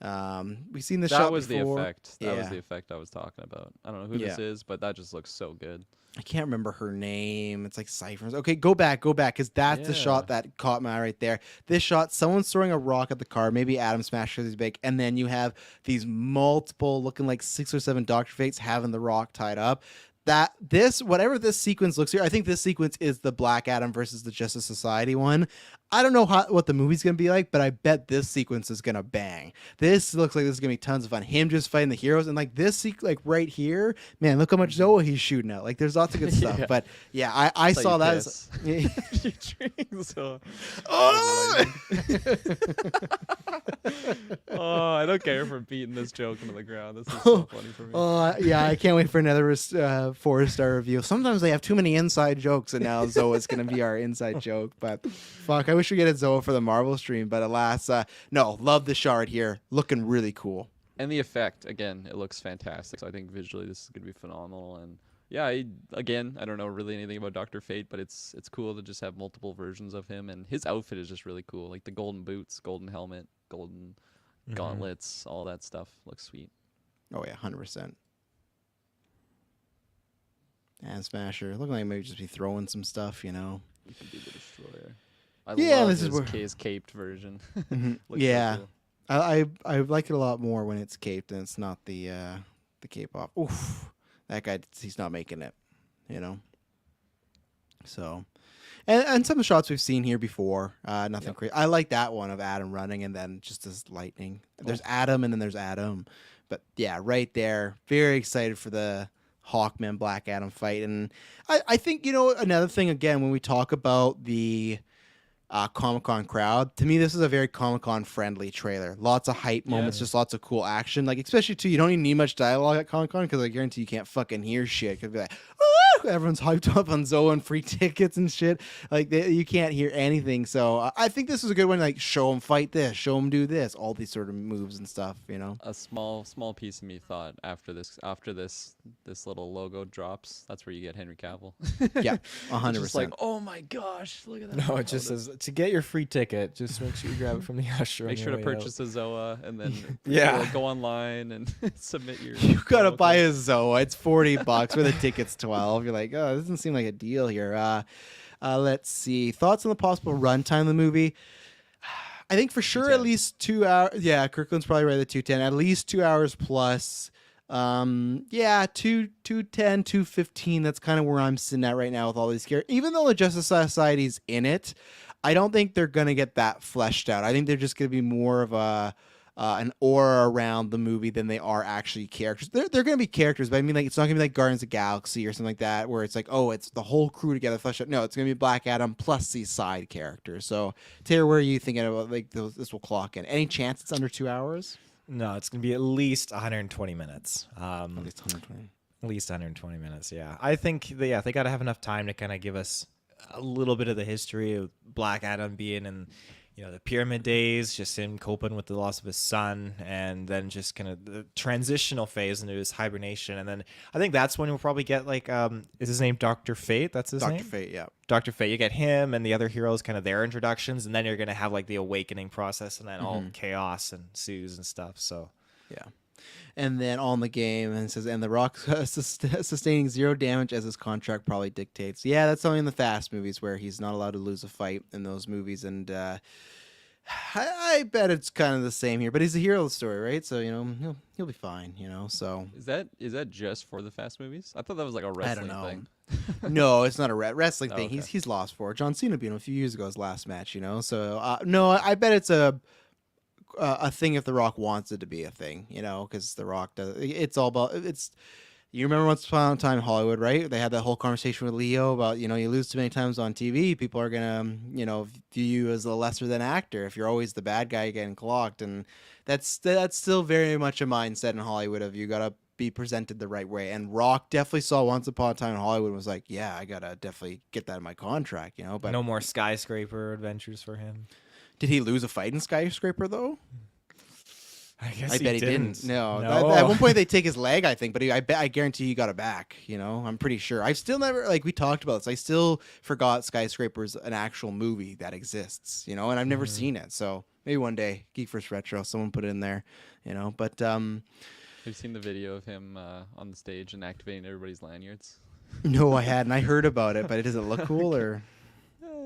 We've seen the shot
That was
before.
the effect. That was the effect I was talking about. I don't know who this is, but that just looks so good.
I can't remember her name. It's like Cyphers. Okay, go back, because that's the shot that caught my eye right there. This shot, someone's throwing a rock at the car, maybe Adam smashes his bike, and then you have these multiple looking like 6 or 7 Dr. Fates having the rock tied up. Whatever this sequence looks here, I think this sequence is the Black Adam versus the Justice Society one. I don't know what the movie's gonna be like, but I bet this sequence is gonna bang. This looks like this is gonna be tons of fun. Him just fighting the heroes, and like this like right here, man, look how much Zoa he's shooting at. Like there's lots of good stuff.
Yeah.
But yeah, I saw that as
you drink Zoa. Oh, I don't care for beating this joke into the ground. This is so funny for me.
Yeah, I can't wait for another 4-star review. Sometimes they have too many inside jokes, and now Zoa's gonna be our inside joke. But fuck, I wish we get a Zoa for the Marvel stream, but alas, no. Love the shard here, looking really cool.
And the effect, again, it looks fantastic. So I think visually this is gonna be phenomenal. And yeah, I don't know really anything about Dr. Fate, but it's cool to just have multiple versions of him, and his outfit is just really cool. Like the golden boots, golden helmet, golden gauntlets, all that stuff looks sweet.
Oh yeah, 100%. And Smasher, looking like maybe just be throwing some stuff,
You can be the Destroyer. I
Yeah,
love
this is
his caped version.
Yeah.
So cool.
I like it a lot more when it's caped and it's not the cape off. Oof, that guy, he's not making it, you know. So, and some of the shots we've seen here before, nothing crazy. I like that one of Adam running and then just this lightning. There's Adam and then there's Adam, but yeah, right there. Very excited for the Hawkman Black Adam fight, and I think another thing again when we talk about the Comic-Con crowd. To me, this is a very Comic-Con friendly trailer. Lots of hype moments, just lots of cool action. Like, especially too, you don't even need much dialogue at Comic-Con because I guarantee you can't fucking hear shit. Cause be like, woo! Everyone's hyped up on Zoa and free tickets and shit. Like, you can't hear anything. So I think this is a good one. Like, show them fight this, show them do this, all these sort of moves and stuff.
A small piece of me thought after this little logo drops, that's where you get Henry Cavill.
Yeah, 100%.
Just like, oh my gosh, look at that.
No, it just says to get your free ticket, just make sure you grab it from the usher.
Make sure to purchase a Zoa and then go online and submit your.
You gotta buy a Zoa. It's $40 where the ticket's $12. You're like, oh, this doesn't seem like a deal here. Let's see. Thoughts on the possible runtime of the movie? I think for sure
210.
at least 2 hours. Yeah, Kirkland's probably right at 210. At least 2 hours plus. 210, 215. That's kind of where I'm sitting at right now with all these characters. Even though the Justice Society's in it, I don't think they're gonna get that fleshed out. I think they're just gonna be more of an aura around the movie than they are actually characters. They're going to be characters, but I mean, like, it's not going to be like Guardians of the Galaxy or something like that, where it's like, oh, it's the whole crew together fleshed out. No, it's going to be Black Adam plus these side characters. So, Taylor, where are you thinking about like this will clock in? Any chance it's under 2 hours?
No, it's going to be at least 120 minutes.
At least 120.
At least 120 minutes, yeah. I think, they got to have enough time to kind of give us a little bit of the history of Black Adam being in, the pyramid days, just him coping with the loss of his son, and then just kind of the transitional phase into his hibernation. And then I think that's when we'll probably get, like, is his name Dr. Fate? That's his name?
Dr. Fate, yeah.
Dr. Fate. You get him and the other heroes, kind of their introductions, and then you're going to have, like, the awakening process, and then all chaos ensues and stuff, so.
Yeah. And then on the game, and it says, and The Rock sustaining 0 damage as his contract probably dictates. Yeah, that's only in the Fast movies where he's not allowed to lose a fight in those movies. And I bet it's kind of the same here. But he's a hero of the story, right? So, he'll be fine, so.
Is that just for the Fast movies? I thought that was like a wrestling thing.
No, it's not a wrestling thing.
Okay.
He's lost for it. John Cena beat him a few years ago, his last match, So, no, I bet it's a thing if The Rock wants it to be a thing, because The Rock does. It's all about it's. You remember Once Upon a Time in Hollywood, right? They had that whole conversation with Leo about you lose too many times on TV, people are gonna view you as a lesser than actor if you're always the bad guy getting clocked, and that's still very much a mindset in Hollywood of you gotta be presented the right way. And Rock definitely saw Once Upon a Time in Hollywood and was like, yeah, I gotta definitely get that in my contract, But
no more skyscraper adventures for him.
Did he lose a fight in Skyscraper though?
I
bet he didn't. No.
No.
At one point they take his leg, I think, but I guarantee he got it back. I'm pretty sure. I've still never, like we talked about this, I still forgot Skyscraper's an actual movie that exists, and I've never seen it. So maybe one day, GeekVerse Retro, someone put it in there, But
have you seen the video of him on the stage and activating everybody's lanyards?
No, I hadn't. I heard about it, but does it look cool or?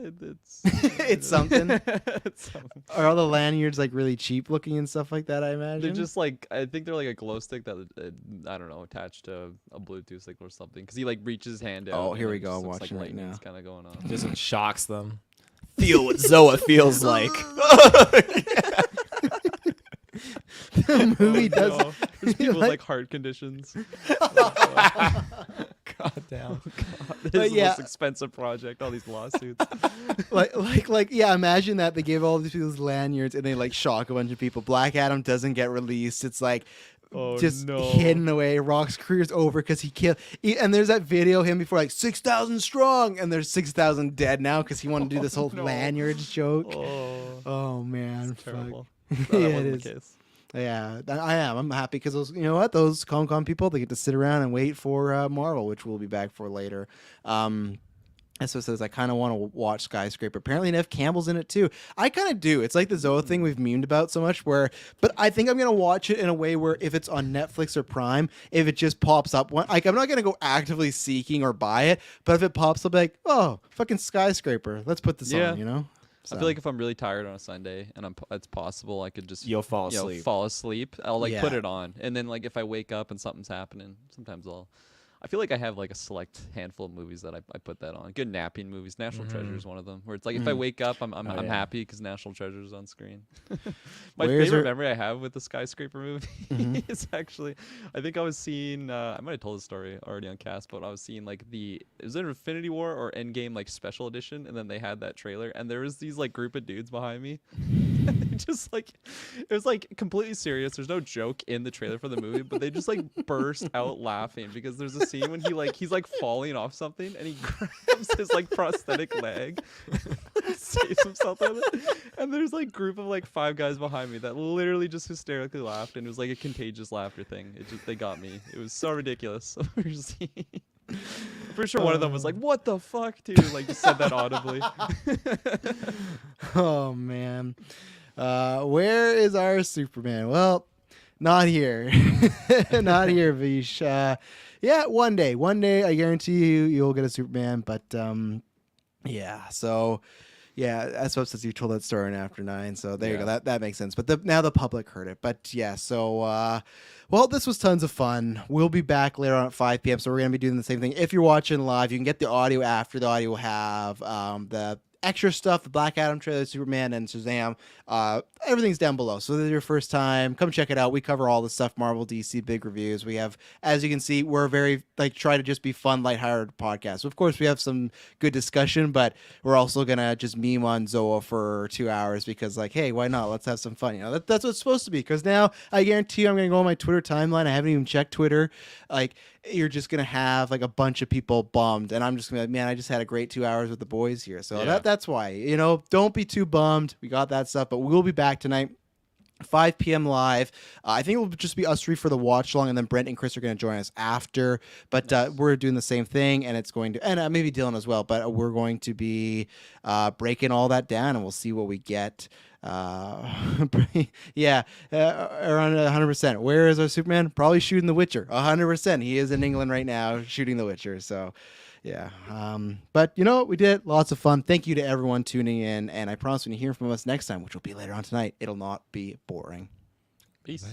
It's
it's something.
It's something.
Are all the lanyards like really cheap looking and stuff like that? I imagine
They're just like, I think they're like a glow stick that I don't know, attached to a Bluetooth signal or something. Because he like reaches his hand out.
Oh,
and
here
it
we go.
just
I'm
looks
watching
like
right now.
lightning's kind of going on.
Just shocks them. Feel what Zoa feels like.
The movie does.
No, there's people with like heart conditions.
God damn.
This is the most expensive project. All these lawsuits.
Yeah. Imagine that they give all these people's lanyards and they like shock a bunch of people. Black Adam doesn't get released. It's like just hidden away. Rock's career's over because he killed. And there's that video of him before like 6,000 strong, and there's 6,000 dead now because he wanted to do this whole lanyards joke. Oh man,
it's terrible.
Yeah,
it
is.
The case.
Yeah, I am. I'm happy because those, those Comic-Con people, they get to sit around and wait for Marvel, which we'll be back for later. And so it says, I kind of want to watch Skyscraper. Apparently, Nev Campbell's in it too. I kind of do. It's like the Zoa thing we've memed about so much but I think I'm going to watch it in a way where if it's on Netflix or Prime, if it just pops up, I'm not going to go actively seeking or buy it, but if it pops up, like, oh, fucking Skyscraper, let's put this on, So.
I feel like if I'm really tired on a Sunday and it's possible, I could just
You'll fall asleep.
fall asleep. I'll like put
Yeah.
it on, and then like if I wake up and something's happening, sometimes I feel like I have like a select handful of movies that I put that on. Good napping movies. National Treasure is one of them. Where it's like if I wake up, I'm
yeah.
happy because National Treasure is on screen. My
Where's
favorite
your-
memory I have with the skyscraper movie is actually, I think I was seeing. I might have told the story already on cast, but I was seeing like it was an Infinity War or Endgame like special edition, and then they had that trailer, and there was these like group of dudes behind me. Just like it was like completely serious. There's no joke in the trailer for the movie, but they just like burst out laughing because there's a scene when he's like falling off something and he grabs his like prosthetic leg, saves himself with it, and there's like group of like 5 guys behind me that literally just hysterically laughed, and it was like a contagious laughter thing. They got me. It was so ridiculous. I'm pretty sure one of them was like, "What the fuck, dude?" Like just said that audibly.
Oh man, where is our Superman? Well, not here, not here, Vish. Yeah, one day, I guarantee you'll get a Superman. But yeah, so yeah, I suppose since you told that story in After 9, so there you go. That makes sense. But now the public heard it. But yeah, so well, this was tons of fun. We'll be back later on at 5 p.m. So we're gonna be doing the same thing. If you're watching live, you can get the audio after. The audio will have the extra stuff, the Black Adam trailer, Superman, and Shazam. Everything's down below. So if this is your first time, come check it out. We cover all the stuff, Marvel, DC, big reviews. We have, as you can see, we're very try to just be fun, lighthearted podcast. So of course, we have some good discussion, but we're also gonna just meme on Zoa for 2 hours because, like, hey, why not? Let's have some fun. That's what it's supposed to be. Because now I guarantee you, I'm gonna go on my Twitter timeline. I haven't even checked Twitter. Like, you're just gonna have like a bunch of people bummed, and I'm just gonna be like, man, I just had a great 2 hours with the boys here. So that's why, don't be too bummed. We got that stuff, but we'll be back tonight, 5 p.m. live. I think it will just be us 3 for the watch long, and then Brent and Chris are going to join us after. But we're doing the same thing, and it's going to, and maybe Dylan as well. But we're going to be breaking all that down, and we'll see what we get. Around 100%. Where is our Superman? Probably shooting The Witcher. 100%. He is in England right now shooting The Witcher. So yeah. But we did lots of fun. Thank you to everyone tuning in, and I promise when you hear from us next time, which will be later on tonight, it'll not be boring.
Peace.